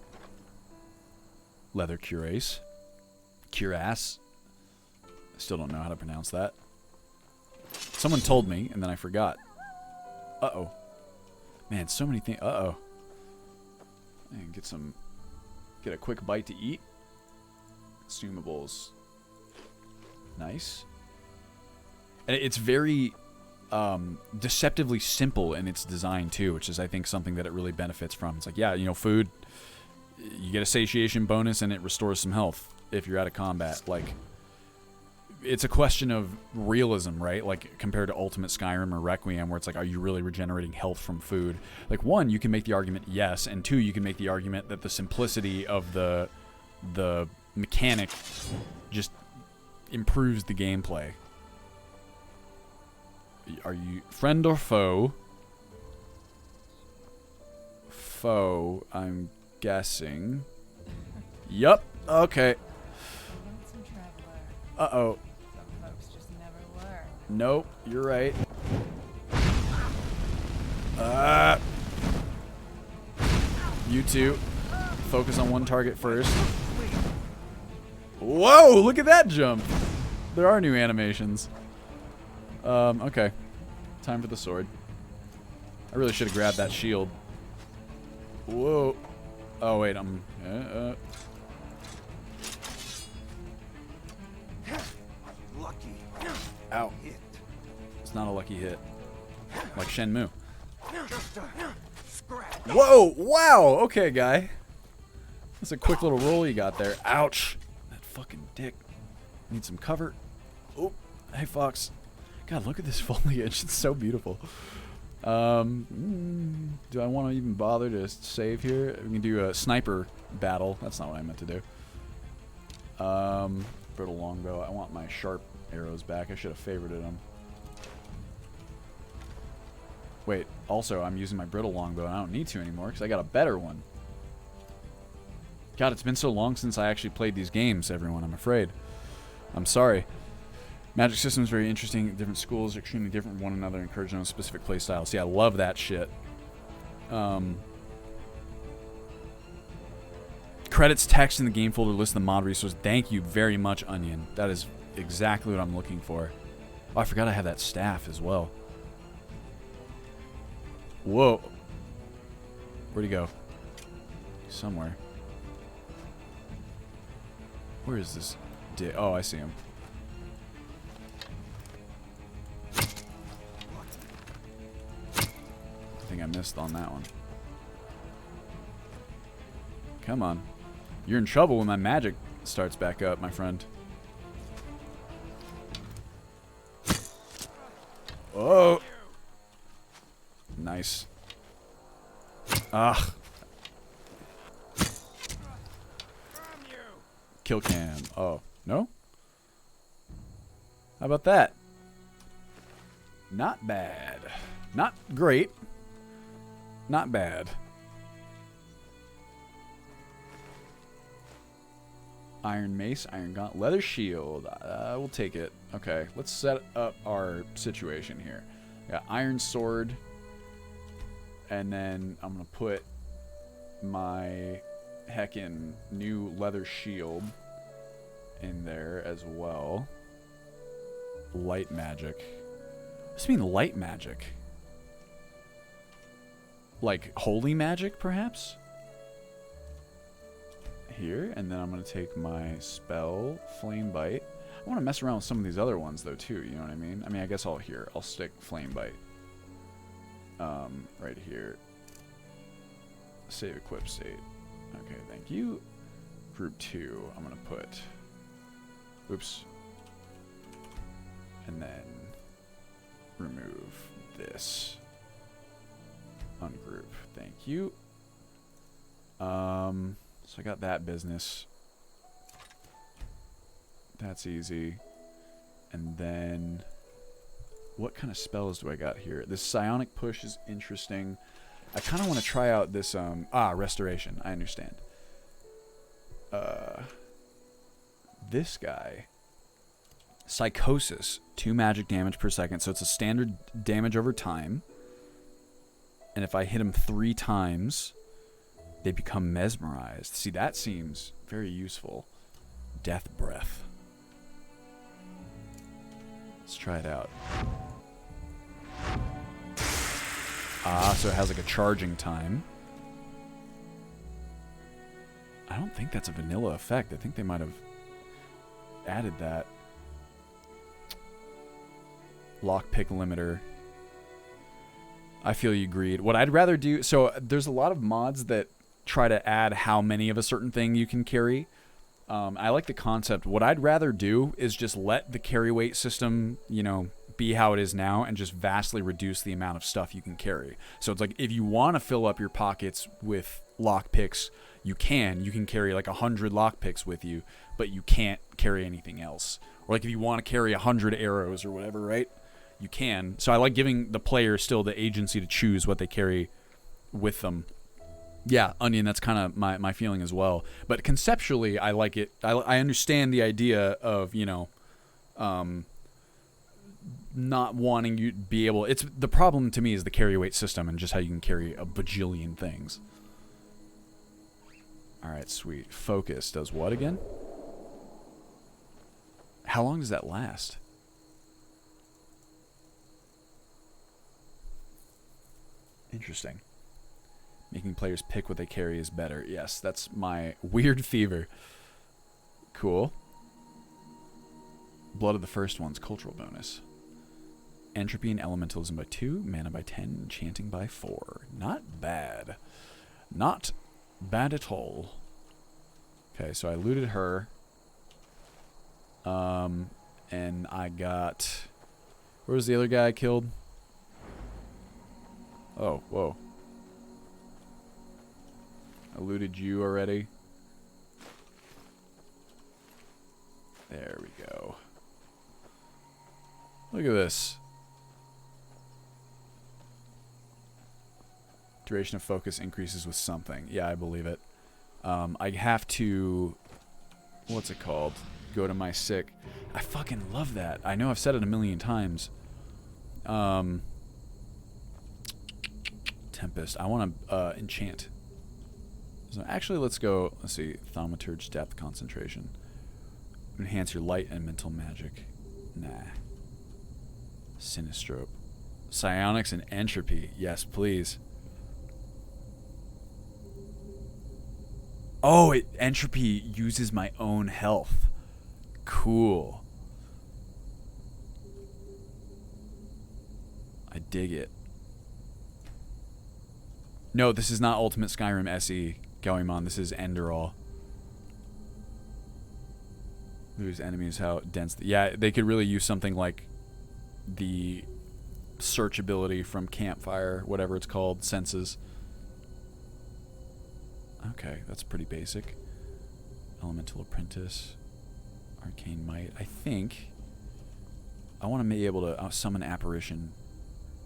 Leather cuirass. Cuirass. Still don't know how to pronounce that. Someone told me, and then I forgot. Uh-oh. Man, so many things. Uh-oh. And get a quick bite to eat. Consumables. Nice. And it's very deceptively simple in its design too, which is, I think, something that it really benefits from. It's like, yeah, you know, food, you get a satiation bonus and it restores some health if you're out of combat. Like, it's a question of realism, right? Like, compared to Ultimate Skyrim or Requiem, where it's like, are you really regenerating health from food? Like, one, you can make the argument yes, and two, you can make the argument that the simplicity of the mechanic just improves the gameplay. Are you friend or foe? Foe, I'm guessing. Yup. Okay. Uh-oh. Nope, you're right. You two. Focus on one target first. Whoa, look at that jump. There are new animations. Okay. Time for the sword. I really should have grabbed that shield. Whoa. Oh, wait, I'm... Lucky. Ow. It's not a lucky hit. Like Shenmue. Just a scratch. Whoa! Wow! Okay, guy. That's a quick little roll you got there. Ouch! That fucking dick. Need some cover. Oh, hey, Fox. God, look at this foliage. It's so beautiful. Do I want to even bother to save here? We can do a sniper battle. That's not what I meant to do. Brittle longbow. I want my sharp arrows back. I should have favorited them. Wait, also, I'm using my brittle longbow, and I don't need to anymore because I got a better one. God, it's been so long since I actually played these games, everyone. I'm afraid. I'm sorry. Magic system is very interesting. Different schools are extremely different from one another, encouraging on specific play styles. Yeah, I love that shit. Credits text in the game folder list the mod resource. Thank you very much, Onion. That is exactly what I'm looking for. Oh, I forgot I have that staff as well. Whoa. Where'd he go? Somewhere. Where is this? Oh, I see him. I think I missed on that one. Come on. You're in trouble when my magic starts back up, my friend. Oh. Nice. Ah. Kill cam. Oh. No? How about that? Not bad. Not great. Not bad. Iron mace, iron gauntlet, leather shield. We'll take it. Okay, let's set up our situation here. Got iron sword. And then I'm going to put my heckin' new leather shield in there as well. Light magic. What does it mean, light magic? Like holy magic, perhaps? Here, and then I'm going to take my spell, Flame Bite. I want to mess around with some of these other ones, though, too, you know what I mean? I mean, I guess I'll stick Flame Bite. Right here. Save equip state. Okay, thank you. Group 2, I'm going to put... Oops. And then remove this. Ungroup. Thank you. So I got that business. That's easy. And then... what kind of spells do I got here? This psionic push is interesting. I kind of want to try out this, restoration. I understand. this guy. Psychosis, 2 magic damage per second. So it's a standard damage over time. And if I hit them 3 times, they become mesmerized. See, that seems very useful. Death breath. Let's try it out. Ah, so it has like a charging time. I don't think that's a vanilla effect. I think they might have added that. Lockpick limiter. I feel you agreed. What I'd rather do... So there's a lot of mods that try to add how many of a certain thing you can carry. I like the concept. What I'd rather do is just let the carry weight system, you know, be how it is now and just vastly reduce the amount of stuff you can carry. So it's like if you want to fill up your pockets with lockpicks, you can carry like 100 lockpicks with you, but you can't carry anything else. Or like if you want to carry 100 arrows or whatever, right? You can. So I like giving the player still the agency to choose what they carry with them. Yeah, Onion, that's kind of my feeling as well. But conceptually, I like it. I understand the idea of, you know, not wanting you to be able... It's the problem to me is the carry weight system and just how you can carry a bajillion things. Alright, sweet. Focus does what again? How long does that last? Interesting. Making players pick what they carry is better. Yes, that's my weird fever. Cool. Blood of the First One's cultural bonus. Entropy and elementalism by 2, mana by 10, enchanting by 4. Not bad. Not bad at all. Okay, so I looted her. And I got... Where was the other guy I killed? Oh, whoa. I looted you already. There we go. Look at this. Duration of focus increases with something. Yeah, I believe it. I have to... What's it called? Go to my sick. I fucking love that. I know I've said it a million times. Tempest. I want to enchant. So actually, let's go. Let's see. Thaumaturge depth concentration. Enhance your light and mental magic. Nah. Sinistrope. Psionics and entropy. Yes, please. Oh, entropy uses my own health. Cool. I dig it. No, this is not Ultimate Skyrim SE, Goemon. This is Enderal. Lose enemies, how dense... Yeah, they could really use something like the search ability from Campfire, whatever it's called, Senses. Okay, that's pretty basic. Elemental Apprentice. Arcane Might. I think I want to be able to summon Apparition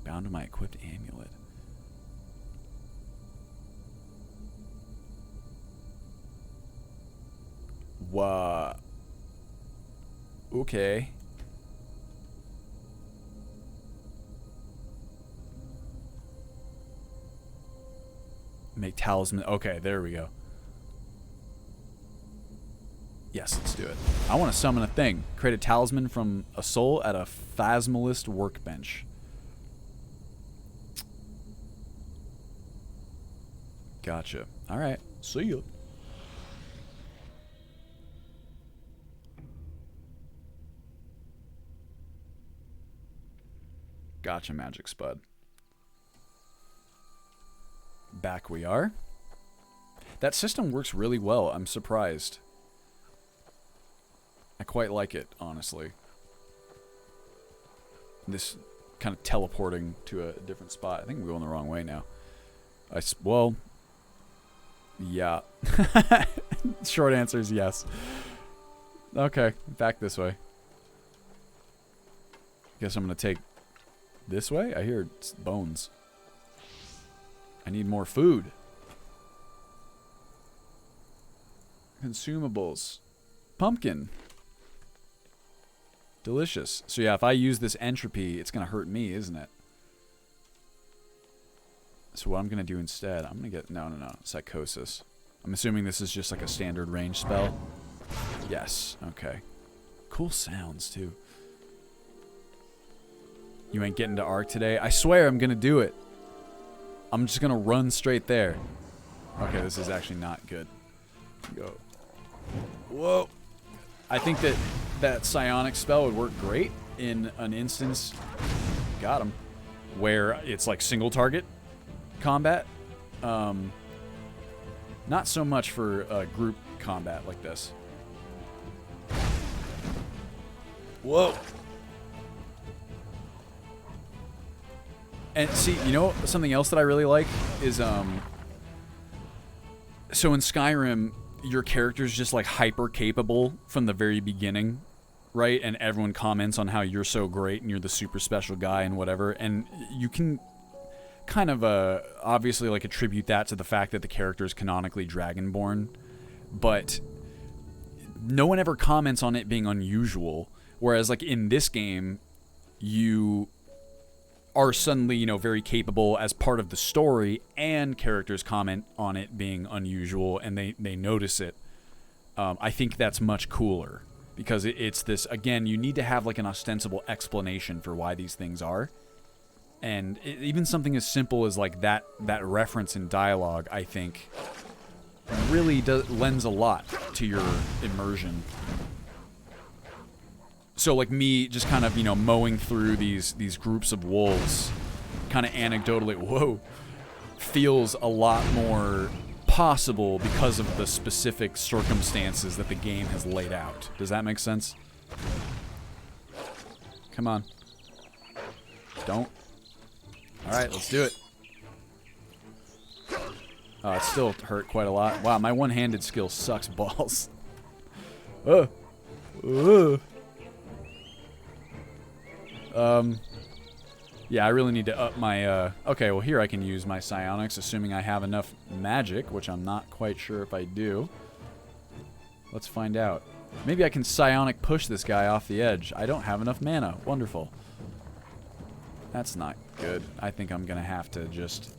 bound to my equipped amulet. What? Okay. Make talisman. Okay, there we go. Yes, let's do it. I want to summon a thing. Create a talisman from a soul at a Phasmalist workbench. Gotcha. Alright. See you. Gotcha, Magic Spud. Back we are. That system works really well. I'm surprised. I quite like it, honestly. This kind of teleporting to a different spot. I think we're going the wrong way now. Well, yeah. Short answer is yes. Okay, back this way. Guess I'm going to take this way? I hear bones. I need more food. Consumables. Pumpkin. Delicious. So yeah, if I use this entropy, it's going to hurt me, isn't it? So what I'm going to do instead, I'm going to get... No. Psychosis. I'm assuming this is just like a standard range spell. Yes. Okay. Cool sounds, too. You ain't getting to Ark today? I swear I'm going to do it. I'm just going to run straight there. Okay, this is actually not good. Go. Whoa. I think that psionic spell would work great in an instance, got him, where it's like single target combat. Not so much for group combat like this. Whoa. And see, you know, something else that I really like is, so in Skyrim, your character's just like hyper capable from the very beginning, right? And everyone comments on how you're so great and you're the super special guy and whatever. And you can kind of obviously like attribute that to the fact that the character is canonically dragonborn, but no one ever comments on it being unusual. Whereas like in this game, you are suddenly, you know, very capable as part of the story, and characters comment on it being unusual and they notice it. I think that's much cooler because it's this, again, you need to have like an ostensible explanation for why these things are. And even something as simple as like that reference in dialogue, I think, really lends a lot to your immersion. So like me just kind of, you know, mowing through these groups of wolves, kind of anecdotally, whoa, feels a lot more possible because of the specific circumstances that the game has laid out. Does that make sense? Come on. Don't. Alright, let's do it. Oh, it still hurt quite a lot. Wow, my one-handed skill sucks balls. Yeah, I really need to up my, okay, well here I can use my psionics, assuming I have enough magic, which I'm not quite sure if I do. Let's find out. Maybe I can psionic push this guy off the edge. I don't have enough mana. Wonderful. That's not good. I think I'm gonna have to just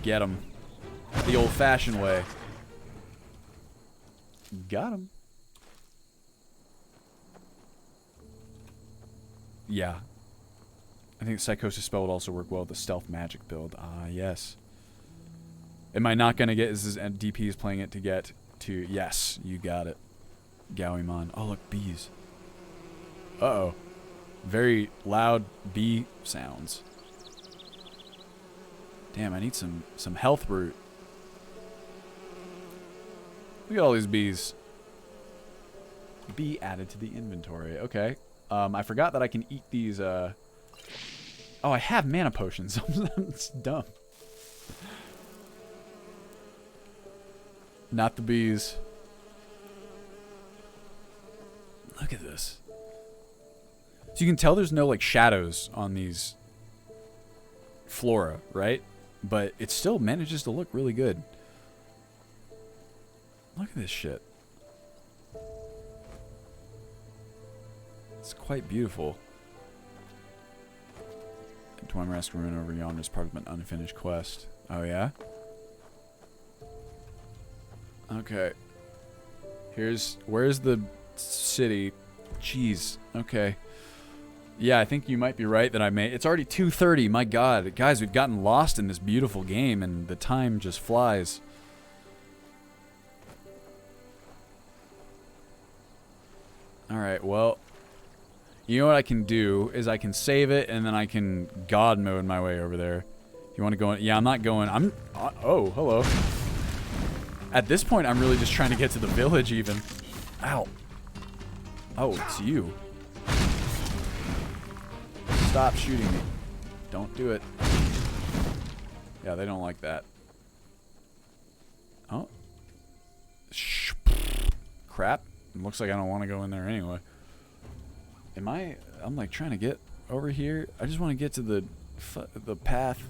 get him the old-fashioned way. Got him. Yeah. I think the Psychosis spell would also work well with the stealth magic build. Ah, yes. Am I not going to get... Is this DP is playing it to get to... Yes, you got it. Gowimon. Oh, look, bees. Uh-oh. Very loud bee sounds. Damn, I need some health root. Look at all these bees. Bee added to the inventory. Okay. I forgot that I can eat these, Oh, I have mana potions. It's dumb. Not the bees. Look at this. So you can tell there's no, like, shadows on these flora, right? But it still manages to look really good. Look at this shit. It's quite beautiful. Dwemer-esque ruin over yonder is part of an unfinished quest. Oh, yeah? Okay. Where's the city? Jeez. Okay. Yeah, I think you might be right that it's already 2:30. My God. Guys, we've gotten lost in this beautiful game, and the time just flies. Alright, well... You know what I can do is I can save it and then I can God mode my way over there. You want to go in? Yeah, I'm not going. Oh, hello. At this point, I'm really just trying to get to the village even. Ow. Oh, it's you. Stop shooting me. Don't do it. Yeah, they don't like that. Oh. Crap. It looks like I don't want to go in there anyway. I'm like trying to get over here. I just want to get to the path.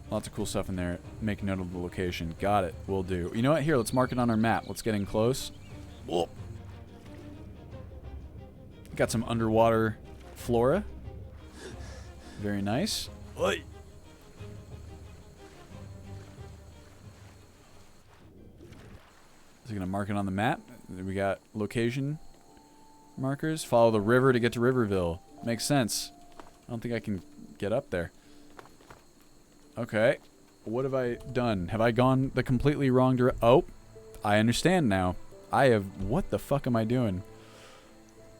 Lots of cool stuff in there. Make note of the location. Got it. Will do. You know what? Here, let's mark it on our map. Let's get in close. Oh. Got some underwater flora. Very nice. Oi. Is it gonna mark it on the map? We got location markers. Follow the river to get to Riverville. Makes sense. I don't think I can get up there. Okay. What have I done? Have I gone the completely wrong direction? Oh, I understand now. I have... What the fuck am I doing?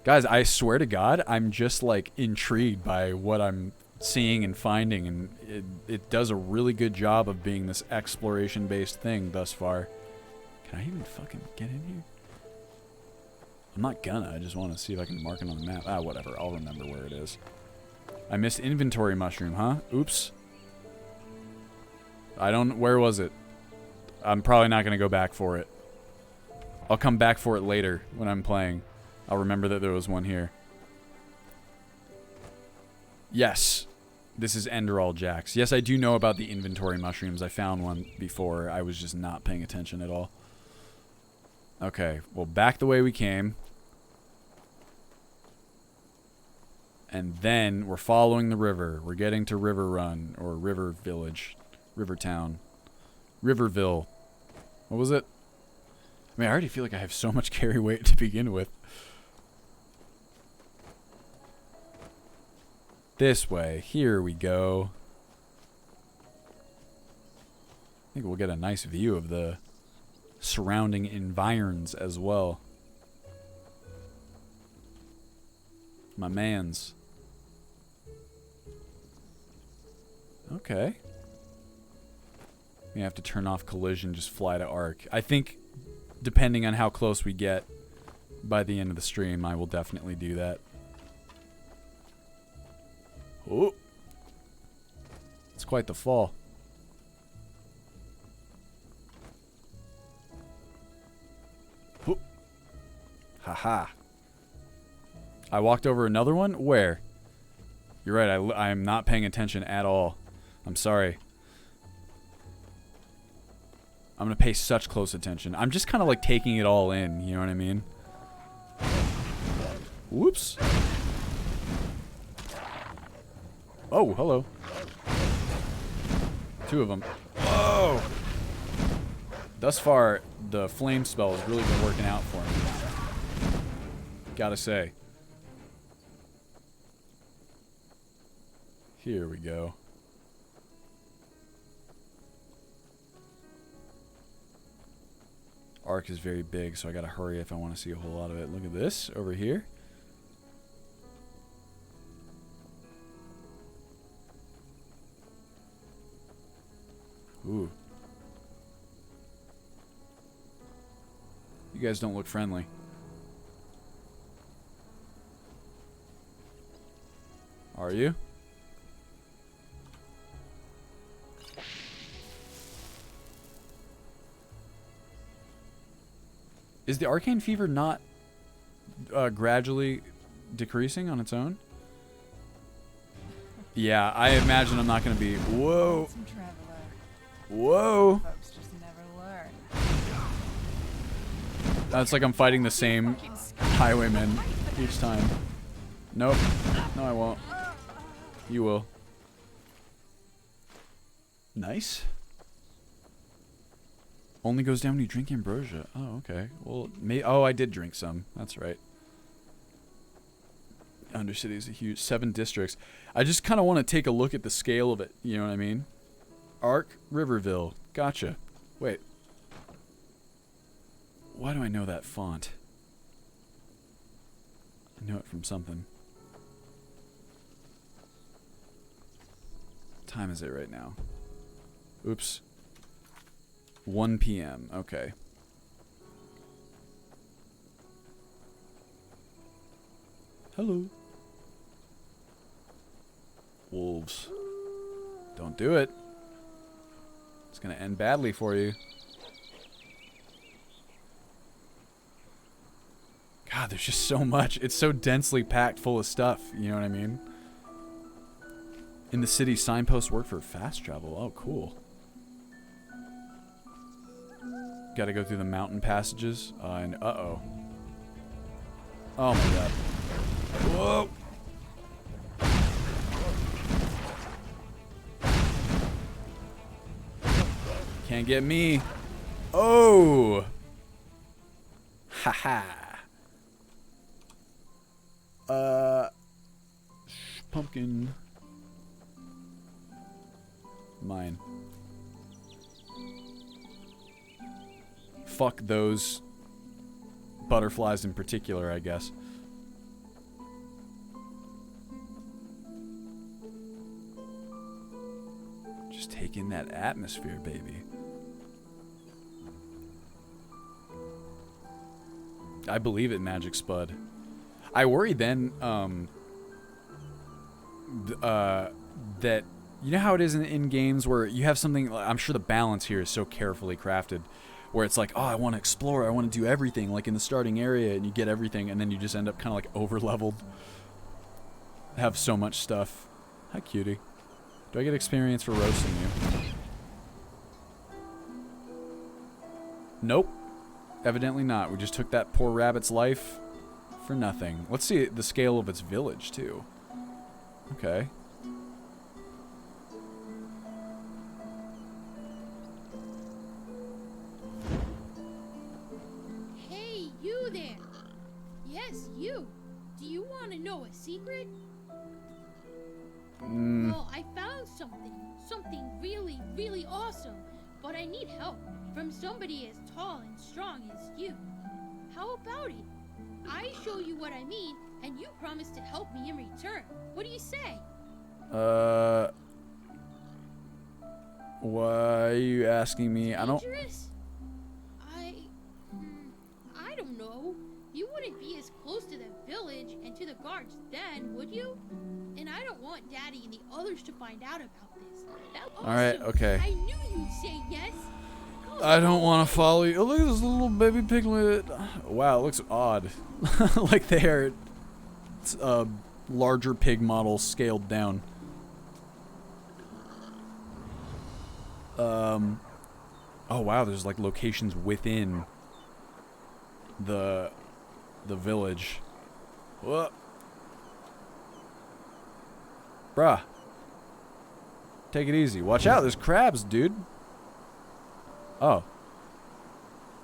Guys, I swear to God, I'm just like intrigued by what I'm seeing and finding, and it does a really good job of being this exploration-based thing thus far. Can I even fucking get in here? I'm not gonna. I just want to see if I can mark it on the map. Ah, whatever. I'll remember where it is. I missed inventory mushroom, huh? Oops. I don't... Where was it? I'm probably not gonna go back for it. I'll come back for it later when I'm playing. I'll remember that there was one here. Yes. This is Enderal Jacks. Yes, I do know about the inventory mushrooms. I found one before. I was just not paying attention at all. Okay. Well, back the way we came. And then we're following the river. We're getting to River Run or River Village. River Town. Riverville. What was it? I mean, I already feel like I have so much carry weight to begin with. This way. Here we go. I think we'll get a nice view of the surrounding environs as well. My mans. Okay. We have to turn off collision, just fly to Ark. I think, depending on how close we get by the end of the stream, I will definitely do that. Oh. It's quite the fall. Oh. Haha. I walked over another one? Where? You're right, I'm not paying attention at all. I'm sorry. I'm gonna pay such close attention. I'm just kind of like taking it all in, you know what I mean? Whoops. Oh, hello. Two of them. Whoa! Thus far, the flame spell has really been working out for me. Gotta say. Here we go. Ark is very big, so I gotta hurry if I want to see a whole lot of it. Look at this over here. Ooh. You guys don't look friendly. Are you? Is the arcane fever not gradually decreasing on its own? Yeah, I imagine I'm not going to be... Whoa. Whoa. Folks just never learn. That's like I'm fighting the same highwayman each time. Nope. No, I won't. You will. Nice. Only goes down when you drink ambrosia. Oh, okay. Well, oh, I did drink some. That's right. Undercity is a huge... 7 districts. I just kind of want to take a look at the scale of it. You know what I mean? Ark, Riverville. Gotcha. Wait. Why do I know that font? I know it from something. What time is it right now? Oops. 1 p.m. Okay. Hello. Wolves. Don't do it. It's gonna end badly for you. God, there's just so much. It's so densely packed full of stuff. You know what I mean? In the city, signposts work for fast travel. Oh, cool. Gotta go through the mountain passages. And uh-oh. Oh my god. Whoa! Can't get me. Oh! Haha. Pumpkin. Mine. Fuck those butterflies in particular, I guess. Just take in that atmosphere, baby. I believe it, Magic Spud. I worry then, that, you know how it is in games where you have something, I'm sure the balance here is so carefully crafted, where it's like, oh, I want to explore, I want to do everything, like in the starting area, and you get everything, and then you just end up kind of like over-leveled. Have so much stuff. Hi, cutie. Do I get experience for roasting you? Nope. Evidently not. We just took that poor rabbit's life for nothing. Let's see the scale of its village, too. Okay. Hey, you there. Yes, you. Do you want to know a secret? Well, I found something. Something really, really awesome. But I need help from somebody as tall and strong as you. How about it? I show you what I mean, and you promise to help me in return. What do you say? Why are you asking me? Dangerous? I don't know. You wouldn't be as close to the village and to the guards then, would you? And I don't want Daddy and the others to find out about this. Alright, okay. I knew you'd say yes. I don't want to follow you. Oh, look at this little baby piglet. Wow, it looks odd. Like they are larger pig model scaled down. Oh wow, there's like locations within the village. What? Bruh. Take it easy. Watch out, there's crabs, dude. Oh.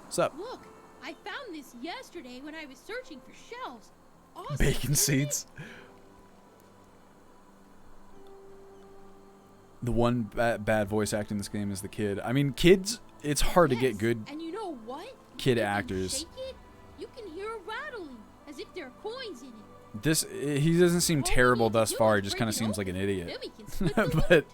What's up? Look, I found this yesterday when I was searching for shells. Awesome, Bacon seeds. The one bad voice acting in this game is the kid. I mean, kids, it's hard to get good and you know what? kid actors. Shake it, you can hear a rattling, as if there are coins in it. He doesn't seem terrible thus far. He just kind of seems like an idiot. But and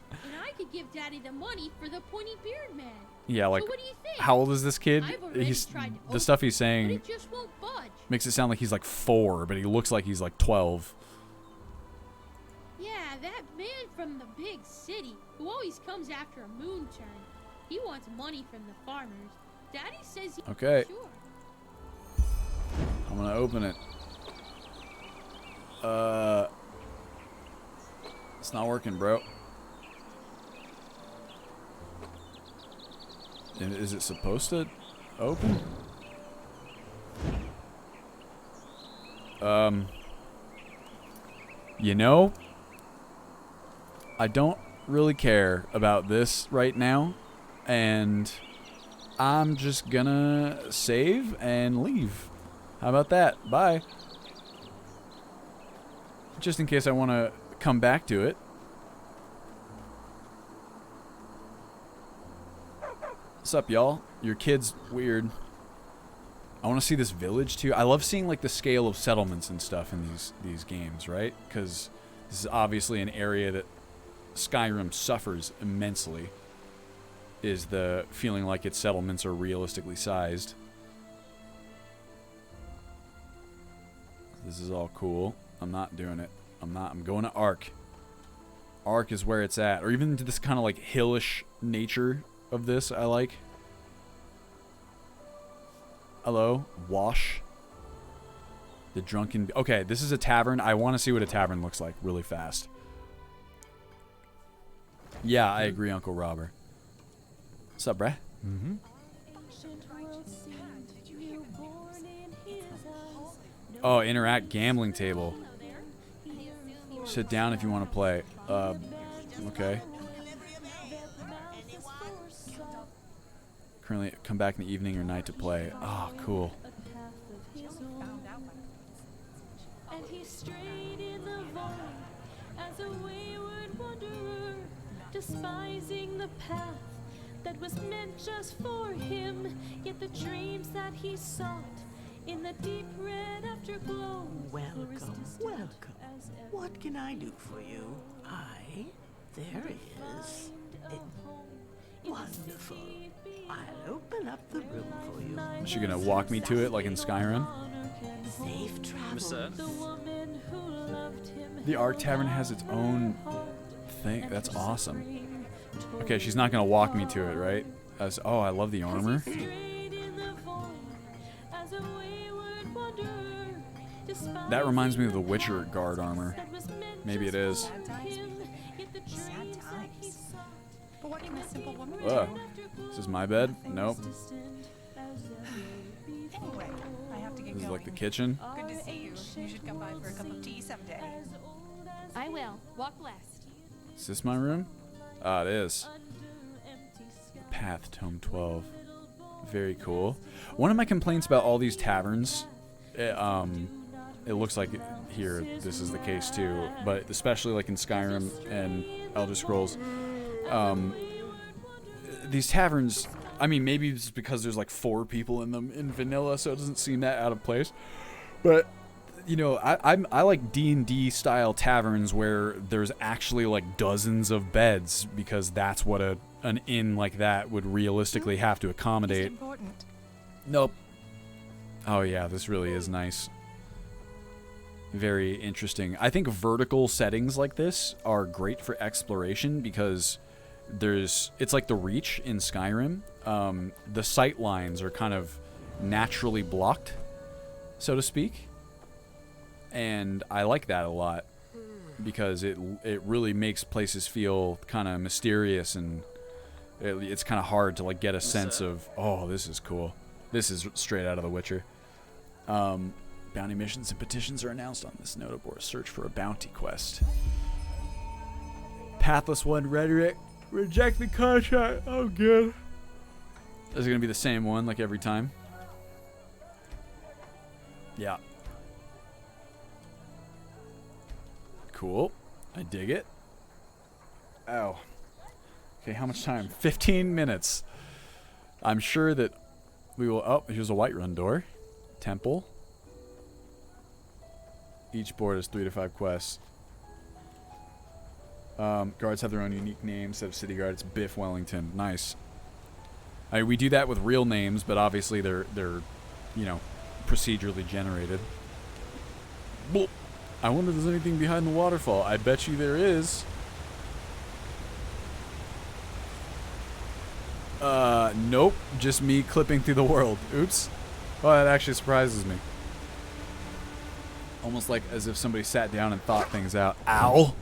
I could give Daddy the money for the pointy beard man. yeah, like, so what do you think? how old is this kid? I've already tried to The stuff he's saying but it just won't budge. makes it sound like he's like 4, but he looks like he's like 12. Yeah, that man from the big city who always comes after a moon turn. He wants money from the farmers. Daddy says he Okay. sure. I'm gonna open it. It's not working, bro. Is it supposed to open? You know, I don't really care about this right now, and I'm just gonna save and leave. How about that? Bye. Just in case I want to come back to it. What's up, y'all? Your kid's weird. I want to see this village too. I love seeing like the scale of settlements and stuff in these games, right? Because this is obviously an area that Skyrim suffers immensely. Is the feeling like its settlements are realistically sized. This is all cool. I'm not doing it. I'm going to Ark. Ark is where it's at. Or even to this kind of like hillish nature of this I like. Hello? Wash. The drunken... Okay, this is a tavern. I want to see what a tavern looks like really fast. Yeah, I agree, Uncle Robert. What's up, bruh? Ancient Oh, interact gambling table. Sit down if you want to play. Okay. Currently, come back in the evening or night to play. Oh, cool. And he strayed in the void as a wayward wanderer, despising the path that was meant just for him. Yet the dreams that he sought in the deep red afterglow. Welcome, welcome. What can I do for you? There is. Wonderful. I'll open up the room for you. Is she gonna walk me to it like in Skyrim? Safe travel. The Art Tavern has its own thing. That's awesome. Okay, she's not gonna walk me to it, right? Oh, I love the armor. That reminds me of the Witcher guard armor. Maybe it is. But what can a simple woman do? Ugh. This is my bed? Nope. Anyway, I have to get This is going. like the kitchen. Good to see you. You should come by for a cup of tea someday. I will. Walk blessed. Is this my room? Ah, it is. Path, Tome 12. Very cool. One of my complaints about all these taverns, it looks like here this is the case too, but especially like in Skyrim and Elder Scrolls, these taverns, I mean, maybe it's because there's like 4 people in them in vanilla, so it doesn't seem that out of place. But you know, I like D&D style taverns where there's actually like dozens of beds, because that's what an inn like that would realistically have to accommodate. Nope. Oh yeah, this really is nice. Very interesting. I think vertical settings like this are great for exploration because it's like the Reach in Skyrim. The sight lines are kind of naturally blocked, so to speak. And I like that a lot because it really makes places feel kind of mysterious, and it's kind of hard to like get a sense of, oh, this is cool. This is straight out of The Witcher. Bounty missions and petitions are announced on this noteboard. Search for a bounty quest. Pathless One rhetoric. Reject the contract. Oh, good. Is it going to be the same one like every time? Yeah. Cool. I dig it. Ow. Okay, how much time? 15 minutes. I'm sure that we will... Oh, here's a Whiterun door. Temple. Each board has 3 to 5 quests. Guards have their own unique names. Instead of city guard, it's Biff Wellington. Nice. I mean, we do that with real names, but obviously they're you know, procedurally generated. Boop. I wonder if there's anything behind the waterfall. I bet you there is. Nope. Just me clipping through the world. Oops. Oh, that actually surprises me. Almost like as if somebody sat down and thought things out. Ow!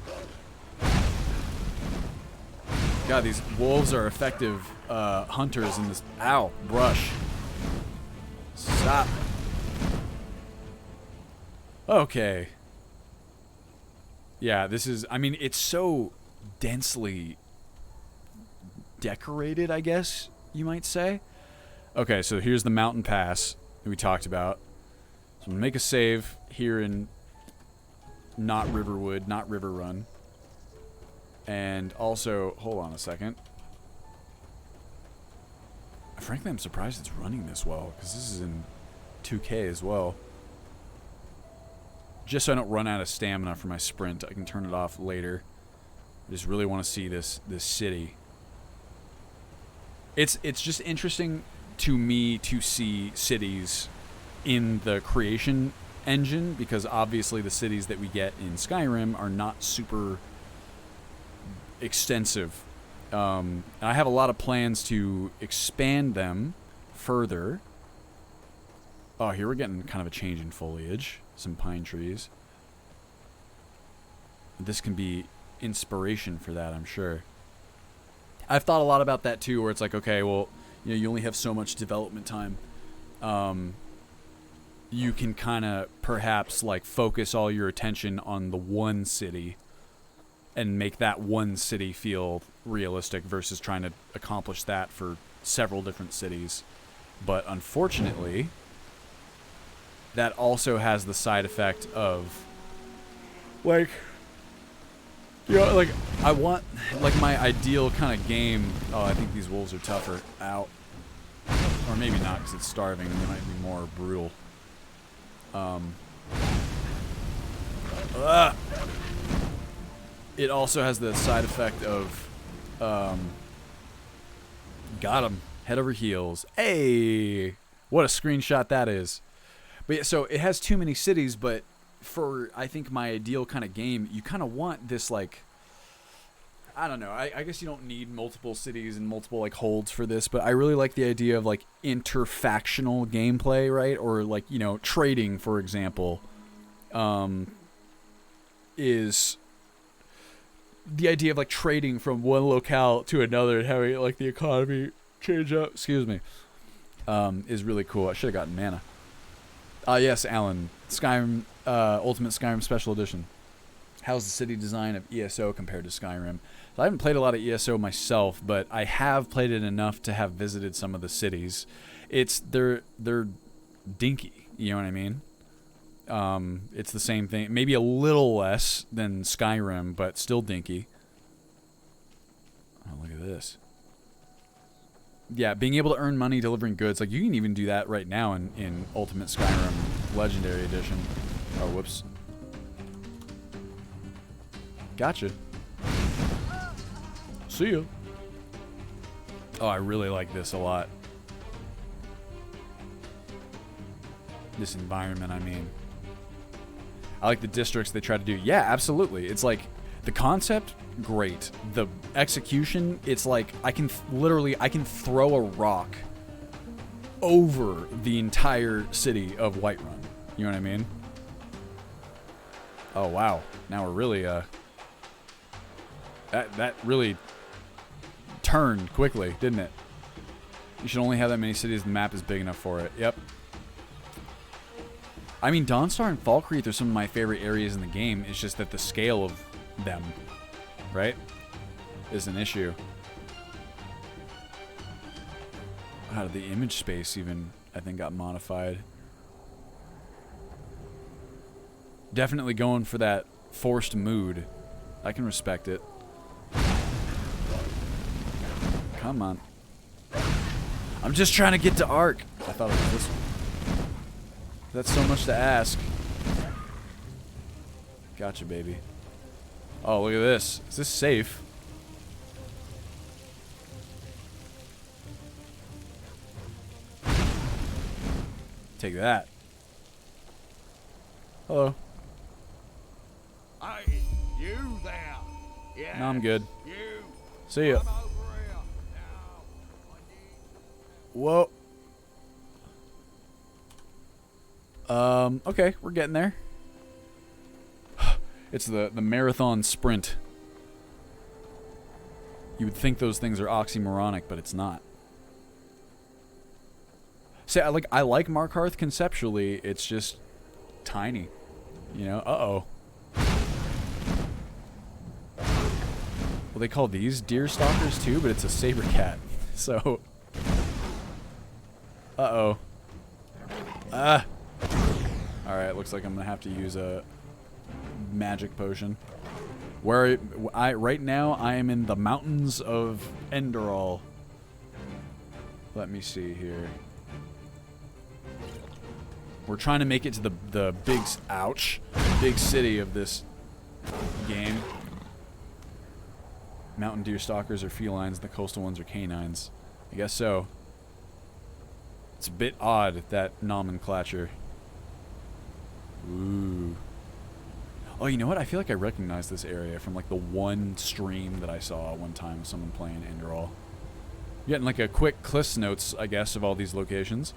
God, these wolves are effective hunters in this. Ow! Brush. Stop. Okay. Yeah, this is... I mean, it's so densely decorated, I guess you might say. Okay, so here's the mountain pass that we talked about. So I'm going to make a save here in not Riverwood, not River Run. And also, hold on a second. Frankly, I'm surprised it's running this well, because this is in 2K as well. Just so I don't run out of stamina for my sprint, I can turn it off later. I just really want to see this city. It's just interesting to me to see cities in the creation engine, because obviously the cities that we get in Skyrim are not super extensive. And I have a lot of plans to expand them further. Oh, here we're getting kind of a change in foliage. Some pine trees. This can be inspiration for that, I'm sure. I've thought a lot about that too, where it's like, okay, well, you know, you only have so much development time. you can kind of perhaps like focus all your attention on the one city and make that one city feel realistic versus trying to accomplish that for several different cities. But unfortunately, that also has the side effect of like, you know, like I want like my ideal kind of game. Oh, I think these wolves are tougher. Ow. Or maybe not because it's starving. They might be more brutal. It also has the side effect of, got him, head over heels. Hey, what a screenshot that is. But yeah, so it has too many cities, but for, I think, my ideal kind of game, you kind of want this, like, I don't know, I guess you don't need multiple cities and multiple, like, holds for this, but I really like the idea of, like, interfactional gameplay, right? Or, like, you know, trading, for example, is the idea of, like, trading from one locale to another and having, like, the economy change up, excuse me, is really cool. I should have gotten mana. Yes, Alan, Skyrim, Ultimate Skyrim Special Edition. How's the city design of ESO compared to Skyrim? So I haven't played a lot of ESO myself, but I have played it enough to have visited some of the cities. They're dinky, you know what I mean? It's the same thing, maybe a little less than Skyrim, but still dinky. Oh, look at this. Yeah, being able to earn money delivering goods, like you can even do that right now in Ultimate Skyrim Legendary Edition. Oh, whoops. Gotcha. See ya. Oh, I really like this a lot. This environment, I mean. I like the districts they try to do. Yeah, absolutely. It's like the concept, great. The execution, it's like I can throw a rock over the entire city of Whiterun. You know what I mean? Oh wow. Now we're really that really turned quickly, didn't it? You should only have that many cities. The map is big enough for it. Yep. I mean, Dawnstar and Falkreath are some of my favorite areas in the game. It's just that the scale of them, right, is an issue. How did the image space even, I think, got modified? Definitely going for that forced mood. I can respect it. Come on. I'm just trying to get to Ark. I thought it was this one. That's so much to ask. Gotcha, baby. Oh, look at this. Is this safe? Take that. Hello. Hey, you there. Yeah. No, I'm good. You. See ya. Whoa. Okay, we're getting there. It's the marathon sprint. You would think those things are oxymoronic, but it's not. See, I like Markarth conceptually. It's just tiny, you know. Uh-oh. Well, they call these deer stalkers too, but it's a saber cat. So. Uh-oh. Ah. Alright, looks like I'm gonna have to use a magic potion. Right now I am in the mountains of Enderal. Let me see here. We're trying to make it to the big city of this game. Mountain deer stalkers are felines, the coastal ones are canines. I guess so. It's a bit odd, that nomenclature. Ooh. Oh, you know what? I feel like I recognize this area from like the one stream that I saw one time of someone playing Enderal. Getting like a quick Cliff's Notes, I guess, of all these locations.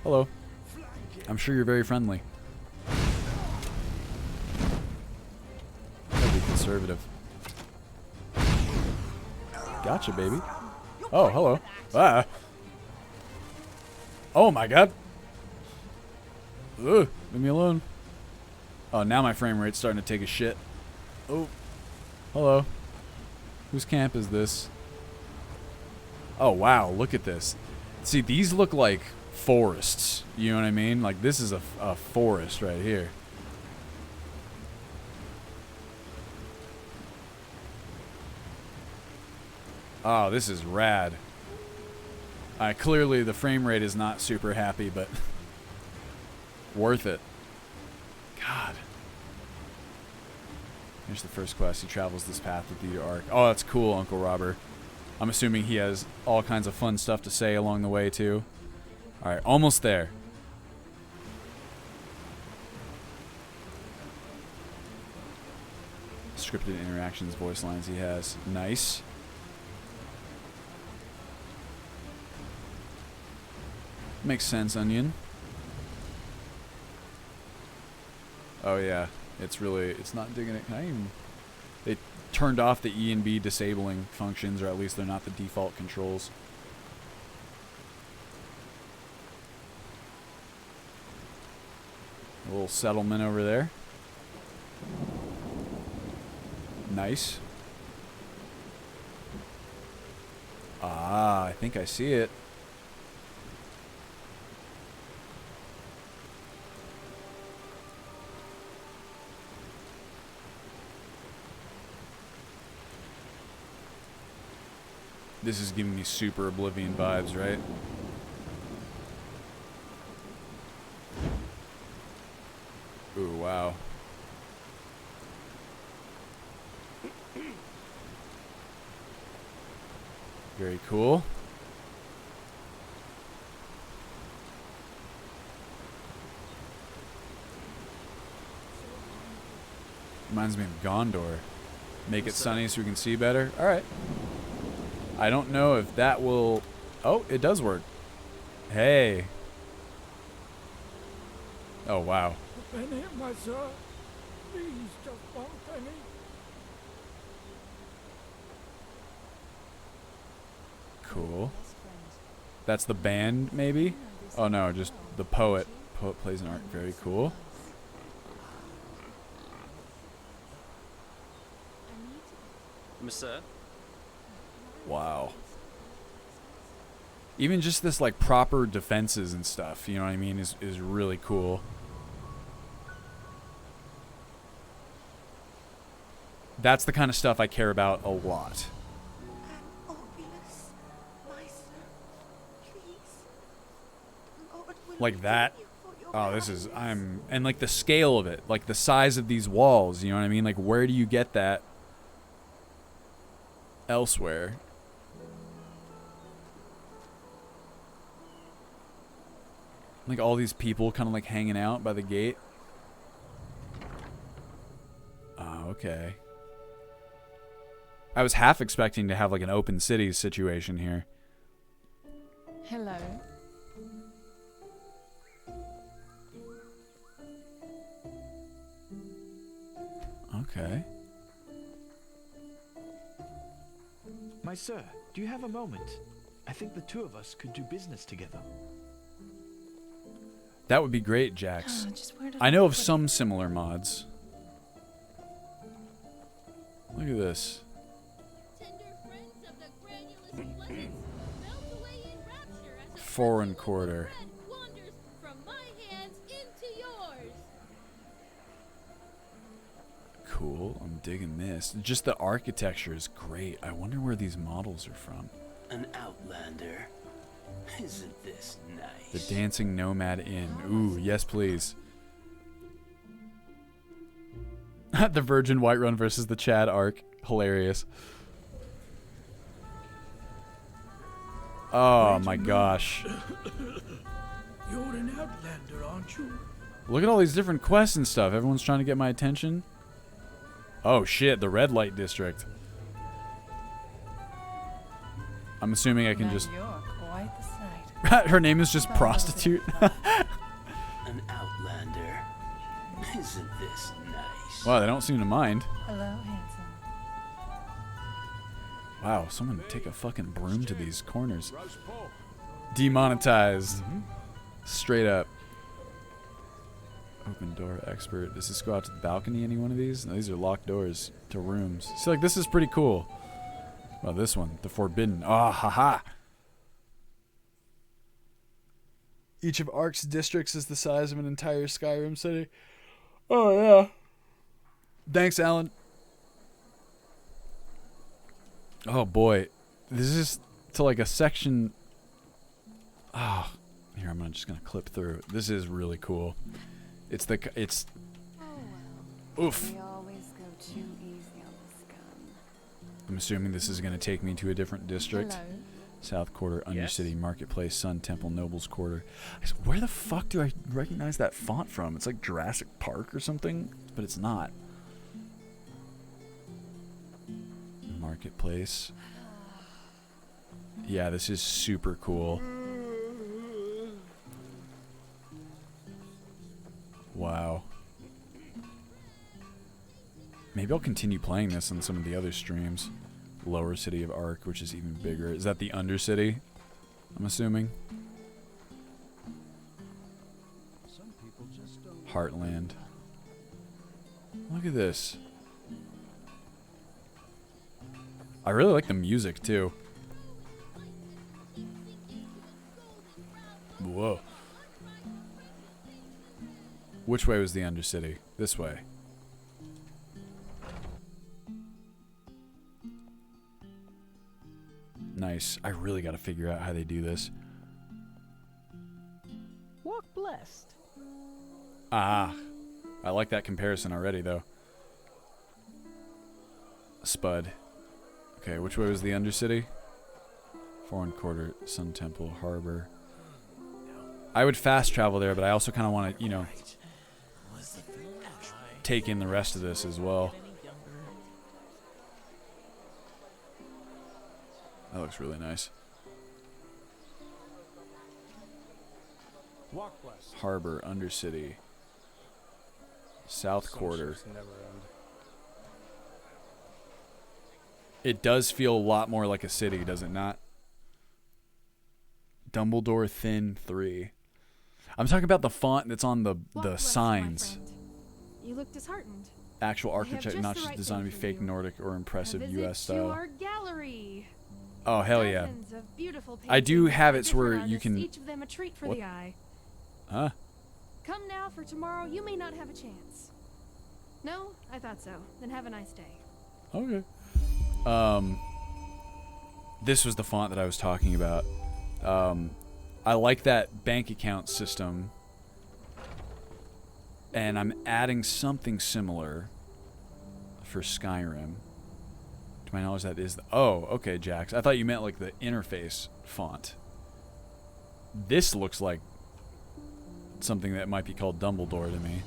Hello. I'm sure you're very friendly. Gotta be conservative. Gotcha, baby. Oh, hello. Ah. Oh my god. Ugh, leave me alone. Oh, now my frame rate's starting to take a shit. Oh, hello. Whose camp is this? Oh, wow, look at this. See, these look like forests. You know what I mean? Like, this is a forest right here. Oh, this is rad. Clearly, the frame rate is not super happy, but worth it. God. Here's the first quest. He travels this path with the arc. Oh, that's cool, Uncle Robert. I'm assuming he has all kinds of fun stuff to say along the way, too. All right, almost there. Scripted interactions, voice lines he has. Nice. Makes sense, Onion. Oh, yeah. It's not digging it. Can I even... They turned off the E and B disabling functions, or at least they're not the default controls. A little settlement over there. Nice. Ah, I think I see it. This is giving me super Oblivion vibes, right? Ooh, wow. Very cool. Reminds me of Gondor. Make it sunny so we can see better. All right. I don't know if that will... Oh, it does work. Hey. Oh, wow. A penny, my sir. Please, just one penny. Cool. That's the band, maybe? Oh, no, just the poet. Poet plays an art. Very cool. Monsieur? Wow. Even just this, like, proper defenses and stuff, you know what I mean, is really cool. That's the kind of stuff I care about a lot. Like that. Oh, this is... And, like, the scale of it. Like, the size of these walls, you know what I mean? Like, where do you get that elsewhere? Like all these people kind of like hanging out by the gate. Oh, okay. I was half expecting to have like an open cities situation here. Hello. Okay. My sir, do you have a moment? I think the two of us could do business together. That would be great, Jax. I know of some similar mods. Look at this. Foreign quarter. Cool. I'm digging this. Just the architecture is great. I wonder where these models are from. An outlander. Isn't this nice? The Dancing Nomad Inn. Ooh, yes, please. The Virgin Whiterun versus the Chad arc. Hilarious. Oh my gosh. You're an outlander, aren't you? Look at all these different quests and stuff. Everyone's trying to get my attention. Oh shit, the red light district. I'm assuming I can just... You're quite the sight. Her name is just Prostitute. An outlander. Isn't this nice? Wow, they don't seem to mind. Hello, handsome. Wow, someone take a fucking broom to these corners. Demonetized. Straight up. Open door expert. Does this go out to the balcony, any one of these? No, these are locked doors to rooms. See, like, this is pretty cool. Well, this one, the forbidden. Ah, haha. Each of Ark's districts is the size of an entire Skyrim city. Oh, yeah. Thanks, Alan. Oh, boy. This is to, like, a section... Oh, here, I'm just gonna clip through. This is really cool. It's the... It's... Oof. We always go too easy on this gun. I'm assuming this is gonna take me to a different district. Hello? South Quarter, Yes? Undercity, Marketplace, Sun Temple, Nobles Quarter. Where the fuck do I recognize that font from? It's like Jurassic Park or something, but it's not. Marketplace. Yeah, this is super cool. Wow. Maybe I'll continue playing this on some of the other streams. Lower City of Ark, which is even bigger. Is that the Undercity? I'm assuming. Heartland. Look at this. I really like the music too. Whoa. Which way was the Undercity? This way. Nice. I really got to figure out how they do this. Walk blessed. Ah. I like that comparison already, though. Spud. Okay, which way was the Undercity? Foreign Quarter, Sun Temple, Harbor. I would fast travel there, but I also kind of want to, you know, take in the rest of this as well. That looks really nice. Harbor, Undercity, South Quarter. It does feel a lot more like a city, does it not? Dumbledore Thin 3. I'm talking about the font that's on the signs. You look disheartened. Actual architecture, not just designed to be fake Nordic or impressive U.S. style. Our gallery. Oh, hell yeah. Dozens of beautiful I do paintings have by it so where different you can... artists, each of them a treat for What? the eye. Huh? Come now, for tomorrow you may not have a chance. No, I thought so. Then have a nice day. Okay. This was the font that I was talking about. I like that bank account system. And I'm adding something similar for Skyrim. To my knowledge, that is the... Oh, okay, Jax. I thought you meant like the interface font. This looks like something that might be called Dumbledore to me.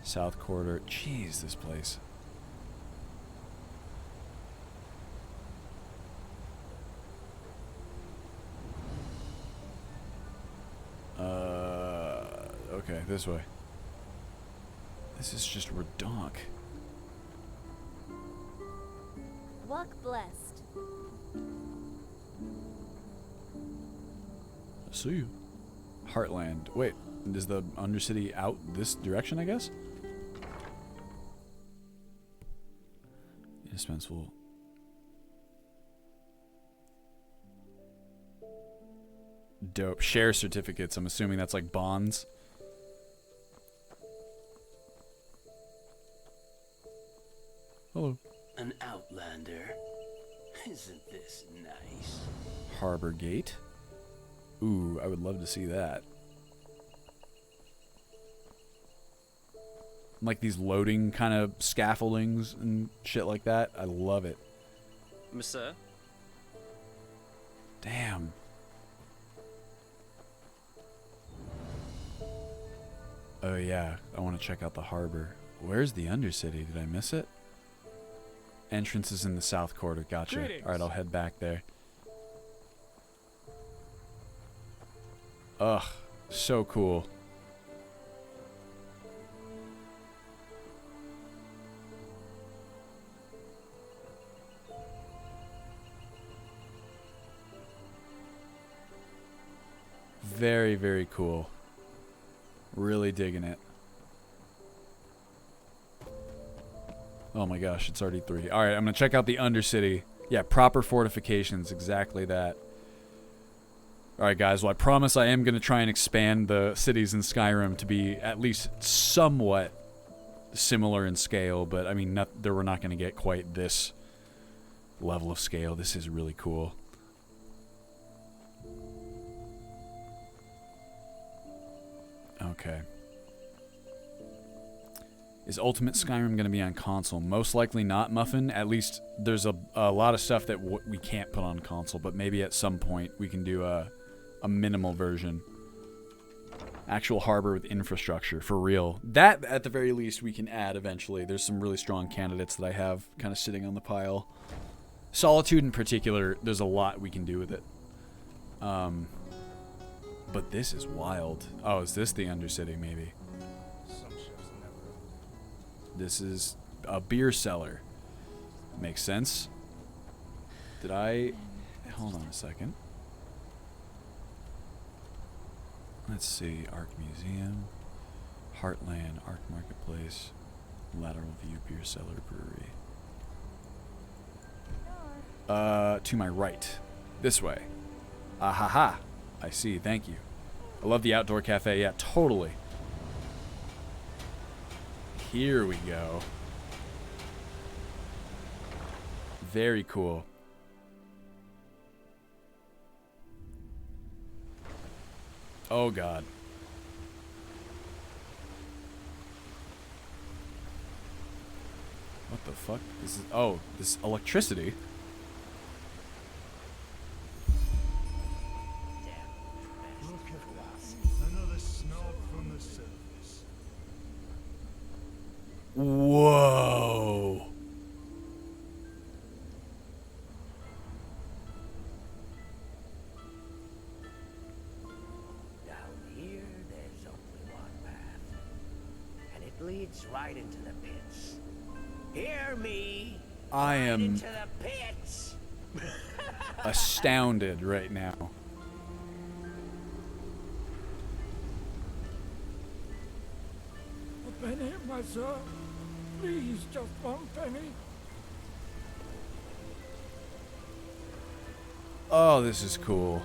South Quarter. Jeez, this place. Okay, this way. This is just redonk. Walk blessed. See you. Heartland. Wait, is the Undercity out this direction, I guess? Indispensable. Dope. Share certificates. I'm assuming that's like bonds. Hello. An outlander. Isn't this nice? Harbor Gate. Ooh, I would love to see that. Like these loading kind of scaffoldings and shit like that. I love it. Monsieur? Damn. Oh yeah, I want to check out the harbor. Where's the Undercity? Did I miss it? Entrance is in the South Quarter. Gotcha. Greetings. Alright, I'll head back there. Ugh, so cool. Very, very cool. Really digging it. Oh my gosh, it's already 3. Alright, I'm gonna check out the Undercity. Yeah, proper fortifications, exactly that. Alright guys, well I promise I am gonna try and expand the cities in Skyrim to be at least somewhat similar in scale, but I mean, we're not gonna get quite this level of scale. This is really cool. Okay. Is Ultimate Skyrim going to be on console? Most likely not, Muffin. At least there's a lot of stuff that we can't put on console, but maybe at some point we can do a minimal version. Actual harbor with infrastructure, for real. That, at the very least, we can add eventually. There's some really strong candidates that I have kind of sitting on the pile. Solitude in particular, there's a lot we can do with it. But this is wild. Oh, is this the Undercity, maybe? This is a beer cellar. Makes sense. Did I... Hold on a second. Let's see. Ark Museum. Heartland. Ark Marketplace. Lateral View Beer Cellar Brewery. To my right. This way. Ahaha. I see. Thank you. I love the outdoor cafe. Yeah, totally. Here we go. Very cool. Oh god. What the fuck? This is, oh, this electricity. Look at that. Another snob from the surface. Whoa. Down here, there's only one path. And it leads right into the pits. Hear me? I Right am into the pits. astounded right now. A penny, my sir. Please, just one penny. Oh, this is cool.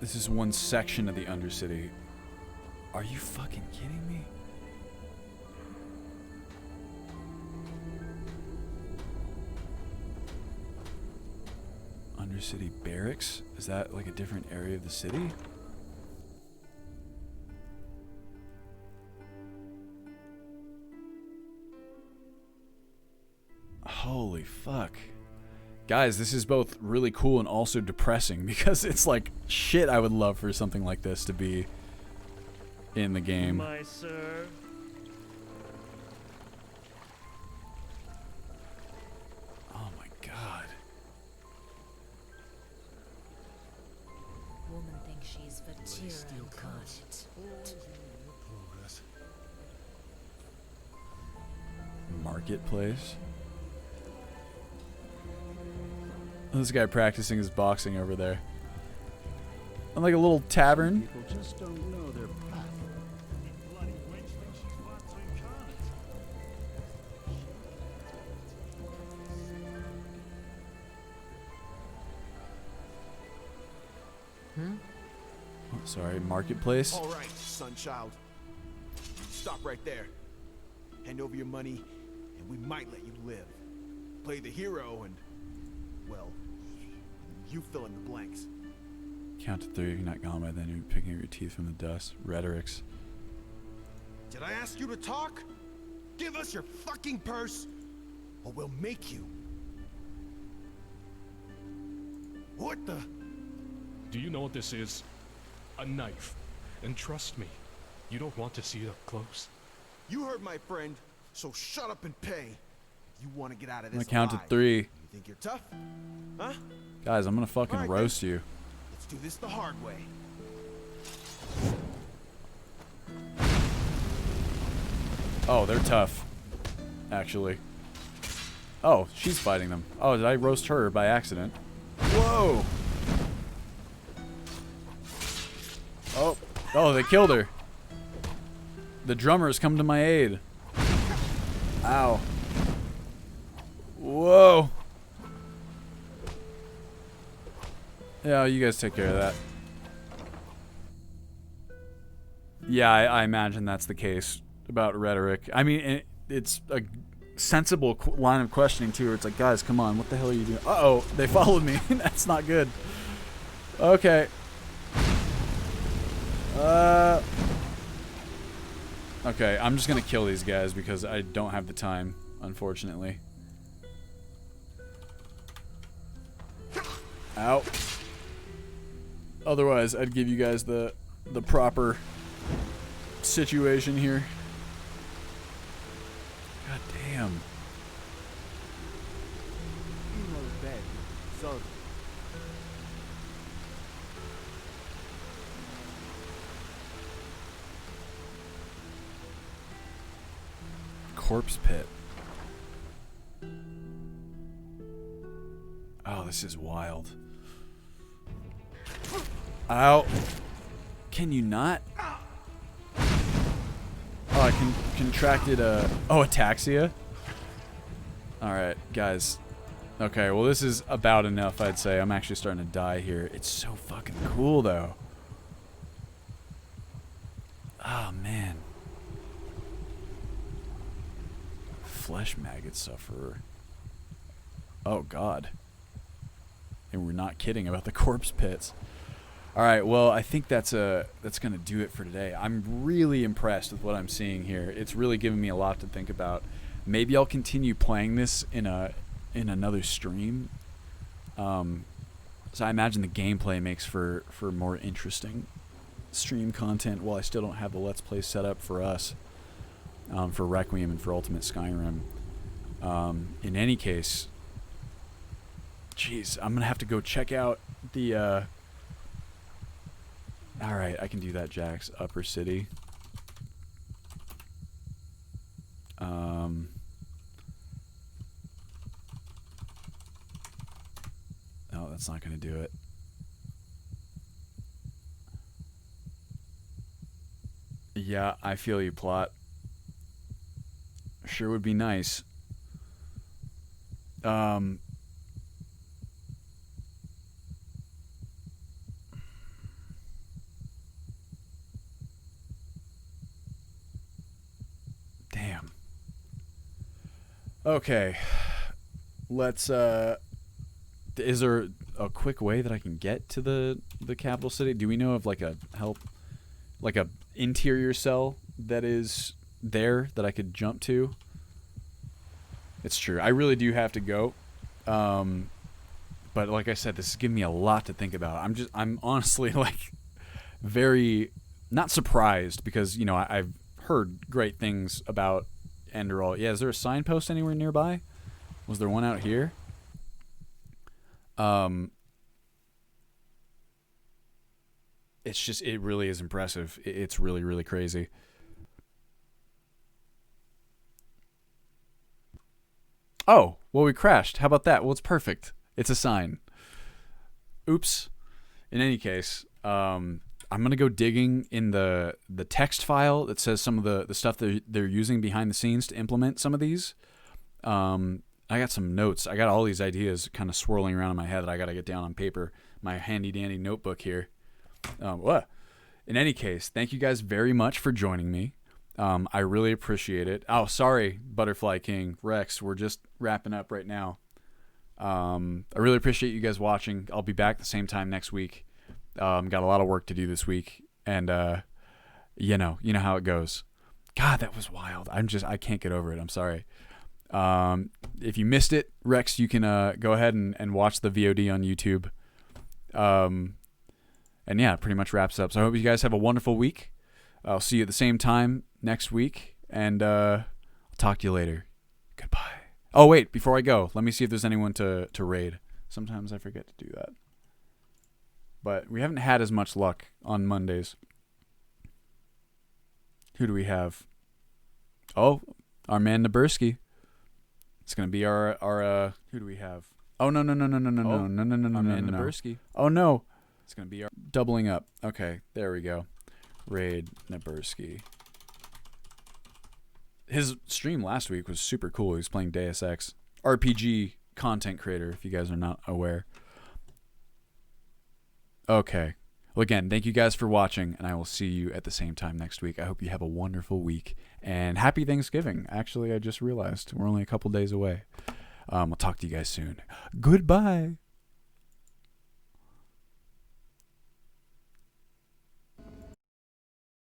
This is one section of the Undercity. Are you fucking kidding me? Undercity Barracks? Is that like a different area of the city? Holy fuck. Guys, this is both really cool and also depressing because it's like shit I would love for something like this to be in the game. My sir. Oh my god. Woman thinks she's Vatira incarnate. Marketplace. This guy practicing his boxing over there. I'm like a little tavern. People just don't know their path. Bloody wench thinks she's Vatira incarnate. Oh, sorry, marketplace. All right, sonchild. Stop right there. Hand over your money, and we might let you live. Play the hero, and well, you fill in the blanks. Count to 3. If you're not gone by then, you're picking up your teeth from the dust. Rhetorics. Did I ask you to talk? Give us your fucking purse, or we'll make you. What the? Do you know what this is? A knife. And trust me, you don't want to see it up close. You heard my friend, so shut up and pay. You want to get out of I'm this gonna count to alive. 3. You think you're tough? Huh? Guys, I'm gonna fucking All right, roast you. Let's do this the hard way. Oh, they're tough. Actually. Oh, she's fighting them. Oh, did I roast her by accident? Whoa! Oh. Oh, they killed her. The drummers come to my aid. Ow. Whoa. Yeah, you guys take care of that. Yeah, I imagine that's the case about rhetoric. I mean, it's a sensible line of questioning, too, where it's like, guys, come on, what the hell are you doing? Uh-oh, they followed me. That's not good. Okay. Okay, I'm just gonna kill these guys because I don't have the time, unfortunately. Ow. Otherwise, I'd give you guys the proper situation here. God damn. Corpse pit. Oh, this is wild. Ow. Can you not? Oh, I contracted ataxia? Alright, guys. Okay, well this is about enough, I'd say. I'm actually starting to die here. It's so fucking cool, though. Oh, man. Flesh maggot sufferer. Oh, God. And we're not kidding about the corpse pits. Alright, well, I think that's gonna do it for today. I'm really impressed with what I'm seeing here. It's really given me a lot to think about. Maybe I'll continue playing this in another stream. So I imagine the gameplay makes for more interesting stream content while I still don't have the Let's Play set up for us. For Requiem and for Ultimate Skyrim. In any case, jeez, I'm gonna have to go check out the alright, I can do that, Jax. Upper City. No, that's not gonna do it. Yeah, I feel you, plot. Sure would be nice. Damn. Okay. Let's is there a quick way that I can get to the capital city? Do we know of like a interior cell that is there that I could jump to? It's true. I really do have to go. But like I said, this is giving me a lot to think about. I'm honestly like very not surprised because, you know, I've heard great things about Enderal. Yeah, is there a signpost anywhere nearby? Was there one out here? It's just, it really is impressive. It's really, really crazy. Oh, well, we crashed. How about that? Well, it's perfect. It's a sign. Oops. In any case, I'm going to go digging in the text file that says some of the stuff they're using behind the scenes to implement some of these. I got some notes. I got all these ideas kind of swirling around in my head that I got to get down on paper. My handy-dandy notebook here. In any case, thank you guys very much for joining me. I really appreciate it. Oh, sorry, Butterfly King, Rex. We're just wrapping up right now. I really appreciate you guys watching. I'll be back the same time next week. Got a lot of work to do this week, and you know how it goes. God, that was wild. I can't get over it. I'm sorry. If you missed it, Rex, you can go ahead and watch the VOD on YouTube. And yeah, it pretty much wraps up. So I hope you guys have a wonderful week. I'll see you at the same time next week, and I'll talk to you later. Goodbye. Oh, wait, before I go, let me see if there's anyone to raid. Sometimes I forget to do that. But we haven't had as much luck on Mondays. Who do we have? Oh, our man Nabursky. It's gonna be our who do we have? Oh no. Amanda Bursky. Oh no. It's gonna be our doubling up. Okay, there we go. Raid Nabursky. His stream last week was super cool. He was playing Deus Ex. RPG content creator, if you guys are not aware. Okay. Well, again, thank you guys for watching, and I will see you at the same time next week. I hope you have a wonderful week, and happy Thanksgiving. Actually, I just realized we're only a couple days away. I'll talk to you guys soon. Goodbye.